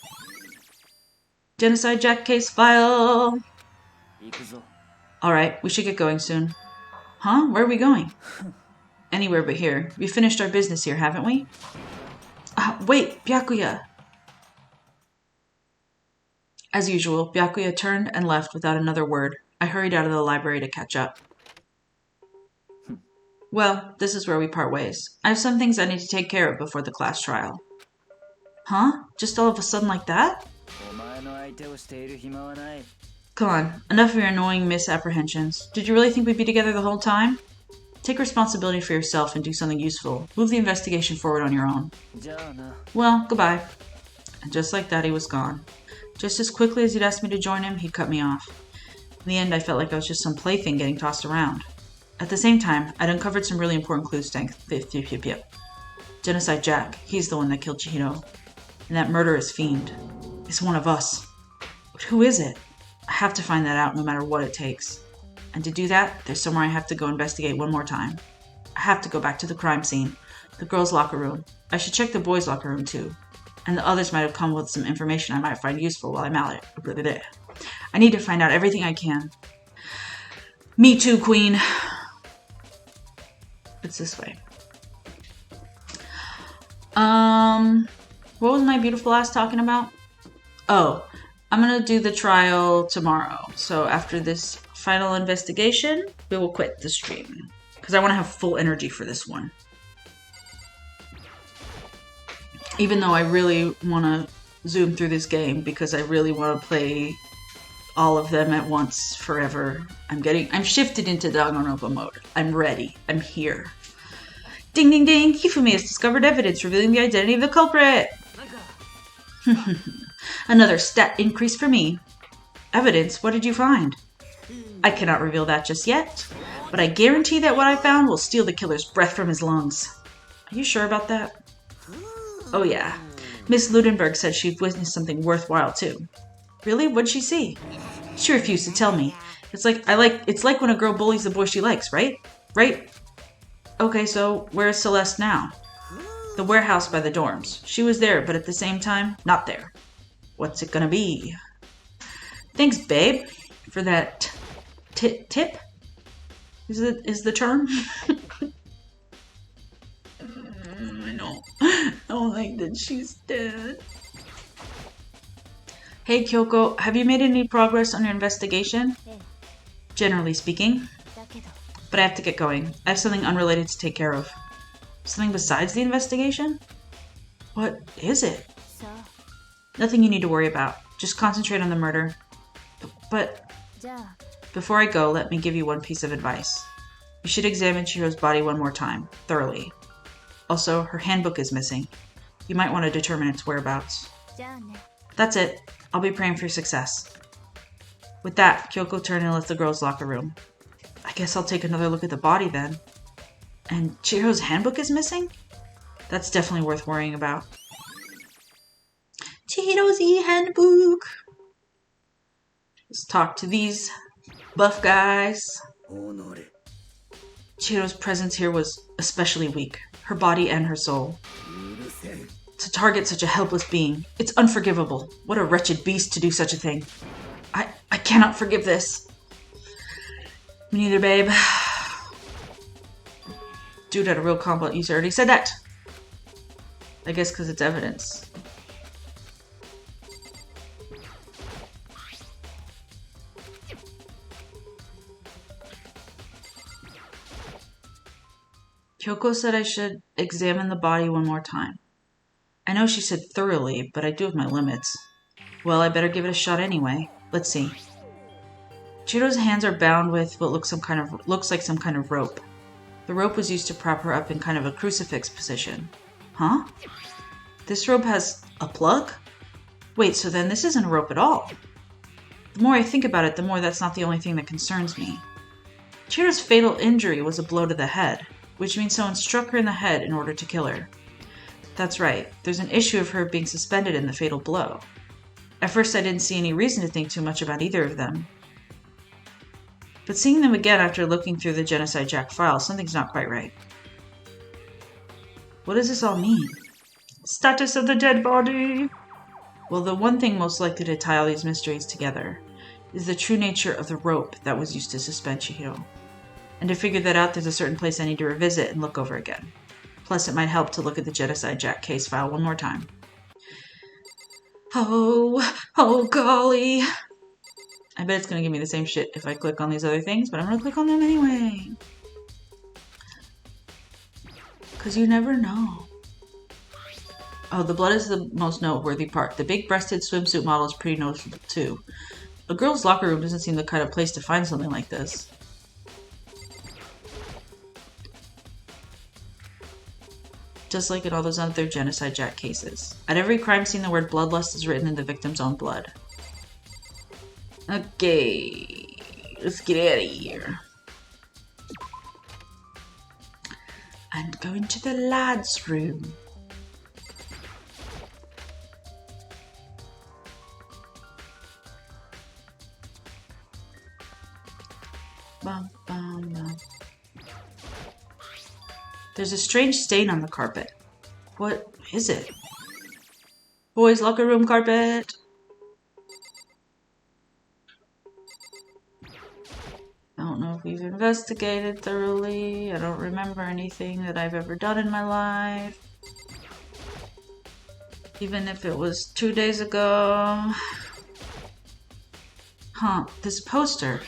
Genocide Jack case file! Alright, we should get going soon. Huh? Where are we going? Anywhere but here. We finished our business here, haven't we? Wait, Byakuya! As usual, Byakuya turned and left without another word. I hurried out of the library to catch up. Well, this is where we part ways. I have some things I need to take care of before the class trial. Huh? Just all of a sudden like that? Come on, enough of your annoying misapprehensions. Did you really think we'd be together the whole time? Take responsibility for yourself and do something useful. Move the investigation forward on your own. Well, goodbye. And just like that, he was gone. Just as quickly as he'd asked me to join him, he cut me off. In the end, I felt like I was just some plaything getting tossed around. At the same time, I'd uncovered some really important clues thanks. Genocide Jack, he's the one that killed Chihiro. And that murderous fiend is one of us. But who is it? I have to find that out no matter what it takes. And to do that, there's somewhere I have to go investigate one more time. I have to go back to the crime scene, the girls' locker room. I should check the boys' locker room too. And the others might have come with some information I might find useful while I'm at it. I need to find out everything I can. Me too, Queen. It's this way. What was my beautiful ass talking about? Oh, I'm gonna do the trial tomorrow. So after this final investigation, we will quit the stream. Because I want to have full energy for this one. Even though I really want to zoom through this game because I really want to play all of them at once forever. I'm shifted into Danganronpa mode. I'm ready. I'm here. Ding ding ding! Hifumi has discovered evidence revealing the identity of the culprit! Another stat increase for me. Evidence? What did you find? I cannot reveal that just yet, but I guarantee that what I found will steal the killer's breath from his lungs. Are you sure about that? Oh yeah. Miss Ludenberg said she'd witnessed something worthwhile too. Really? What'd she see? She refused to tell me. It's like when a girl bullies the boy she likes, right? Right? Okay, so where's Celeste now? The warehouse by the dorms. She was there, but at the same time, not there. What's it gonna be? Thanks, babe, for that tip? Is the term? I know. I don't like that she's dead. Hey Kyoko, have you made any progress on your investigation? Generally speaking. But I have to get going. I have something unrelated to take care of. Something besides the investigation? What is it? Nothing you need to worry about. Just concentrate on the murder. But before I go, let me give you one piece of advice. You should examine Chihiro's body one more time, thoroughly. Also, her handbook is missing. You might want to determine its whereabouts. That's it. I'll be praying for your success. With that, Kyoko turned and left the girls' locker room. I guess I'll take another look at the body then. And Chihiro's handbook is missing? That's definitely worth worrying about. Chihiro's handbook. Let's talk to these buff guys. Chihiro's presence here was especially weak. Her body and her soul. To target such a helpless being, it's unforgivable. What a wretched beast to do such a thing. I cannot forgive this. Me neither, babe. Dude had a real combo. You already said that. I guess because it's evidence. Kyoko said I should examine the body one more time. I know she said thoroughly, but I do have my limits. Well, I better give it a shot anyway. Let's see. Chihiro's hands are bound with what looks like some kind of rope. The rope was used to prop her up in kind of a crucifix position. Huh? This rope has a plug? Wait, so then this isn't a rope at all. The more I think about it, the more that's not the only thing that concerns me. Chihiro's fatal injury was a blow to the head, which means someone struck her in the head in order to kill her. That's right, there's an issue of her being suspended in the fatal blow. At first I didn't see any reason to think too much about either of them. But seeing them again after looking through the Genocide Jack file, something's not quite right. What does this all mean? Status of the dead body! Well, the one thing most likely to tie all these mysteries together is the true nature of the rope that was used to suspend Chihiro. And to figure that out, there's a certain place I need to revisit and look over again. Plus, it might help to look at the Genocide Jack case file one more time. Oh golly! I bet it's going to give me the same shit if I click on these other things, but I'm going to click on them anyway. Because you never know. Oh, the blood is the most noteworthy part. The big-breasted swimsuit model is pretty noticeable too. A girl's locker room doesn't seem the kind of place to find something like this. Just like in all those other Genocide Jack cases. At every crime scene, the word bloodlust is written in the victim's own blood. Okay, let's get out of here. And go into the lads' room. Bum, bum, bum. There's a strange stain on the carpet. What is it? Boys' locker room carpet. I don't know if we've investigated thoroughly. I don't remember anything that I've ever done in my life. Even if it was 2 days ago. Huh, this poster.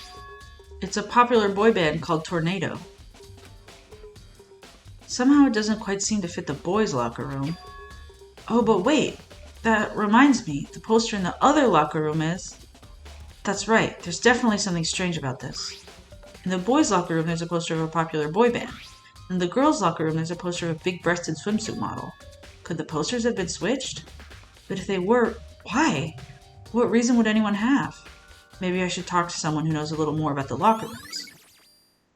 It's a popular boy band called Tornado. Somehow it doesn't quite seem to fit the boys' locker room. Oh, but wait. That reminds me. The poster in the other locker room is... That's right. There's definitely something strange about this. In the boys' locker room, there's a poster of a popular boy band. In the girls' locker room, there's a poster of a big-breasted swimsuit model. Could the posters have been switched? But if they were, why? What reason would anyone have? Maybe I should talk to someone who knows a little more about the locker rooms.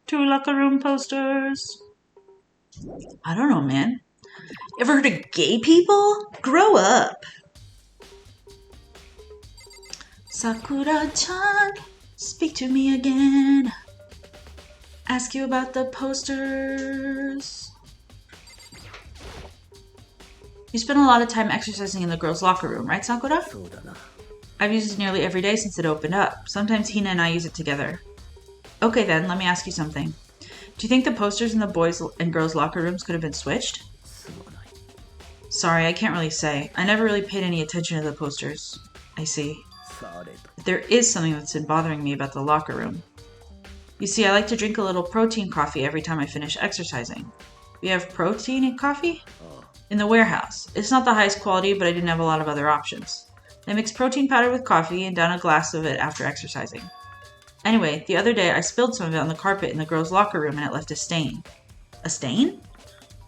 2 locker room posters. I don't know, man. Ever heard of gay people? Grow up. Sakura-chan, speak to me again. Ask you about the posters. You spend a lot of time exercising in the girls' locker room, right, Sakura? I've used it nearly every day since it opened up. Sometimes Hina and I use it together. Okay then, let me ask you something. Do you think the posters in the boys' and girls' locker rooms could have been switched? Sorry, I can't really say. I never really paid any attention to the posters. I see. But there is something that's been bothering me about the locker room. You see, I like to drink a little protein coffee every time I finish exercising. We have protein in coffee? In the warehouse. It's not the highest quality, but I didn't have a lot of other options. I mix protein powder with coffee and down a glass of it after exercising. Anyway, the other day I spilled some of it on the carpet in the girls' locker room and it left a stain. A stain?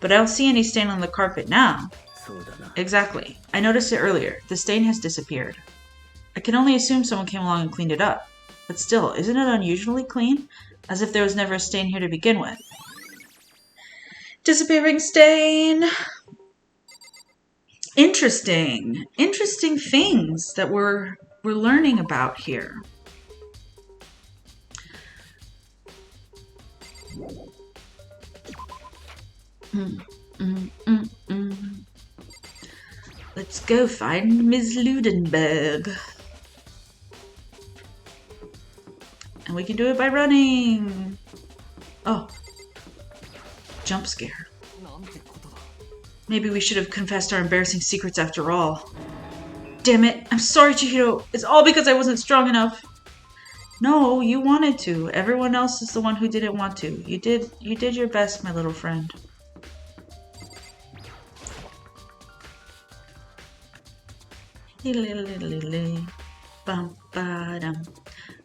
But I don't see any stain on the carpet now. Exactly. I noticed it earlier. The stain has disappeared. I can only assume someone came along and cleaned it up. But still, isn't it unusually clean? As if there was never a stain here to begin with. Disappearing stain! Interesting. Interesting things that we're learning about here. Let's go find Ms. Ludenberg. And we can do it by running. Oh. Jump scare. Maybe we should have confessed our embarrassing secrets after all. Damn it. I'm sorry, Chihiro. It's all because I wasn't strong enough. No, you wanted to. Everyone else is the one who didn't want to. You did your best, my little friend. Bum ba dum,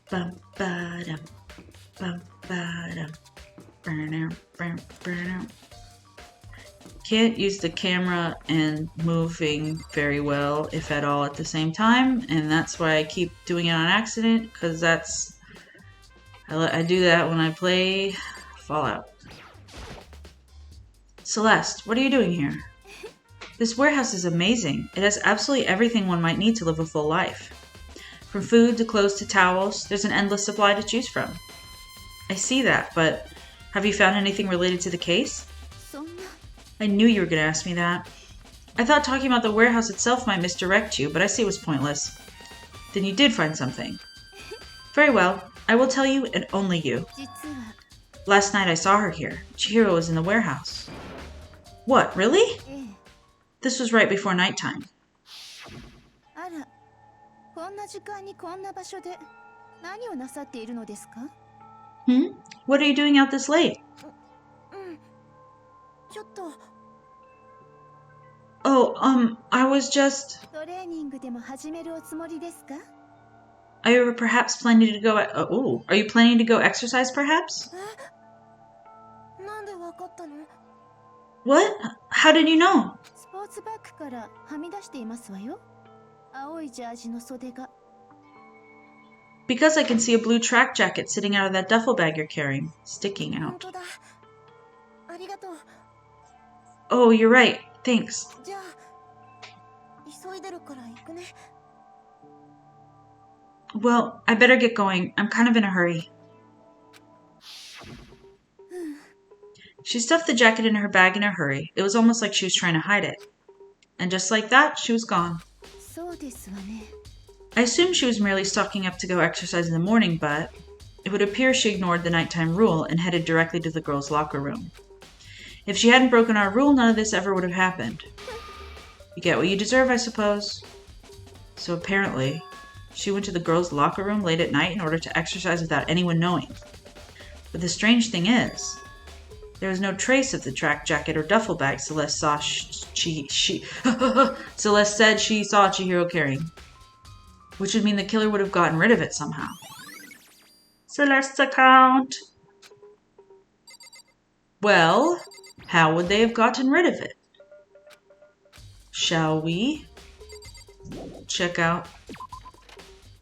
bum ba dum, bum ba dum. Can't use the camera and moving very well, if at all, at the same time, and that's why I keep doing it on accident, because I do that when I play Fallout. Celeste, what are you doing here? This warehouse is amazing. It has absolutely everything one might need to live a full life. From food to clothes to towels, there's an endless supply to choose from. I see that, but have you found anything related to the case? I knew you were going to ask me that. I thought talking about the warehouse itself might misdirect you, but I see it was pointless. Then you did find something. Very well. I will tell you, and only you. Last night I saw her here. Chihiro was in the warehouse. What, really? This was right before nighttime. What are you doing out this late? Oh, I was just... Are you perhaps planning to go... are you planning to go exercise, perhaps? What? How did you know? Because I can see a blue track jacket sitting out of that duffel bag you're carrying, sticking out. Oh, you're right. Thanks. Well, I better get going. I'm kind of in a hurry. She stuffed the jacket in her bag in a hurry. It was almost like she was trying to hide it. And just like that, she was gone. I assumed she was merely stocking up to go exercise in the morning, but it would appear she ignored the nighttime rule and headed directly to the girls' locker room. If she hadn't broken our rule, none of this ever would have happened. You get what you deserve, I suppose. So apparently, she went to the girls' locker room late at night in order to exercise without anyone knowing. But the strange thing is, There was no trace of the track jacket or duffel bag Celeste saw Celeste said she saw Chihiro carrying. Which would mean the killer would have gotten rid of it somehow. Celeste's account. Well, how would they have gotten rid of it? Shall we check out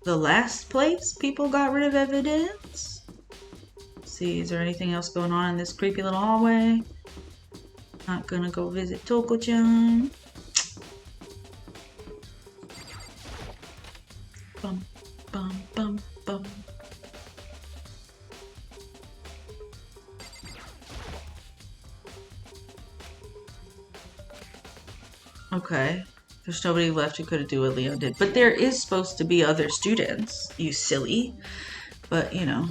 the last place people got rid of evidence? See, is there anything else going on in this creepy little hallway? Not gonna go visit Toko-chan. Bum, bum, bum, bum. Okay. There's nobody left who could do what Leo did. But there is supposed to be other students, you silly. But, you know.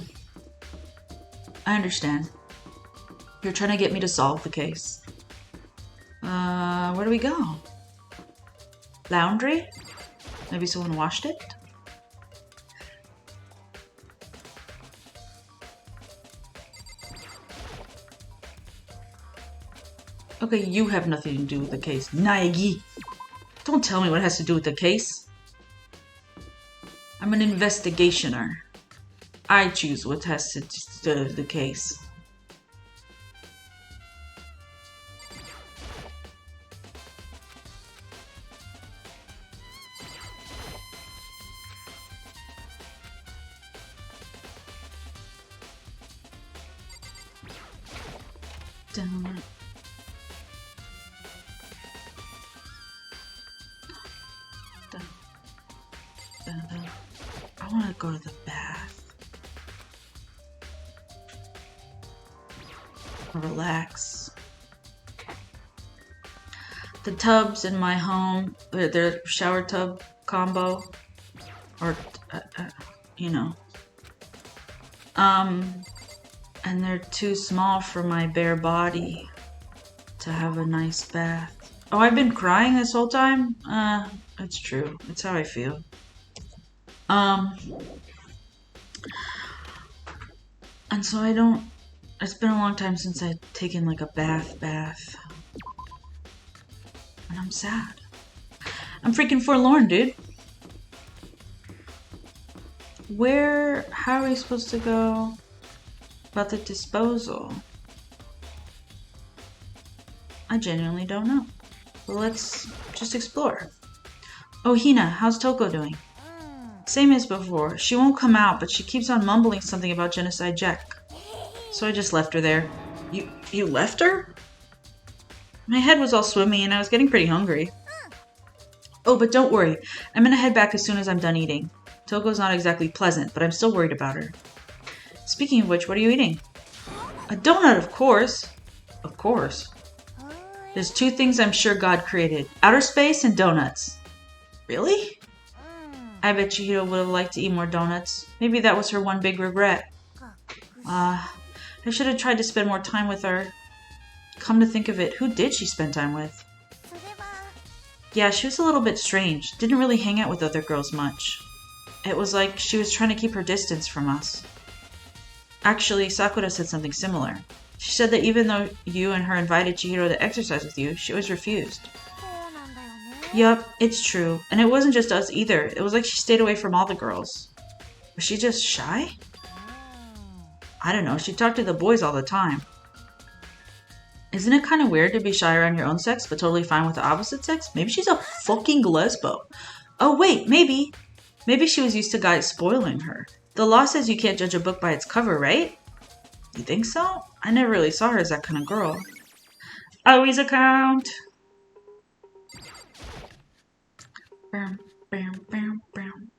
I understand. You're trying to get me to solve the case. Where do we go? Laundry? Maybe someone washed it? Okay, you have nothing to do with the case. Naegi! Don't tell me what has to do with the case. I'm an investigationer. I choose what has to do with the case. Dun. Dun. Dun, dun. I want to go to the bath. Relax. The tubs in my home, they're shower tub combo, or you know, and they're too small for my bare body to have a nice bath. Oh, I've been crying this whole time? It's true. It's how I feel. And so I don't, it's been a long time since I've taken like a bath. And I'm sad. I'm freaking forlorn, dude. How are we supposed to go about the disposal? I genuinely don't know. Well, let's just explore. Oh, Hina, how's Toko doing? Same as before. She won't come out, but she keeps on mumbling something about Genocide Jack. So I just left her there. You left her? My head was all swimmy and I was getting pretty hungry. Oh, but don't worry. I'm gonna head back as soon as I'm done eating. Toko's not exactly pleasant, but I'm still worried about her. Speaking of which, what are you eating? A donut, of course. Of course. There's two things I'm sure God created. Outer space and donuts. Really? I bet Chihiro would have liked to eat more donuts. Maybe that was her one big regret. I should have tried to spend more time with her. Come to think of it, who did she spend time with? Yeah, she was a little bit strange. Didn't really hang out with other girls much. It was like she was trying to keep her distance from us. Actually, Sakura said something similar. She said that even though you and her invited Chihiro to exercise with you, she was refused. Yup, it's true. And it wasn't just us either. It was like she stayed away from all the girls. Was she just shy? I don't know, she talked to the boys all the time. Isn't it kind of weird to be shy around your own sex, but totally fine with the opposite sex? Maybe she's a fucking lesbo. Oh wait, maybe. Maybe she was used to guys spoiling her. The law says you can't judge a book by its cover, right? You think so? I never really saw her as that kind of girl. Always account. Bam, bam, bam, bam.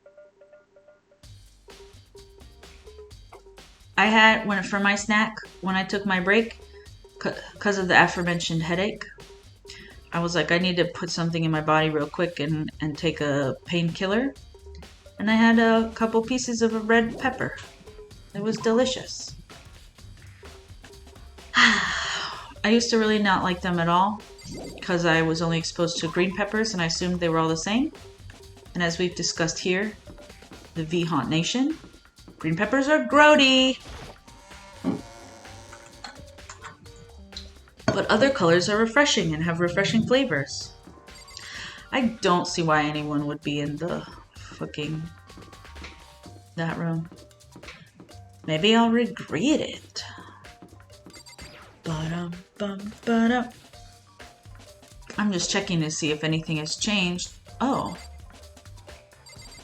I had, for my snack, when I took my break, because of the aforementioned headache, I was like, I need to put something in my body real quick and take a painkiller. And I had a couple pieces of a red pepper. It was delicious. I used to really not like them at all because I was only exposed to green peppers and I assumed they were all the same. And as we've discussed here, the V-Haunt Nation, green peppers are grody. But other colors are refreshing and have refreshing flavors. I don't see why anyone would be in the fucking that room. Maybe I'll regret it. Ba-dum-bum-ba-dum. I'm just checking to see if anything has changed. Oh.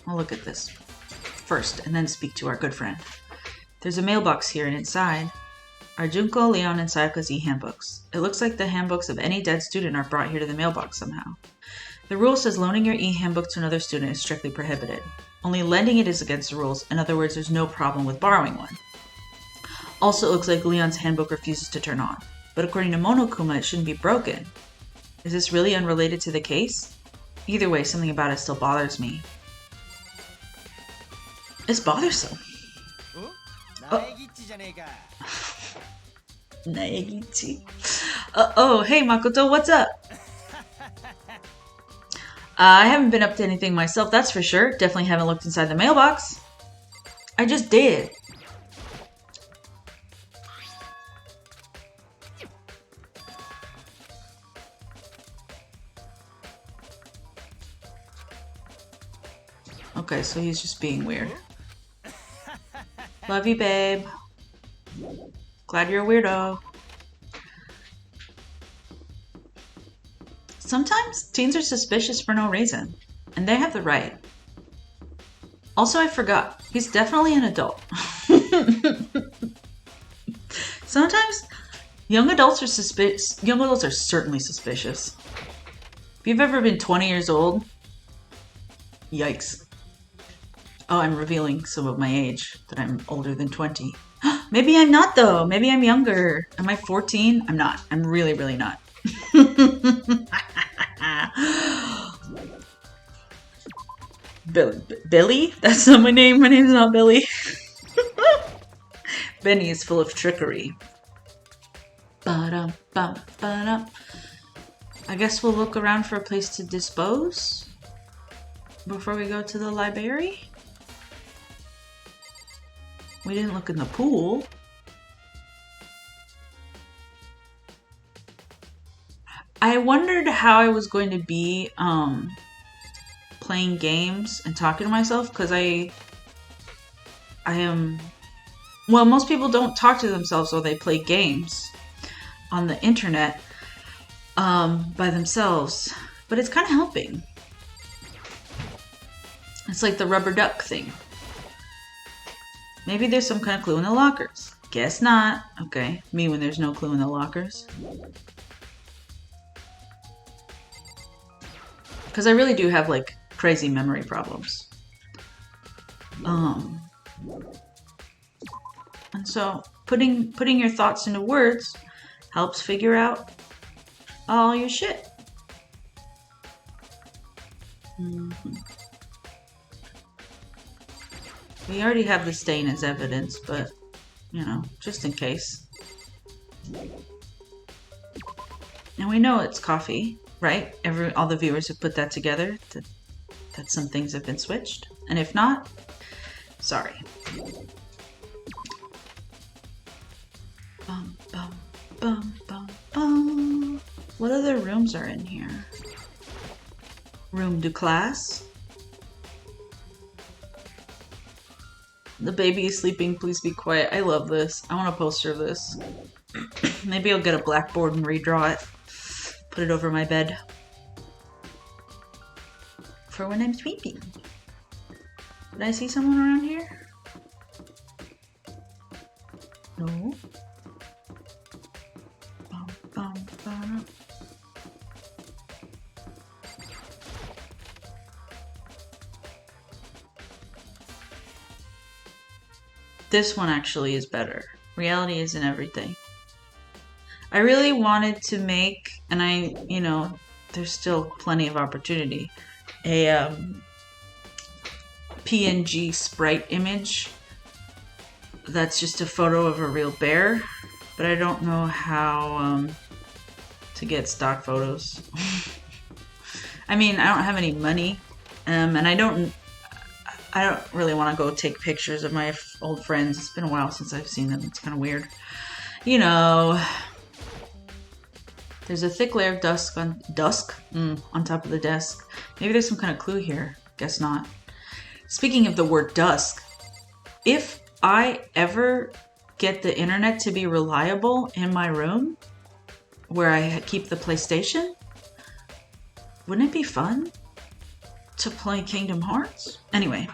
I'll look at this first and then speak to our good friend. There's a mailbox here and inside are Junko, Leon, and Sayaka's e-handbooks. It looks like the handbooks of any dead student are brought here to the mailbox somehow. The rule says loaning your e-handbook to another student is strictly prohibited. Only lending it is against the rules. In other words, there's no problem with borrowing one. Also, it looks like Leon's handbook refuses to turn on. But according to Monokuma, it shouldn't be broken. Is this really unrelated to the case? Either way, something about it still bothers me. It's bothersome. Oh. Naegichi. Oh, hey Makoto, what's up? I haven't been up to anything myself, that's for sure. Definitely haven't looked inside the mailbox. I just did. Okay, so he's just being weird. Love you, babe. Glad you're a weirdo. Sometimes teens are suspicious for no reason, and they have the right. Also, I forgot. He's definitely an adult. Sometimes young adults are suspicious. Young adults are certainly suspicious. If you've ever been 20 years old, yikes. Oh, I'm revealing some of my age, that I'm older than 20. Maybe I'm not, though. Maybe I'm younger. Am I 14? I'm not. I'm really, really not. Billy? That's not my name. My name's not Billy. Benny is full of trickery. Ba-dum-bum-ba-dum. I guess we'll look around for a place to dispose before we go to the library. We didn't look in the pool. I wondered how I was going to be playing games and talking to myself, because I am... Well, most people don't talk to themselves while they play games on the internet by themselves. But it's kind of helping. It's like the rubber duck thing. Maybe there's some kind of clue in the lockers. Guess not. Okay, me when there's no clue in the lockers. Because I really do have, like, crazy memory problems. And so, putting your thoughts into words helps figure out all your shit. We already have the stain as evidence, but, you know, just in case. And we know it's coffee, right? All the viewers have put that together, that some things have been switched. And if not, sorry. Bum, bum, bum, bum, bum. What other rooms are in here? Room de classe. The baby is sleeping, please be quiet. I love this. I want a poster of this. Maybe I'll get a blackboard and redraw it. Put it over my bed. For when I'm sleeping. Did I see someone around here? No. Bum, bum, bum. This one actually is better. Reality isn't everything. I really wanted to make, and you know, there's still plenty of opportunity, a PNG sprite image that's just a photo of a real bear, but I don't know how to get stock photos. I mean, I don't have any money, and I don't really want to go take pictures of my old friends. It's been a while since I've seen them. It's kind of weird. You know. There's a thick layer of dust on top of the desk. Maybe there's some kind of clue here. Guess not. Speaking of the word dusk, if I ever get the internet to be reliable in my room where I keep the PlayStation, wouldn't it be fun to play Kingdom Hearts? Anyway,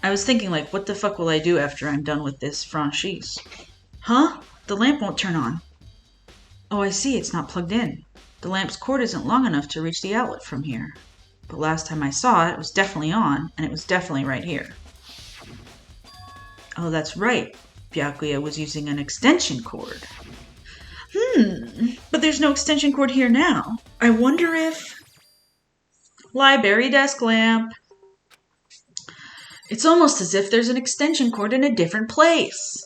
I was thinking, like, what the fuck will I do after I'm done with this franchise? Huh? The lamp won't turn on. Oh, I see, it's not plugged in. The lamp's cord isn't long enough to reach the outlet from here. But last time I saw it, it was definitely on, and it was definitely right here. Oh, that's right. Byakuya was using an extension cord. But there's no extension cord here now. I wonder if... Library desk lamp. It's almost as if there's an extension cord in a different place.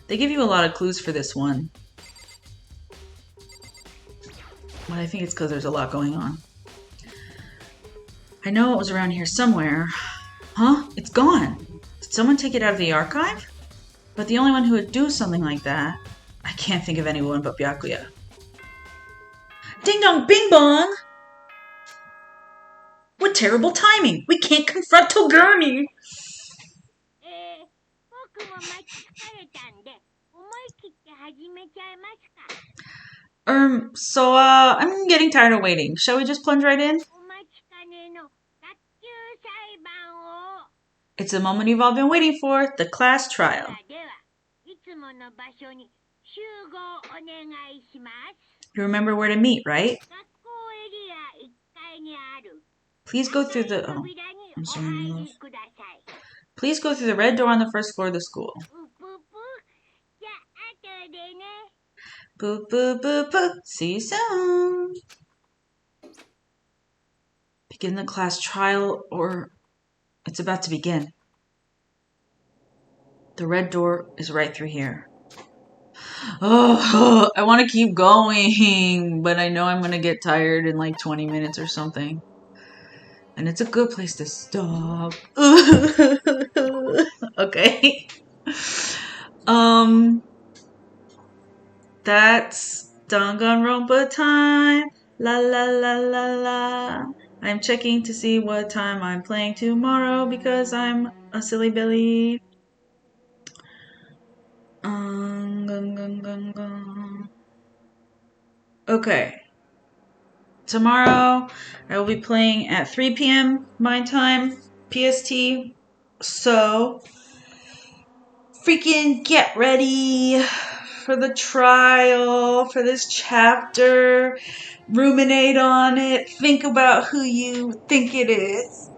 They give you a lot of clues for this one. But I think it's because there's a lot going on. I know it was around here somewhere. Huh? It's gone. Did someone take it out of the archive? But the only one who would do something like that, I can't think of anyone but Byakuya. Ding dong bing bong! What terrible timing! We can't confront Togami! I'm getting tired of waiting. Shall we just plunge right in? It's a moment you've all been waiting for, the class trial. You remember where to meet, right? Please go through the... Oh, I'm sorry. Please go through the red door on the first floor of the school. Boop, boop, boop, boop. See you soon. Begin the class trial, or it's about to begin. The red door is right through here. Oh, I want to keep going, but I know I'm going to get tired in like 20 minutes or something. And it's a good place to stop. Okay. That's Danganronpa time. La la la la la. I'm checking to see what time I'm playing tomorrow because I'm a silly Billy. Okay. Tomorrow I will be playing at 3 p.m. my time, PST. So freaking get ready for the trial, for this chapter. Ruminate on it. Think about who you think it is.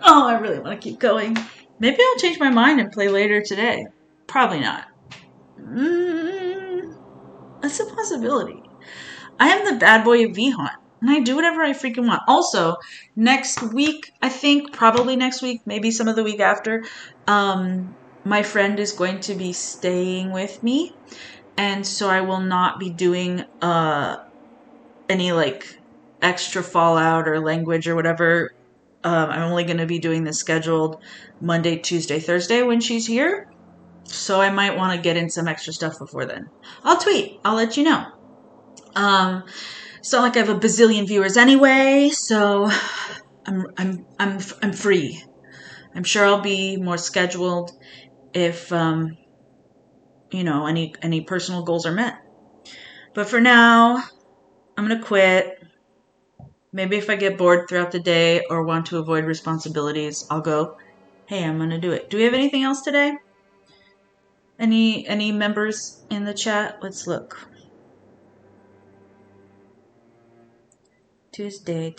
Oh, I really want to keep going. Maybe I'll change my mind and play later today. Probably not. That's a possibility. I am the bad boy of V-Haunt, and I do whatever I freaking want. Also, next week, I think, probably next week, maybe some of the week after, my friend is going to be staying with me, and so I will not be doing any, like, extra Fallout or language or whatever. I'm only going to be doing the scheduled Monday, Tuesday, Thursday when she's here. So I might want to get in some extra stuff before then. I'll tweet. I'll let you know. It's not like I have a bazillion viewers anyway, so I'm free. I'm sure I'll be more scheduled if any personal goals are met. But for now, I'm gonna quit. Maybe if I get bored throughout the day or want to avoid responsibilities, I'll go, hey, I'm gonna do it. Do we have anything else today? Any members in the chat? Let's look. Tuesday.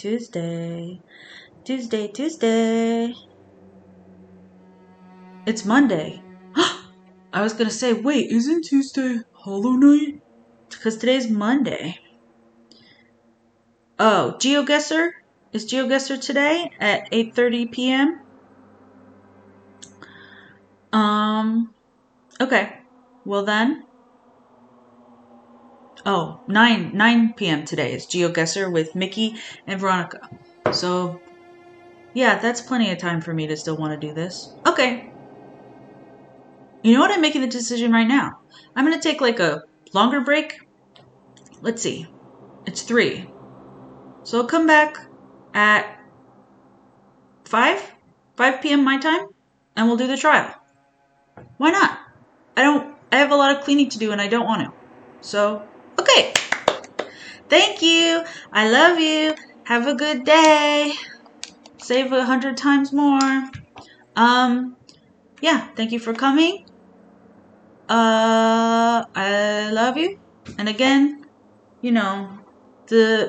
It's Monday. I was gonna say, wait, isn't Tuesday Hollow Night? Because today's Monday. Oh, GeoGuessr? Is GeoGuessr today at 8:30 p.m.? Okay. Well then. Oh, 9 p.m. today is GeoGuessr with Mickey and Veronica. So, Yeah, that's plenty of time for me to still want to do this. Okay. You know what? I'm making the decision right now. I'm going to take like a longer break. Let's see. It's 3. So I'll come back at 5? 5 p.m. my time? And we'll do the trial. Why not? I have a lot of cleaning to do and I don't want to. So, okay. Thank you. I love you. Have a good day. Save 100 times more. Yeah, thank you for coming. I love you. And again, you know,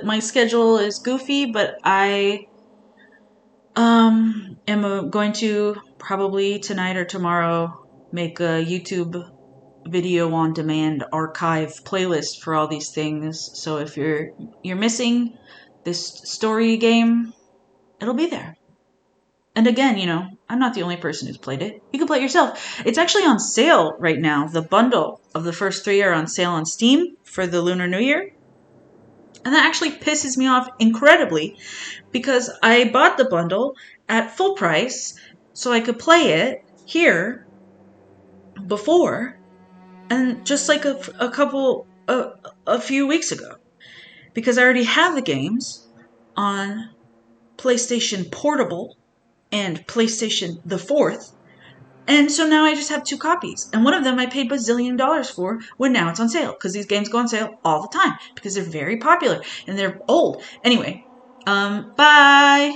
my schedule is goofy, but I am going to probably tonight or tomorrow make a YouTube video on demand archive playlist for all these things. So if you're missing this story game, it'll be there. And again, I'm not the only person who's played it. You can play it yourself. It's actually on sale right now. The bundle of the first 3 are on sale on Steam for the Lunar New Year. And that actually pisses me off incredibly because I bought the bundle at full price so I could play it here before, and just like a few weeks ago, because I already have the games on PlayStation Portable and PlayStation the 4th. And so now I just have 2 copies. And one of them I paid bazillion dollars for when now it's on sale. Because these games go on sale all the time. Because they're very popular. And they're old. Anyway, bye!